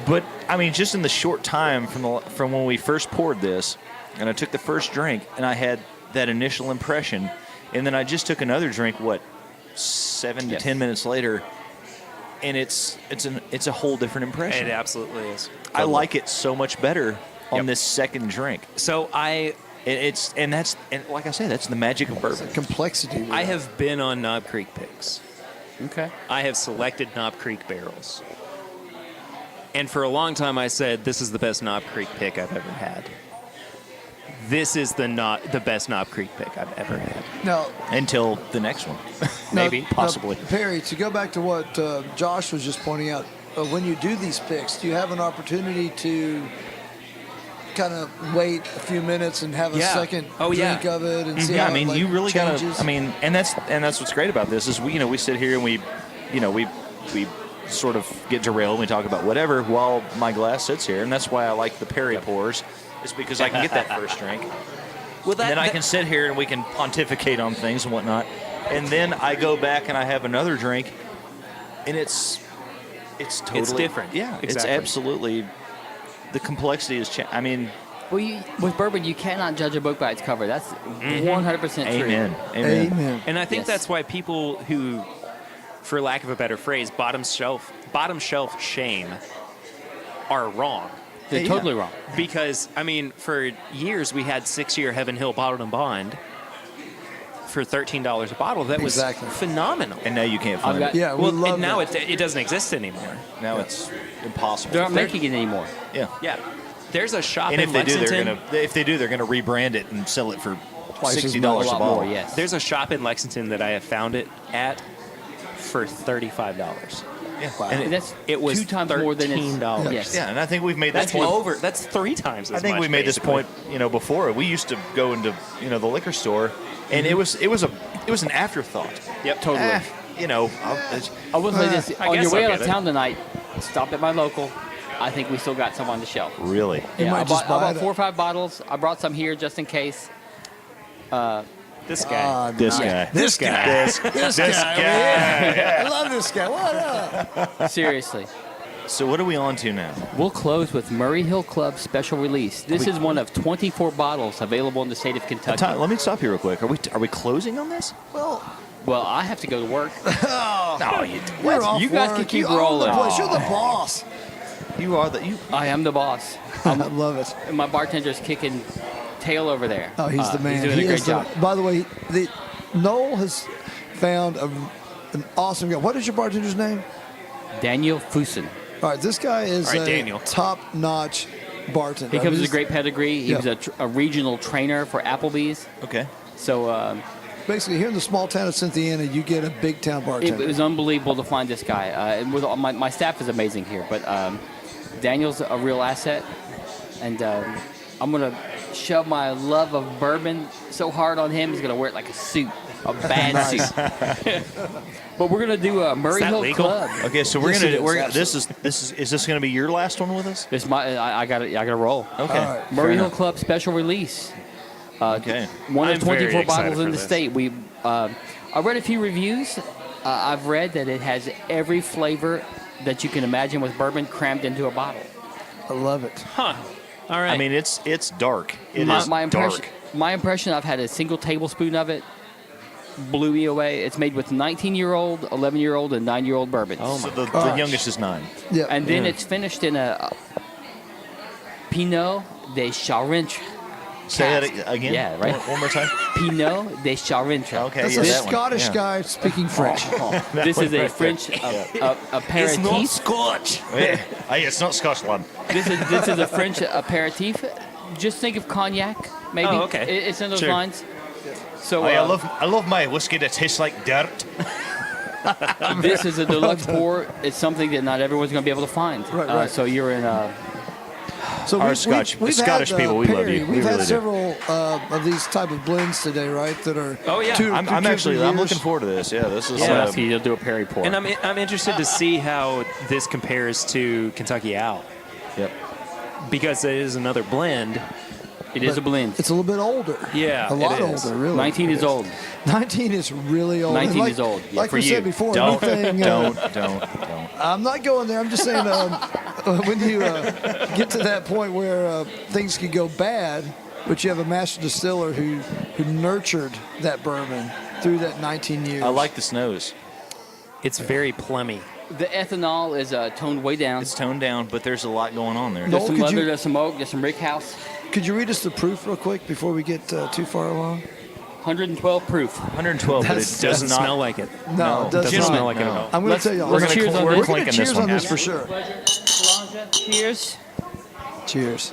But I mean, just in the short time from when we first poured this, and I took the first drink, and I had that initial impression, and then I just took another drink. 7 to Yes. 10 minutes later, and it's a whole different impression. It absolutely is. I like it so much better on Yep. this second drink. So And like I said, that's the magic of bourbon. Complexity. I have been on Knob Creek picks. Okay. I have selected Knob Creek barrels. And for a long time I said, this is the best Knob Creek pick I've ever had. This is the best Knob Creek pick I've ever had. Now, Until the next one. Maybe. Possibly. Perry, to go back to what Josh was just pointing out, when you do these picks, do you have an opportunity to kind of wait a few minutes and have a Yeah. second Oh, yeah. drink of it and see Yeah, how I mean, it, you really gotta. changes? I mean, and that's what's great about this is we sit here and we sort of get derailed and we talk about whatever while my glass sits here, and that's why I like the Perry pours, is because I can get that first drink, Well, and then I can sit here and we can pontificate on things and whatnot, and then I go back and I have another drink, and it's totally different. Yeah, Exactly. it's absolutely the complexity is. I mean, Well, with bourbon, you cannot judge a book by its cover. That's 100% true. amen. Amen. And I think Yes. that's why people who, for lack of a better phrase, bottom shelf shame are wrong. They're totally wrong. Because, I mean, for years we had 6-year Heaven Hill Bottled and Bond for $13 a bottle. That was Exactly. phenomenal. And now you can't find got- it. Yeah, we Well, love and now that. it doesn't exist anymore. Now it's impossible. They're not making it anymore. Yeah. Yeah. There's a shop And in if they do, Lexington. they're gonna rebrand it and sell it for Twice as $60 A a lot bottle. more, yes. There's a shop in Lexington that I have found it at for $35. Yeah. And that's It was two times more than it's. $13. Yes. Yeah, and I think we've made That's this point. over. That's 3 times as I think much, we made this basically. point, before. We used to go into, the liquor store, and it was an afterthought. Yep, Totally. I will say this: I on guess your way I'll out of get it. town tonight, stop at my local. I think we still got some on the shelf. Really? You Yeah, might I just bought buy it. 4 or 5 bottles. I brought some here just in case. This guy. This Yeah. guy. This guy. This guy. I love this guy. What up? Seriously. So what are we on to now? We'll close with Murray Hill Club special release. This is one of 24 bottles available in the state of Kentucky. Let me stop you real quick. Are we closing on this? Well, Well, I have to go to work. No, you're off You guys work. can keep You own rolling. the place. You're the boss. you are the you. I am the boss. I love it. And my bartender's kicking tail over there. Oh, he's the man. He's doing He a great is job. By the way, Noel has found an awesome guy. What is your bartender's name? Daniel Fusen. All right, this guy is All right, a Daniel. top-notch bartender. He comes with He's a great pedigree. He Yeah. was a regional trainer for Applebee's. Okay. So Basically, here in the small town of Cynthiana, you get a big-town it bartender. was unbelievable to find this guy. And with all, my staff is amazing here, but Daniel's a real asset. And I'm going to shove my love of bourbon so hard on him, he's going to wear it like a suit, a bad suit. But we're going to do a Murray that Hill legal? Club. Okay, so Yes, it is, is this gonna be your last one with us? This I got to roll. Okay. All right. Murray Fair Hill enough. Club special release. Okay. One I'm of very 24 excited bottles for in the this. state. I read a few reviews. I've read that it has every flavor that you can imagine with bourbon crammed into a bottle. I love it. Huh. All right. I mean, it's dark. It is My impression, dark. my impression, I've had a single tablespoon of it. Blew me away. It's made with 19-year-old, 11-year-old, and 9-year-old bourbons. So the gosh. youngest is 9. Yeah. And then it's finished in a Pinot de Charente. Say cask. that again. Yeah, right. One more time. Pinot de Charente. Okay. That's yeah, a that one. Scottish Yeah. guy speaking French. This is a French aperitif. Scotch. Hey, it's not Scotland. This is a French aperitif. Just think of cognac, maybe. Oh, okay. It's in those Sure. lines. So I love my whiskey that tastes like dirt. this is a deluxe pour. It's something that not everyone's going to be able to find. Right. So you're in a So Our Scottish people, we love Perry, you. We We've really had do. several of these type of blends today, right? That are Oh, yeah. I'm looking forward to this. Yeah, this is. Yeah. You'll do a Perry pour. And I'm interested to see how this compares to Kentucky Owl, Yep. because it is another blend. It is a blend. It's a little bit older. Yeah, a lot it is. older, really. 19 is old. 19 is really old. 19 And is old. Yeah, like for we you. said before, Don't, anything, don't. I'm not going there. I'm just saying when you get to that point where things could go bad, but you have a master distiller who nurtured that bourbon through that 19 years. I like this nose. It's very plummy. The ethanol is toned way down. It's toned down, but there's a lot going on there. No. There's some could leather, you- there's some oak, there's some rickhouse. Could you read us the proof real quick before we get too far along? 112 proof. 112, but it That's- does Doesn't not smell like it. No, it doesn't Doesn't smell smell. like it at No. all. I'm going to Let's- tell you. let's We're cheers gonna- on we're this. gonna Clinking cheers this on one. this for sure. Cheers. Cheers.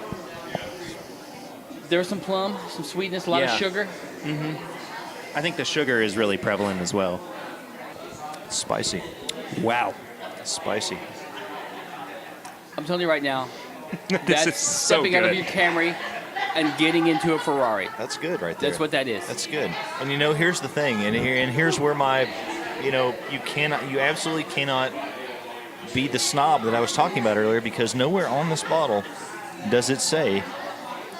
There's some plum, some sweetness, a lot of Yeah. sugar. I think the sugar is really prevalent as well. Spicy. Wow. Spicy. I'm telling you right now, This that's is so stepping out of good. your Camry and getting into a Ferrari. That's good right there. That's what that is. That's good. And here's the thing, and here's where my, you absolutely cannot be the snob that I was talking about earlier, because nowhere on this bottle does it say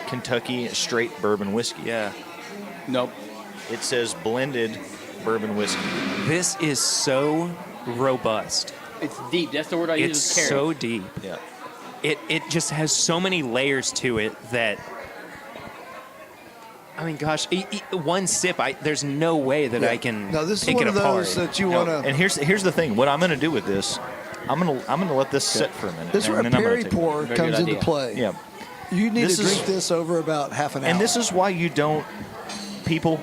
Kentucky straight bourbon whiskey. Yeah. Nope. It says blended bourbon whiskey. This is so robust. It's deep. That's the word I use. It's is carrot. so deep. Yeah. It just has so many layers to it that, I mean, gosh, one sip, there's no way that I can No, this is pick one it of apart. those that you want And to. here's the thing. What I'm going to do with this, I'm gonna let this sit for a minute. This is where and a then I'm gonna Perry take it. pour Very comes good into idea. play. Yeah. You need This to is- drink this over about half an hour. And this is why you don't, people,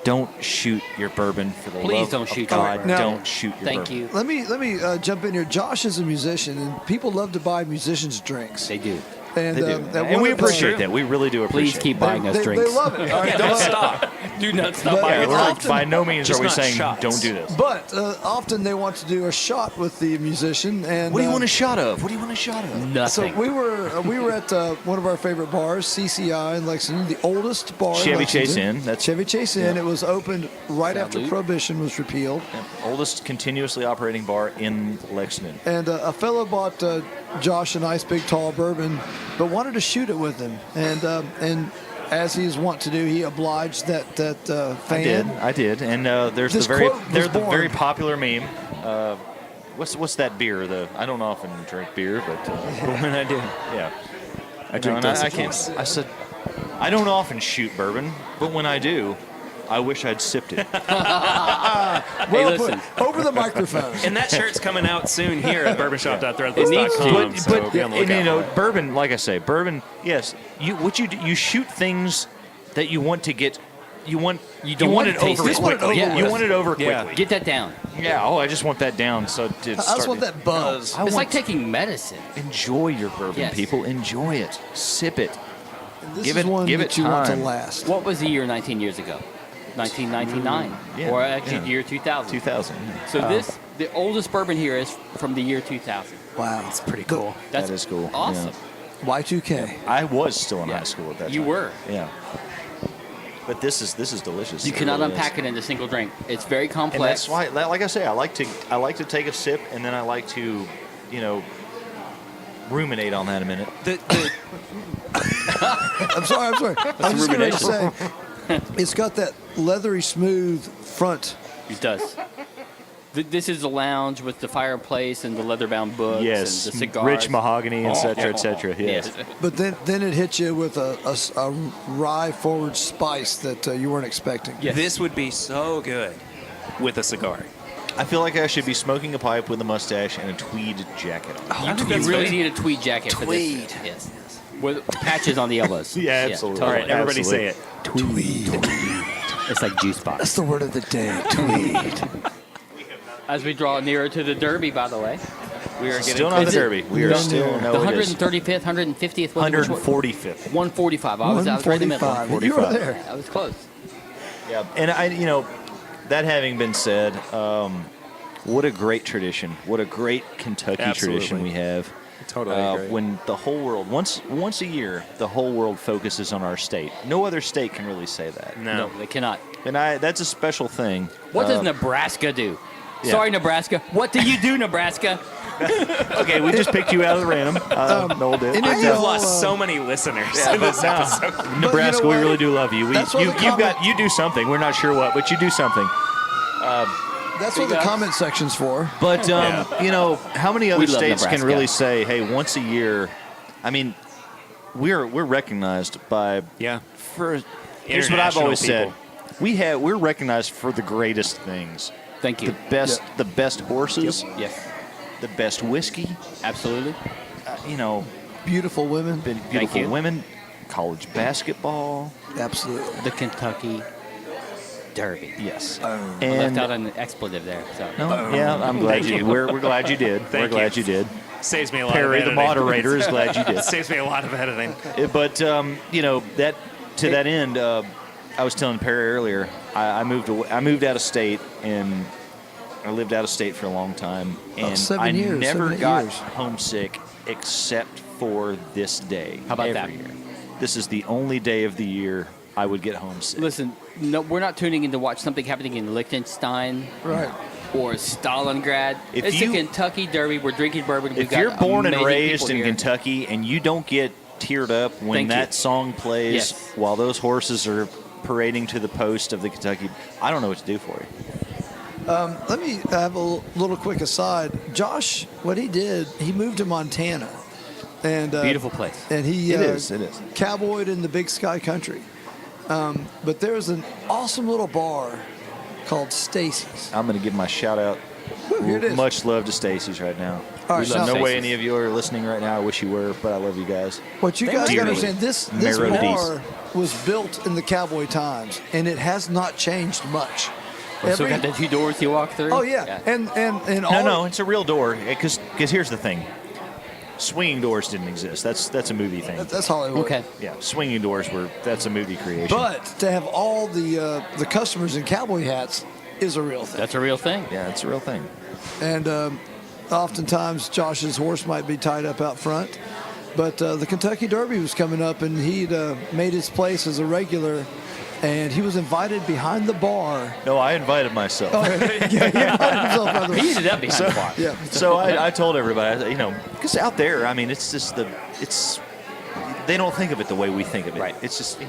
don't shoot your bourbon for the Please love don't of shoot your God. bourbon. Now- Don't shoot your Thank bourbon. you. Let me jump in here. Josh is a musician, and people love to buy musicians' drinks. They do. And, They do. at And one we of the- appreciate that. We really do Please appreciate keep it. buying us they drinks. love it. All right, Don't don't stop. Do not stop But- buying Yeah, us we're drinks. not, by no means Just are we not saying shots. don't do this. But often they want to do a shot with the musician. And What do you want a shot of? What do you want a shot of? So Nothing. we were at one of our favorite bars, CCI in Lexington, the oldest bar. in Chevy Chase Lexington. Inn. That's Chevy Chase Inn. Yeah. It was opened right after Salute. Prohibition was repealed. oldest continuously operating bar in Lexington. And a fellow bought Josh a nice big tall bourbon, but wanted to shoot it with him. And as he's wont to do, he obliged that fan. I did. And there's This the very quote was there's the born. very popular meme. What's that beer? I don't often drink beer, but When I do. yeah. I drink and Dos I Equis. I said, I don't often shoot bourbon, but when I do, I wish I'd sipped it. Well listen. put, over the microphone. And that shirt's coming out soon here at It needs barbershop.threadless.com. to. So be on the lookout. Bourbon, like I say, bourbon. Yes, you shoot things that you want to get. You want don't want it to taste over it. Just want it quickly. over You with. want it over Yeah. quickly. Get that down. Yeah. Oh, I just want that down. So I just want that buzz. I It's want like taking medicine. enjoy your bourbon, Yes. people. Enjoy it. Sip it. This Give is it- one give that it you want to time. last. What was the year 19 years ago? 1999. Yeah, Or actually yeah. year 2000. 2000. So the oldest bourbon here is from the year 2000. Wow, it's Pretty cool. That's That is cool. Awesome. Y2K. I was still in Yeah. high school at that time. You were. Yeah. But this is delicious. You cannot really is. unpack it in a single drink. It's very And complex. that's why, like I say, I like to take a sip, and then I like to, ruminate on that a minute. I'm sorry. I'm just going to say, it's got that leathery smooth front. It does. This is the lounge with the fireplace and the leather-bound books Yes, and the cigars. rich mahogany, et cetera, et cetera. Yes. But then it hits you with a rye forward spice that you weren't expecting. Yes. This would be so good with a cigar. I feel like I should be smoking a pipe with a mustache and a tweed jacket on. You really need a tweed jacket for Tweed. this. Yes. With patches on the elbows. Yeah, absolutely. totally. All right, everybody Absolutely. say it. Tweed. It's like juice box. That's the word of the day. Tweed. As we draw nearer to the Derby, by the way, we are getting Still not the closer. Derby. We are No, still no. The no. It is 135th, 150th, 145th. 145. I was right in the middle. 145. You were there. I was close. Yeah, and that having been said, what a great tradition! What a great Kentucky Absolutely. tradition we have. Totally agree. When the whole world, once a year, the whole world focuses on our state. No other state can really say that. No. They cannot. And that's a special thing. What does Nebraska do? yeah. Sorry, Nebraska. What do you do, Nebraska? Okay, we just picked you out of the random. Noel did. and I if have y'all, lost so many listeners in this episode. Nebraska, you know we what? really do love you. That's what You do something. We're not sure what, but you do something. That's what the comment section's for. But how many other We love states can Nebraska. really say, "Hey, once a year"? I mean, we're recognized by Yeah. for. Here's what I've International always people. said: we're recognized for the greatest things. Thank you. The best horses, Yes, the best whiskey. absolutely. Beautiful women. Beautiful you. women, college basketball. Absolutely. The Kentucky Derby. Yes, I left and out an expletive there. So. yeah, I'm glad Thank you. We're glad you did. Thank we're glad you. you did. Saves me a lot Perry, of the editing. moderator, is glad you did. Saves me a lot of editing. But that to that end, I was telling Perry earlier. I moved out of state, and I lived out of state for a long time, and 7 years, never 7, 8 got years. homesick except for this day. How about every that? year. This is the only day of the year I would get homesick. Listen, no, we're not tuning in to watch something happening in Liechtenstein Right. or Stalingrad. If It's you- the Kentucky Derby. We're drinking bourbon. We've If got you're born and amazing raised people in here. Kentucky and you don't get teared up when Thank you. that song plays Yes. while those horses are parading to the post of the Kentucky, I don't know what to do for you. Let me have a little quick aside. Josh, what he did, he moved to Montana. And Beautiful place. And he It is. cowboyed in the Big Sky Country. But there's an awesome little bar called Stacy's. I'm going to give my shout out. Here it is. Much love to Stacy's right now. All right, There's now- no way Stacy's. any of you are listening right now. I wish you were, but I love you guys. What you guys got to dearly. understand, this Marrow bar was built in the cowboy times, and it has not changed much. So got the 2 doors you walk through. Oh yeah, and all No, it's a real door. Because here's the thing. Swinging doors didn't exist. That's a movie thing. that's Hollywood. Okay. Yeah, swinging doors that's a movie creation. But to have all the customers in cowboy hats is a real thing. That's a real thing. yeah, it's a real thing. And oftentimes Josh's horse might be tied up out front. But the Kentucky Derby was coming up, and he'd made his place as a regular, and he was invited behind the bar. No, I invited myself. Yeah, he invited himself behind the He bar. ended up behind the bar. Yeah. So I told everybody, because out there, I mean, it's just they don't think of it the way we think of it. Right. It's just,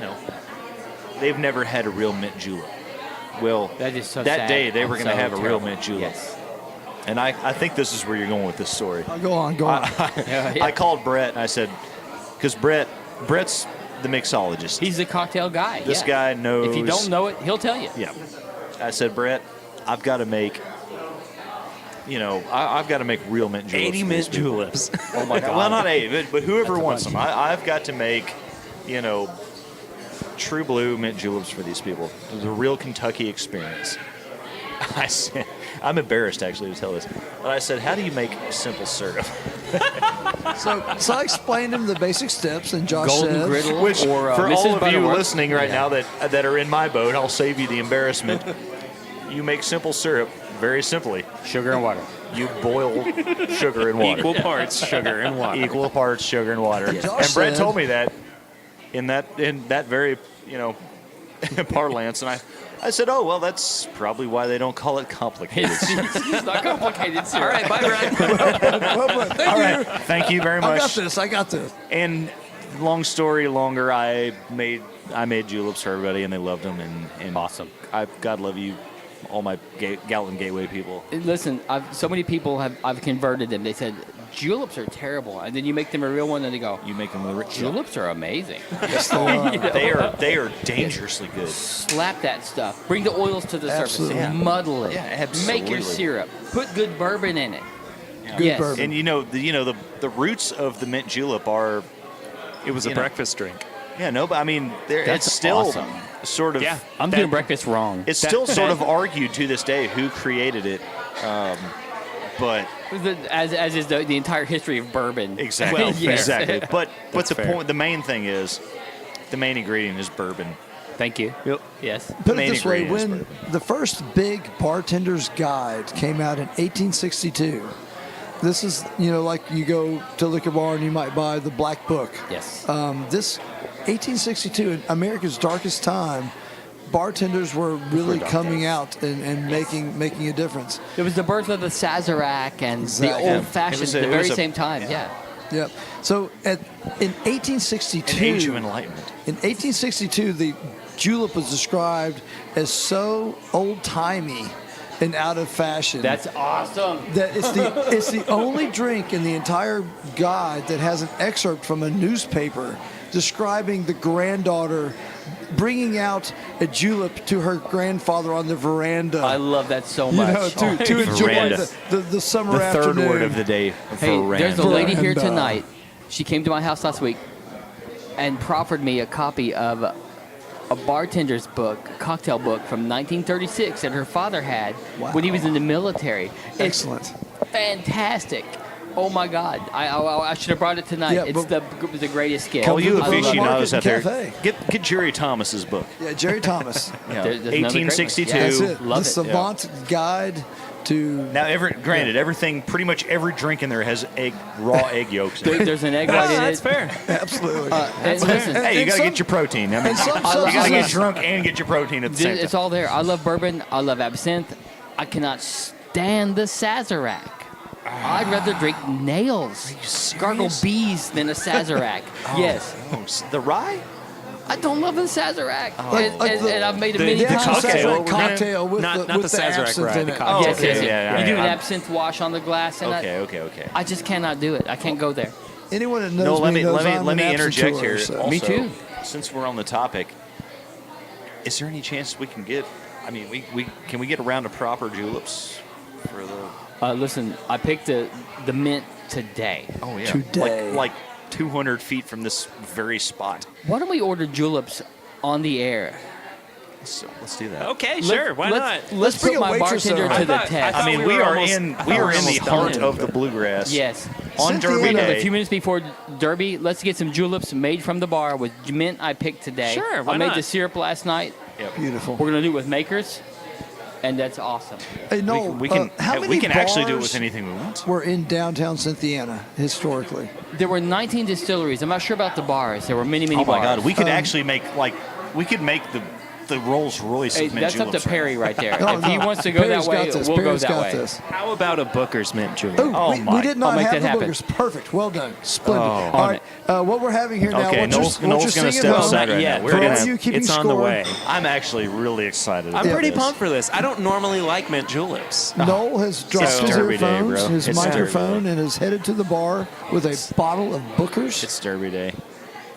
they've never had a real mint julep. Well, That is so that sad day they were and going to so have a real terrible. mint julep. Yes. And I think this is where you're going with this story. Go on. I called Brett and I said, because Brett's the mixologist. He's the cocktail guy. This yeah. guy knows. If you don't know it, he'll tell you. Yeah. I said, Brett, I've got to make, I've got to make real mint juleps. 80 for mint these people. juleps. Oh my God. Well, not 80, but whoever wants them. I've got to make, true blue mint juleps for these people. The real Kentucky experience. I said, I'm embarrassed actually to tell this, but I said, how do you make simple syrup? So I explained him the basic steps, and Josh Golden said, griddle Which, or for Mrs. all of you Butterworth. listening right now that are in my boat, I'll save you the embarrassment. You make simple syrup very simply. Sugar and water. You boil sugar and water. Equal parts sugar and water. Equal parts sugar and water. Josh And Brett said- told me that in that very parlance, and I said, oh well, that's probably why they don't call it complicated. It's not complicated, sir. All right, bye, Brian. All right, thank you very I much. got this. And long story longer, I made juleps for everybody, and they loved them. And Awesome. God love you, all my Gallatin Gateway people. Listen, so many people I've converted them. They said juleps are terrible, and then you make them a real one, and they go, You make them the juleps are amazing. They are dangerously good. Slap that stuff. Bring the oils to the Absolutely. surface. Muddle it. Yeah, absolutely. Make your syrup. Put good bourbon in it. Good Yes. bourbon. And the roots of the mint julep are It was a You know. breakfast drink. but I mean That's it's still awesome. sort of Yeah. I'm doing breakfast wrong. It's still sort of argued to this day who created it, but As is the entire history of bourbon. exactly, Yes. exactly. But That's the fair. the main thing is, the main ingredient is bourbon. Thank you. Yep. Yes. Put it main this way, ingredient is when the first big bartender's guide came out in 1862, This is, like you go to Liquor Barn, you might buy the Black Book. Yes. This 1862, in America's darkest time, bartenders were really coming out and making a difference. It was the birth of the Sazerac and Exactly. the old-fashioned at the very same time. Yeah. Yep. So in 1862, An age of enlightenment. in 1862, the julep was described as so old-timey and out of fashion. That's awesome. That it's the only drink in the entire guide that has an excerpt from a newspaper describing the granddaughter bringing out a julep to her grandfather on the veranda. I love that so much. to enjoy Veranda. the summer The afternoon. third word of the day. Hey, there's a lady here Veranda. tonight. She came to my house last week and proffered me a copy of a bartender's book, cocktail book from 1936 that her father had when he was in the military. Excellent. It's fantastic. Oh my God! I should have brought it tonight. Yeah, It's but- the greatest gift. All you I love it. aficionados out there, Cafe. get Jerry Thomas's book. Yeah, Jerry Thomas. Yeah. There's another great one. 1862. Yeah. That's it. Love the it. Savant Guide to. Now, granted, everything, pretty much every drink in there has raw egg yolks in it. There's an egg white in That's it. fair. Absolutely. And listen, Hey, you and got to some- get your protein. I mean, and some you got to get substances- drunk and get your protein at the same it's time. all there. I love bourbon. I love absinthe. I cannot stand the Sazerac. I'd rather drink nails, gargle bees than a Sazerac. Yes. Oh, the rye? I don't love the Sazerac. And I've made it the- many The the times. actual cocktail, Sazerac we're gonna- cocktail with not the, the with the Sazerac, absinthe right, in the it. cocktail. Yes, yes, Okay, yes. yeah, You do yeah. an absinthe wash on the glass, and Okay. I just cannot do it. I can't go there. Anyone that knows No, let me me knows let me I'm let an me interject absinthe here. tour, so. Also, Me too. Since we're on the topic, is there any chance we can get? I mean, can we get a round of proper juleps for the? Listen, I picked the mint today. Oh yeah, Today. like 200 feet from this very spot. Why don't we order juleps on the air? Let's do that. Okay, sure. Why not? Let's bring put a my waitress bartender over. to the I test. thought I mean, we we were are almost- in I we thought are we in the almost heart done. of the bluegrass. Yes. On Cynthia, Derby A Day. few minutes before Derby, let's get some juleps made from the bar with mint I picked today. Sure, why I made not? the syrup last night. Yep. Beautiful. We're going to do it with Makers, and that's awesome. Hey, no, We can how many we can actually do it bars with anything we want. were in downtown Cynthiana historically? There were 19 distilleries. I'm not sure about the bars. There were many Oh bars. my God, we could actually make the Rolls Royce Hey, of mint that's up to juleps right Perry right there. No, if he no. wants to go Perry's that way, got this. we'll Perry's go that got way. this. How about a Booker's mint julep? Oh, we my. did not I'll make have that the happen. boogers. Perfect. Well done. Splendid. Oh. All right. What we're having here now, Okay, what Noel's you're going to seeing step at home, aside right yet. now. We're for all gonna. you keeping It's on the score, way. I'm actually really excited. I'm about pretty this. pumped for this. I don't normally like mint juleps. Noel has dropped It's his Derby Day, earphones, bro. his It's Derby microphone, Day. and is headed to the bar with a bottle of Booker's. It's Derby Day.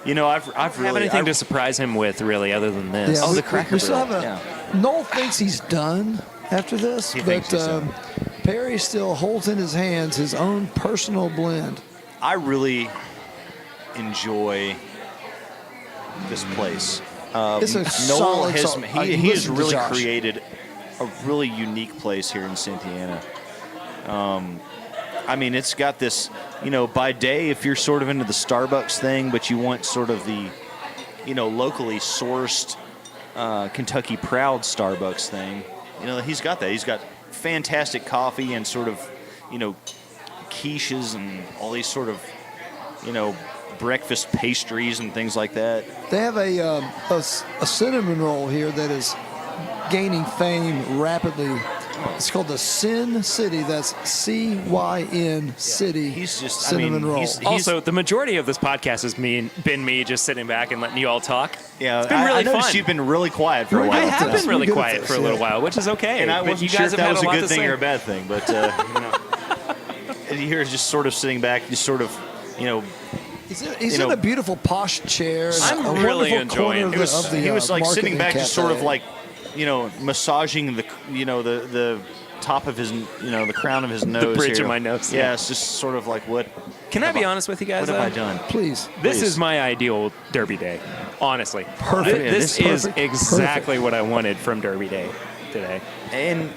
You know, I've I don't have really anything to surprise him with, really, other than this. Oh, we- the Cracker we still Barrel, have Noel thinks he's done after this, He but thinks he's done. Perry still holds in his hands his own personal blend. I really enjoy this place. It's a Noel solid has salt. he has Listen to really Josh. created a really unique place here in Cynthiana. I mean, it's got this, you know, by day, if you're sort of into the Starbucks thing, but you want sort of the, you know, locally sourced Kentucky Proud Starbucks thing, you know, he's got that. He's got fantastic coffee and sort of, you know, quiches and all these sort of, you know, breakfast pastries and things like that. They have a cinnamon roll here that is gaining fame rapidly. It's called the Sin City. That's C-Y-N City. He's just, cinnamon roll. Also, the majority of this podcast has been me just sitting back and letting you all talk. yeah, It's been really I noticed fun. you've been really quiet for a Really while. I good have at been this. really You're good at quiet this, for a little yeah. while, which is okay. And I but wasn't you sure guys if have that had was a lot good to thing say. or a bad thing, but you know, you're just sort of sitting back, just sort of, you know, He's in you know, a beautiful posh chair. in I'm a really wonderful enjoying corner it. of the, he was like sitting marketing back, just sort of cafe. like, you know, massaging the, you know, the top of his, you know, the crown of his nose. bridge here. of my nose, Yeah, yeah. it's just sort of like what. Can I be honest with you guys? What have I though? done? Please. This Please. is my ideal Derby Day, honestly. Perfect. Yeah, This this is perfect. exactly what I wanted from Derby Day today. And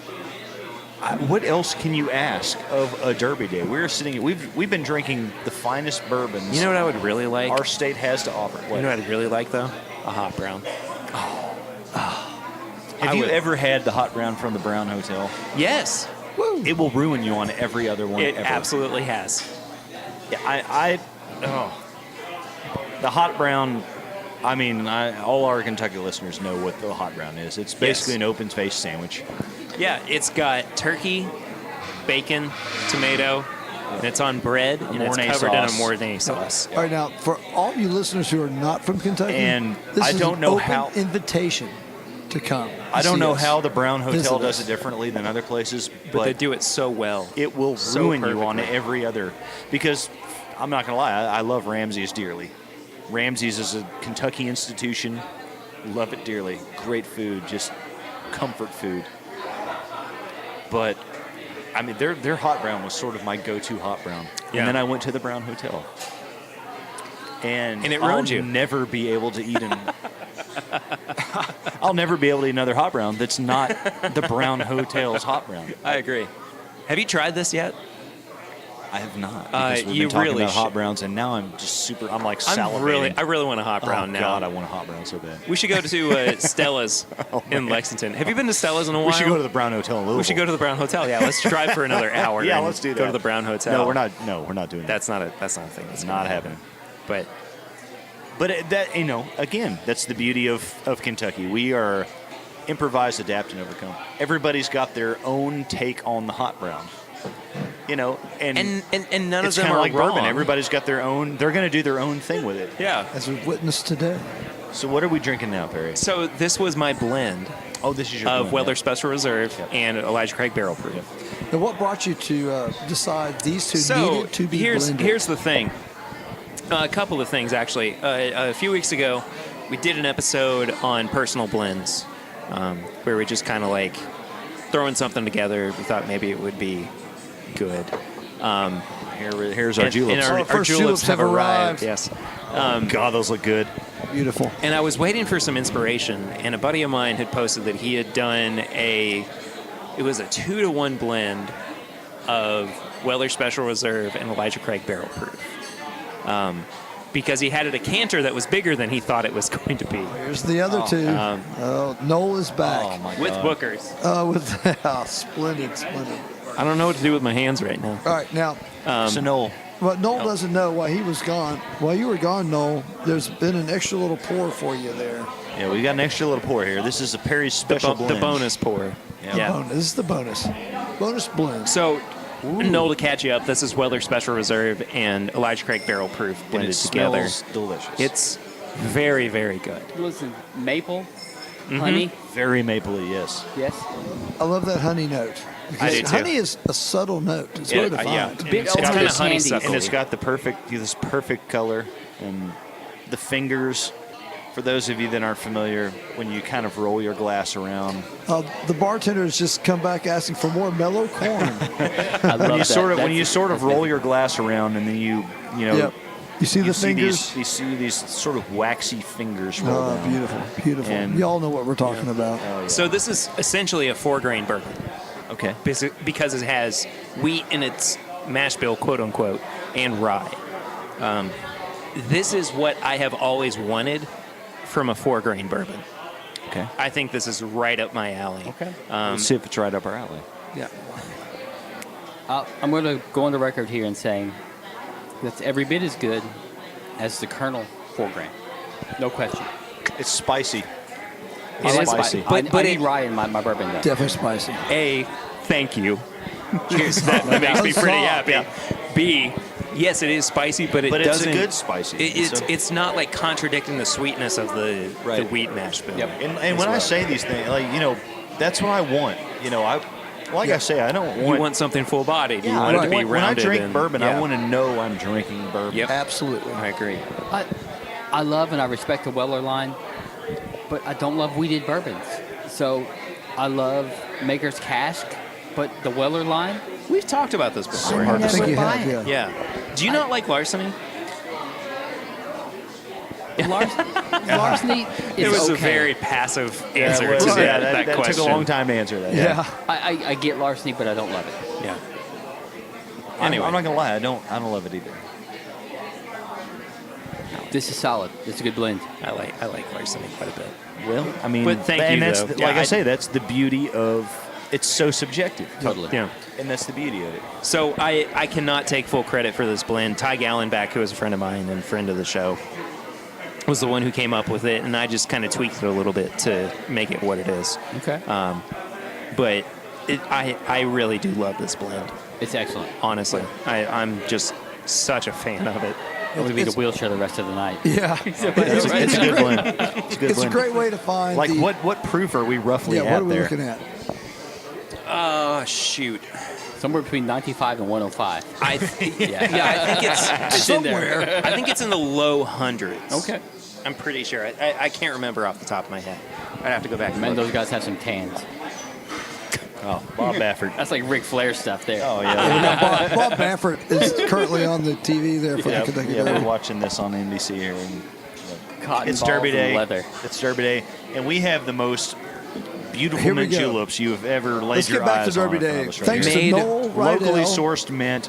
what else can you ask of a Derby Day? We're sitting. We've been drinking the finest bourbons. You know what I would really like? our state has to offer. You know what I'd really like, though? A hot brown. Have I you would- ever had the hot brown from the Brown Hotel? Yes. it will ruin you on every other one It ever. absolutely has. Yeah, the hot brown. I mean, all our Kentucky listeners know what the hot brown is. It's basically an open-faced sandwich. Yeah, it's got turkey, bacon, tomato, and it's on bread, and it's Mornay covered in a sauce. Mornay sauce. All right, now, for all you listeners who are not from Kentucky, And this I is don't an know open how- invitation to come. I don't see know us. how the Brown Visit Hotel does us. it differently than other places, But they do it so well. it will so ruin you on perfectly. every other. Because I'm not going to lie, I love Ramsey's dearly. Ramsey's is a Kentucky institution. Love it dearly. Great food, just comfort food. But I mean, their hot brown was sort of my go-to hot brown. Yeah. And then I went to the Brown Hotel. And it ruined I'll you. never be able to eat I'll never be able to eat another hot brown that's not the Brown Hotel's hot brown. I agree. Have you tried this yet? I have not. Because we've you been talking really about hot should. browns, and now I'm just I'm like salivating. I really want a hot brown oh, now. God, I want a hot brown so bad. We should go to Stella's in Lexington. Have you been to Stella's in a while? We should go to the Brown Hotel in Louisville. We should go to the Brown Hotel. Yeah, let's drive for another hour. Yeah, and let's do Go to that. the Brown Hotel. No, we're not. No, we're not doing that. That's not a thing. That's not gonna happening. But But that, again, that's the beauty of Kentucky. We are improvise, adapt, and overcome. Everybody's got their own take on the hot brown. And none of it's them kind are of like wrong. bourbon. Everybody's got their own. They're going to do their own thing with it. Yeah. As we've witnessed today. So what are we drinking now, Perry? So this was my blend Oh, this is your of blend, Weller yeah. Special Reserve Yep. and Elijah Craig Barrel Proof. Now, what brought you to decide these two So needed to be blended? here's the thing. A couple of things, actually. A few weeks ago, we did an episode on personal blends where we just kind of like throwing something together. We thought maybe it would be good. Here's our juleps. Our first juleps have arrived. Yes. God, those look good. Beautiful. And I was waiting for some inspiration, and a buddy of mine had posted that he had done it was a 2-to-1 blend of Weller Special Reserve and Elijah Craig Barrel Proof. Because he had a decanter that was bigger than he thought it was going to be. Here's the other two. Noel is back. Oh my With God. Booker's. Splendid. I don't know what to do with my hands right now. All right, now, So Noel, what Noel doesn't know, while he was gone, while you were gone, Noel, there's been an extra little pour for you there. yeah, we got an extra little pour here. This is a Perry's special blend. The bonus pour. Yeah. Bonus. This is the bonus. Bonus blend. So, Noel, to catch you up, this is Weller Special Reserve and Elijah Craig Barrel Proof And blended it together. smells delicious. It's very, very good. Listen, maple, Mm-hmm. honey, very mapley, yes. yes. I love that honey note. Because do too. honey is a subtle note. It's Yeah, hard to yeah. find. Big It's old got kind this of candy. honeysuckle. And it's got this perfect color, and the fingers. For those of you that aren't familiar, when you kind of roll your glass around, The bartenders just come back asking for more mellow corn. I love when you that. sort of roll your glass around, and then you Yep. You see the fingers? you see these sort of waxy fingers roll Oh, down. beautiful. And- Y'all know what we're talking about. Oh, yeah. So this is essentially a 4-grain bourbon Okay. because it has wheat in its mash bill, quote unquote, and rye. This is what I have always wanted from a 4-grain bourbon. Okay. I think this is right up my alley. Okay. Let's see if it's right up our alley. Yeah. I'm going to go on the record here and saying that's every bit as good as the Colonel 4-grain. No question. It's spicy. I It like is spicy. I But need it- rye in my bourbon, though. Definitely spicy. A, thank you. Cheers. That makes me pretty happy. B, yes, it is spicy, but it But it's doesn't. a good spicy. It's not like contradicting the sweetness of the Right. wheat mash bill. Yep. And when I say these things, that's what I want. I say, I don't You want. want something full bodied. You Yeah, want it to be when I rounded. drink and- bourbon, yeah. I want to know I'm drinking bourbon. Yep. Absolutely. I agree. I love and I respect the Weller line, but I don't love wheated bourbons. So I love Maker's Cask, but the Weller line, We've talked about this before. I never think you buy have, it. yeah. Yeah. Do you not like larceny? Larceny is It was okay. a very passive Yeah, answer well, to yeah, that that question. took a long time to answer that. Yeah. I get larceny, but I don't love it. Yeah. Anyway, I'm not gonna lie, I don't love it either. This is solid. It's a good blend. I like larceny quite a bit. Well, I mean, But thank and you, that's though. like Yeah, I say, that's the beauty of it's so subjective. Totally. Yeah. And that's the beauty of it. So I cannot take full credit for this blend. Ty Gallenback, who is a friend of mine and friend of the show, was the one who came up with it, and I just kind of tweaked it a little bit to make it what it is. Okay. But I really do love this blend. It's excellent. Honestly, I'm just such a fan of it. I'm going to be in a wheelchair the rest of the night. Yeah. It's a good blend. It's a good It's a blend. great way to find Like, what proof are we roughly Yeah, at what are we there? looking at? Oh, shoot. Somewhere between 95 and 105. I think it's in there. somewhere. I think it's in the low hundreds. Okay. I'm pretty sure. I can't remember off the top of my head. I'd have to go back and Man, look. those guys have some tans. Oh, Bob Baffert. That's like Ric Flair stuff there. Oh, yeah. Bob Baffert is currently on the TV there for the Kentucky Yeah, Derby. we're watching this on NBC here. And, Cotton it's balls Derby and Day. leather. It's Derby Day. And we have the most beautiful Here we mint go. juleps you have ever laid Let's your get back to eyes on. Derby in front Day. of us right Thanks here. to Made Noel Locally Rydell. sourced mint.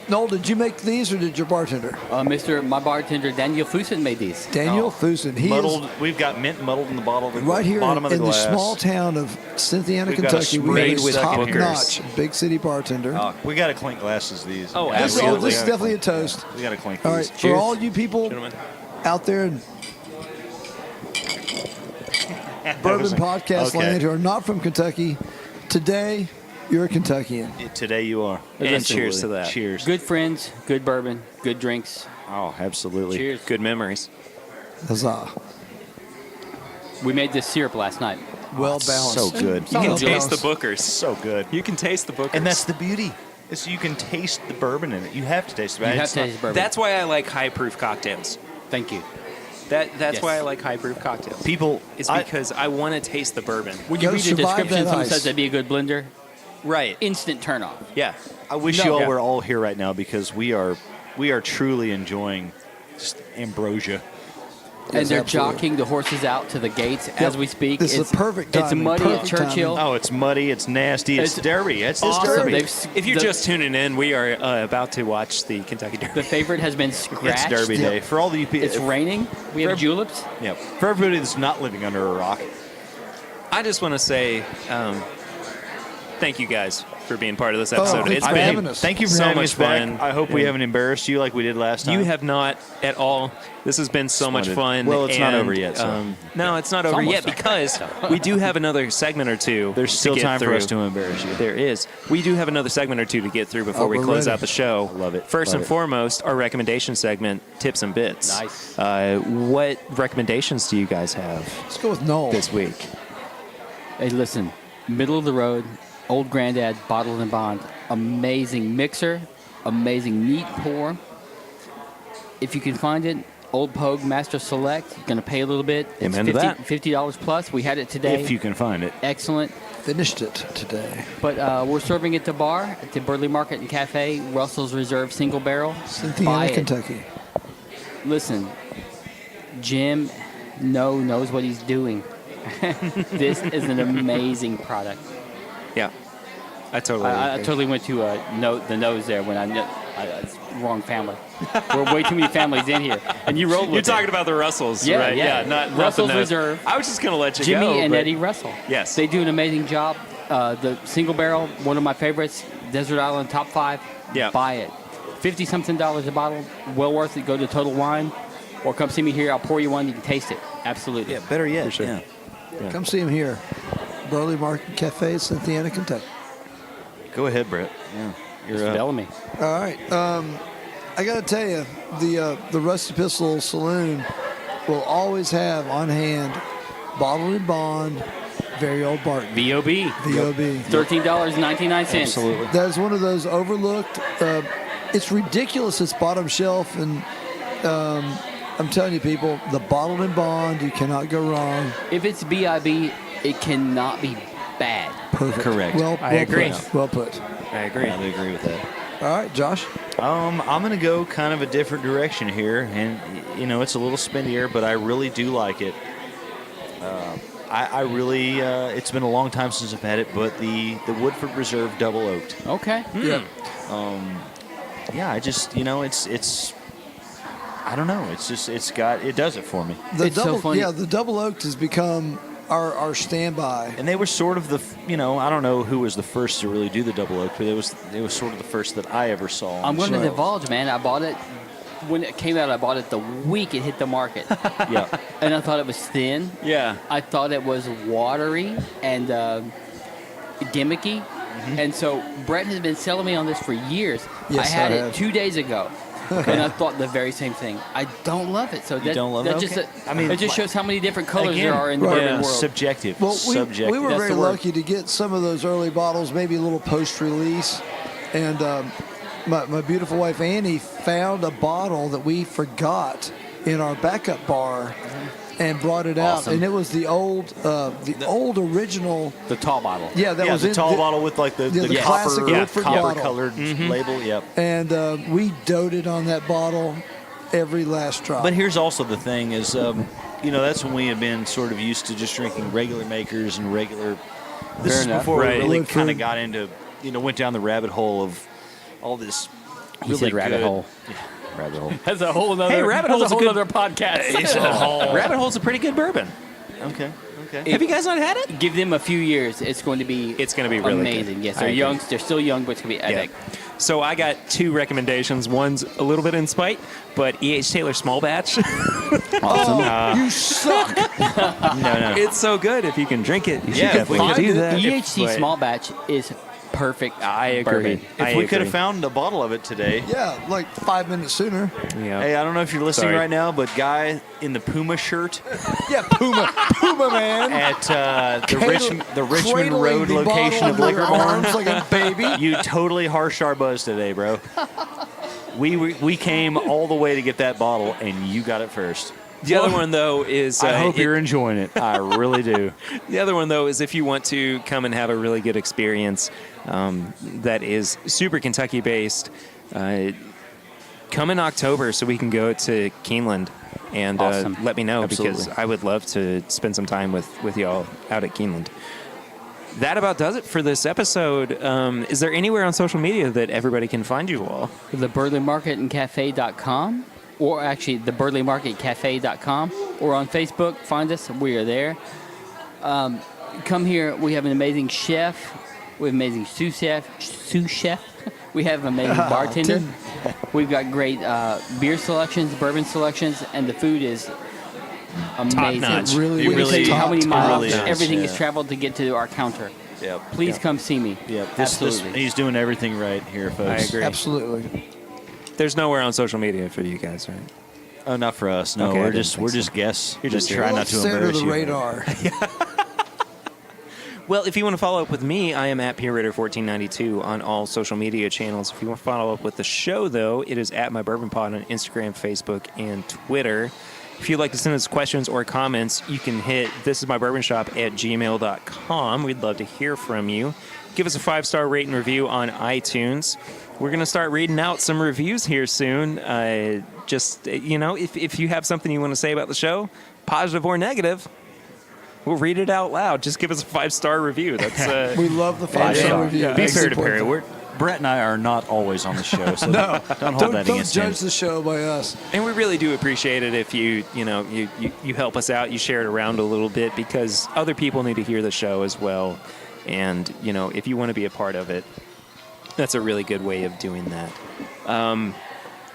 Noel, did you make these or did your bartender? My bartender, Daniel Fusen, made these. Daniel Fusen. He Muddled. is We've got mint muddled in the bottle. right here bottom of the in the glass. small town of Cynthiana, We've got a Kentucky. We spray have a with top-notch big city bartender. Oh, we got to clink glasses of these. Oh, This is absolutely. definitely a toast. We got to clink All right, these. for Cheers. all you people Gentlemen. out there in Bourbon Podcast okay. land who are not from Kentucky, today you're a Kentuckian. Today you are. And cheers to that. Cheers. Good friends, good bourbon, good drinks. Oh, absolutely. Cheers. Good memories. Huzzah. We made this syrup last night. Well balanced. So good. You can Well taste the balanced. Bookers. So good. You can taste the Bookers. And that's the beauty. Is you can taste the bourbon in it. You have to taste it. You Right? have It's to not- taste bourbon. That's why I like high proof cocktails. Thank you. That's Yes. why I like high proof cocktails. People, It's because I want to taste the bourbon. When you Gotta read the survive description, that someone ice. says that'd be a good blender. Right. Instant turn off. Yeah. I wish No. you all Yeah. were all here right now because we are truly enjoying just ambrosia. And Yes, they're absolutely. jockeying the horses out to the gates as we speak. This is the perfect It's timing, muddy at perfect Churchill. Oh, it's muddy. It's nasty. It's, It's Derby. It's awesome. Derby. They've- If you're the- just tuning in, we are about to watch the Kentucky Derby. The favorite has been It's scratched. Derby Day. For all the you people. It's raining. We have juleps. Yeah. For everybody that's not living under a rock. I just want to say thank you guys for being part of this episode. thanks It's for been having us. Thank you for so having much us back. fun. I hope we And haven't embarrassed you like we did last time. You have not at all. This has been so much Splendid. fun. Well, it's not and, over yet, so. No, it's not It's over almost yet over. because we do have another segment or two. There's still to get time for through. us to embarrass you. There is. We do have another segment or two to get through before Oh, we we're close ready. out the show. Love it. First Love and it. foremost, our recommendation segment, Tips and Bits. Nice. What recommendations do you guys have Let's go with Noel. this week? Hey, listen. Middle of the road, Old Granddad, Bottled and Bond. Amazing mixer. Amazing neat pour. If you can find it, Old Pogue Master Select. You're going to pay a little bit. It's Amen to that. $50 plus. We had it today. If you can find it. Excellent. Finished it today. But we're serving at the bar, at the Burley Market and Cafe, Russell's Reserve Single Barrel. Buy Cynthiana, it. Kentucky. Listen, Jim knows what he's doing. This is an amazing product. Yeah. I totally I agree. totally went to the nose there when it's wrong family. We're way too many families in here, and you rolled with You're it. talking about the Russells, Yeah, right? yeah. Not Russell's the nose. Reserve. I was just going to let you Jimmy go. and but- Eddie Russell. Yes. They do an amazing job. The single barrel, one of my favorites, Desert Island top 5. Yeah. Buy it. $50-something a bottle. Well worth it. Go to Total Wine or come see me here. I'll pour you one. You can taste it. Absolutely. Yeah, better yet. sure. Yeah. Come see him here. Burley Market Cafe, Cynthiana, Kentucky. Go ahead, Brett. Yeah. You're Mr. up. Bellamy. All right. I got to tell you, the Rusty Pistol Saloon will always have on hand Bottled and Bond, Very Old Barton, VOB. VOB. $13.99. Absolutely. That is one of those overlooked. It's ridiculous. It's bottom shelf, and I'm telling you, people, the Bottled and Bond, you cannot go wrong. If it's BIB, it cannot be bad. Perfect. Correct. Well, I agree. Put. Well put. I agree. I agree with that. All right, Josh. I'm going to go kind of a different direction here, and it's a little spendier, but I really do like it. I really, it's been a long time since I've had it, but the Woodford Reserve Double Oaked. Okay. Yeah. Yeah, I just, it's, I don't know, it does it for me. The It's so double, funny. Yeah, the double oaked has become our standby. And they were sort of the, I don't know who was the first to really do the double oak, but it was sort of the first that I ever saw. I'm going to divulge, man. I bought it when it came out. I bought it the week it hit the market. Yeah. And I thought it was thin. Yeah. I thought it was watery and gimmicky. Mm-hmm. And so Brett has been selling me on this for years. Yes, I had I it have. 2 days ago. And I thought the very same thing. I don't love it. So that, don't love that it? just, Okay. I mean, it just shows how many different colors again, there are in the right. bourbon world. Subjective. Well, Subjective. we were That's very the word. lucky to get some of those early bottles, maybe a little post-release. And my beautiful wife, Annie, found a bottle that we forgot in our backup bar and brought it out. Awesome. And it was the old original. The tall bottle. Yeah, that was the in tall bottle with like the classic copper, Woodford bottle. colored label. Yep. And we doted on that bottle every last drop. But here's also the thing is, that's when we have been sort of used to just drinking regular makers and regular. This Fair is enough. before Right. we really Woodford. kind of got into, went down the rabbit hole of all this. He Really said rabbit good- hole. Yeah, rabbit hole. That's a whole other. Hey, rabbit hole's a good- other podcast. Rabbit Hole's a pretty good bourbon. Okay. Have you guys not had it? Give them a few years. It's going to be. It's going to be really amazing. good. Yes, I they're agree. young. They're still young, but it's going to be epic. So I got two recommendations. One's a little bit in spite, but E.H. Taylor Small Batch. oh, you suck. No. It's so good. If you can drink it, you should Yeah, if we definitely could do that. EHT But Small Batch is perfect. I agree. bourbon. If we could have found a bottle of it today. Yeah, like 5 minutes sooner. Yeah. Hey, I don't know if you're listening Sorry. right now, but guy in the Puma shirt Yeah, Puma man. at the Richmond Cradling Road the location bottle of in Liquor your Barn. arms like a baby. You totally harshed our buzz today, bro. We came all the way to get that bottle, and you got it first. The other one, though, is I hope you're enjoying it. I really do. the other one, though, is if you want to come and have a really good experience that is super Kentucky-based, come in October so we can go to Keeneland and Awesome. let me know Absolutely. because I would love to spend some time with y'all out at Keeneland. That about does it for this episode. Is there anywhere on social media that everybody can find you all? The Burley Market and Cafe.com, or actually the Burley Market Cafe.com, or on Facebook. Find us. We are there. Come here. We have an amazing chef. We have an amazing sous chef. We have an amazing bartender. We've got great beer selections, bourbon selections, and the food is amazing. notch. Really, It We can tell you how many It miles really is, everything yeah. is traveled to get to our counter. Yep. Please come see me. Yep. Absolutely. He's doing everything right here, folks. I agree. Absolutely. There's nowhere on social media for you guys, right? Oh, not for us. No, Okay, I we're didn't just think so. guests. You're just that here. try Well, not to stay under embarrass the you. radar. Well, if you want to follow up with me, I am at PureRitter1492 on all social media channels. If you want to follow up with the show, though, it is at My Bourbon Pod on Instagram, Facebook, and Twitter. If you'd like to send us questions or comments, you can hit thisismybourbonshop@gmail.com. We'd love to hear from you. Give us a 5-star rate and review on iTunes. We're going to start reading out some reviews here soon. If you have something you want to say about the show, positive or negative, we'll read it out loud. Just give us a 5-star review. That's We love the 5-star review. Be That's fair to important. Perry. Brett and I are not always on the show, so don't hold Don't that against him. judge the show by us. And we really do appreciate it if you help us out, you share it around a little bit because other people need to hear the show as well. And, if you want to be a part of it, that's a really good way of doing that.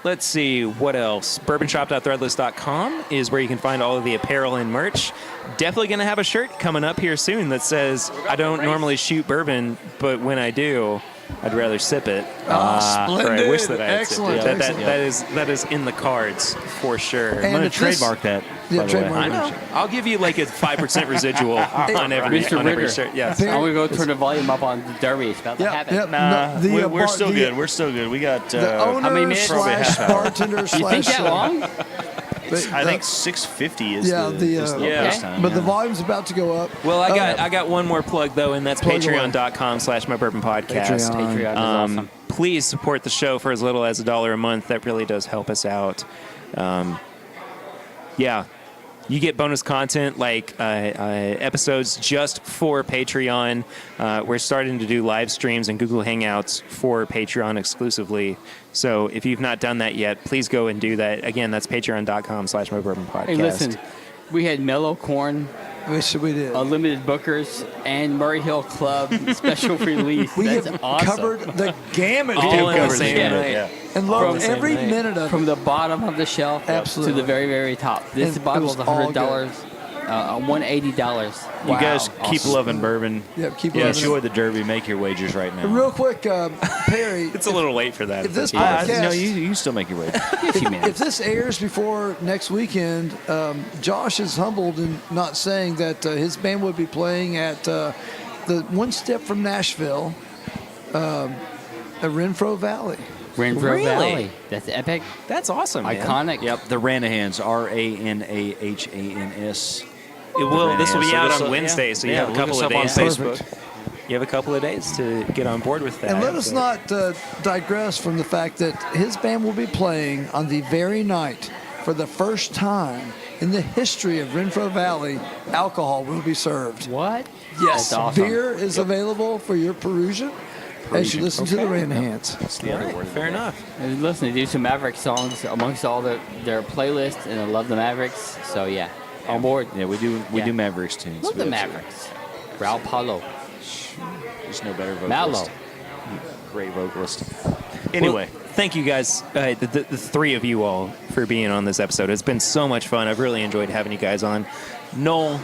Let's see, what else? Bourbonshop.threadless.com is where you can find all of the apparel and merch. Definitely going to have a shirt coming up here soon that says, I don't normally shoot bourbon, but when I do, I'd rather sip it. Or I wish that I had Excellent, sipped it. excellent. That is in the cards for sure. And I'm going if to this- trademark that. Yeah, by the way. trademark I know. I'll give you like a 5% residual on every Mr. on every Ritter. shirt. Yes. I'm going to go turn the volume up on the Derby. It's about to Yep, happen. yep. Nah, No, the, we're bar- still the- good. We're still good. We got. The many owner minutes? Probably slash half hour. bartender You slash. think that long? I think 6:50 is Yeah, the the, yeah. best time. But the yeah. volume's about to go up. Well, I got one more plug though, and that's Plug away. patreon.com/mybourbonpodcast. Patreon. Patreon is awesome. Please support the show for as little as $1 a month. That really does help us out. You get bonus content like episodes just for Patreon. We're starting to do live streams and Google Hangouts for Patreon exclusively. So if you've not done that yet, please go and do that. Again, that's patreon.com/mybourbonpodcast. Hey, listen, we had mellow corn Wish we did. Unlimited Bookers and Murray Hill Club special release. We That's have awesome. covered the gamut. All people. in the covered same the night. Yeah. And loved From- every same night. minute of it. From the bottom of the shelf Absolutely. to the very, very top. This And it bottle was is all $100, $180. You guys Wow. keep Awesome. loving bourbon. Yeah, keep Yeah, loving enjoy it. the Derby. Make your wagers right now. Real quick, Perry. It's a little late for that. If this No, podcast, you can still make your wager. if this airs before next weekend, Josh is humbled in not saying that his band would be playing at the one step from Nashville, at Renfro Valley. Renfro Really? Valley. That's epic. That's awesome, man. Iconic. Yep, the Ranahans, Ranahans. This will be So out just, on Wednesday, so you yeah, have a look couple us of up on days. Facebook. You have a couple of days to get on board with that. And let us So- not digress from the fact that his band will be playing on the very night, for the first time in the history of Renfro Valley, alcohol will be served. What? Yes, That's awesome. beer is available for your perusing as you listen to the Ranahans. All right, fair enough. And listen, they do some Maverick songs amongst all their playlists, and I love the Mavericks. So yeah, on board. Yeah, we do Yeah. Mavericks tunes. Love the We Mavericks. Raul Paulo. There's no better vocalist. Mallow. Great vocalist. Anyway, Well, thank you guys, the three of you all, for being on this episode. It's been so much fun. I've really enjoyed having you guys on. Noel,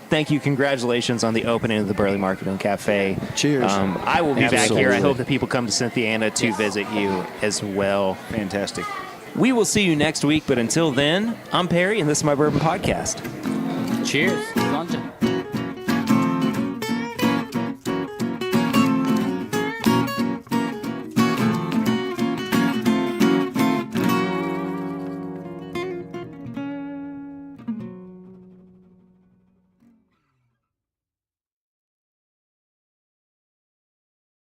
thank you. Congratulations on the opening of the Burley Market and Cafe. Cheers. I will be back Absolutely. here. I hope that people come to Cynthiana to visit you as well. fantastic. We will see you next week, but until then, I'm Perry, and this is my Bourbon Podcast. Cheers. London.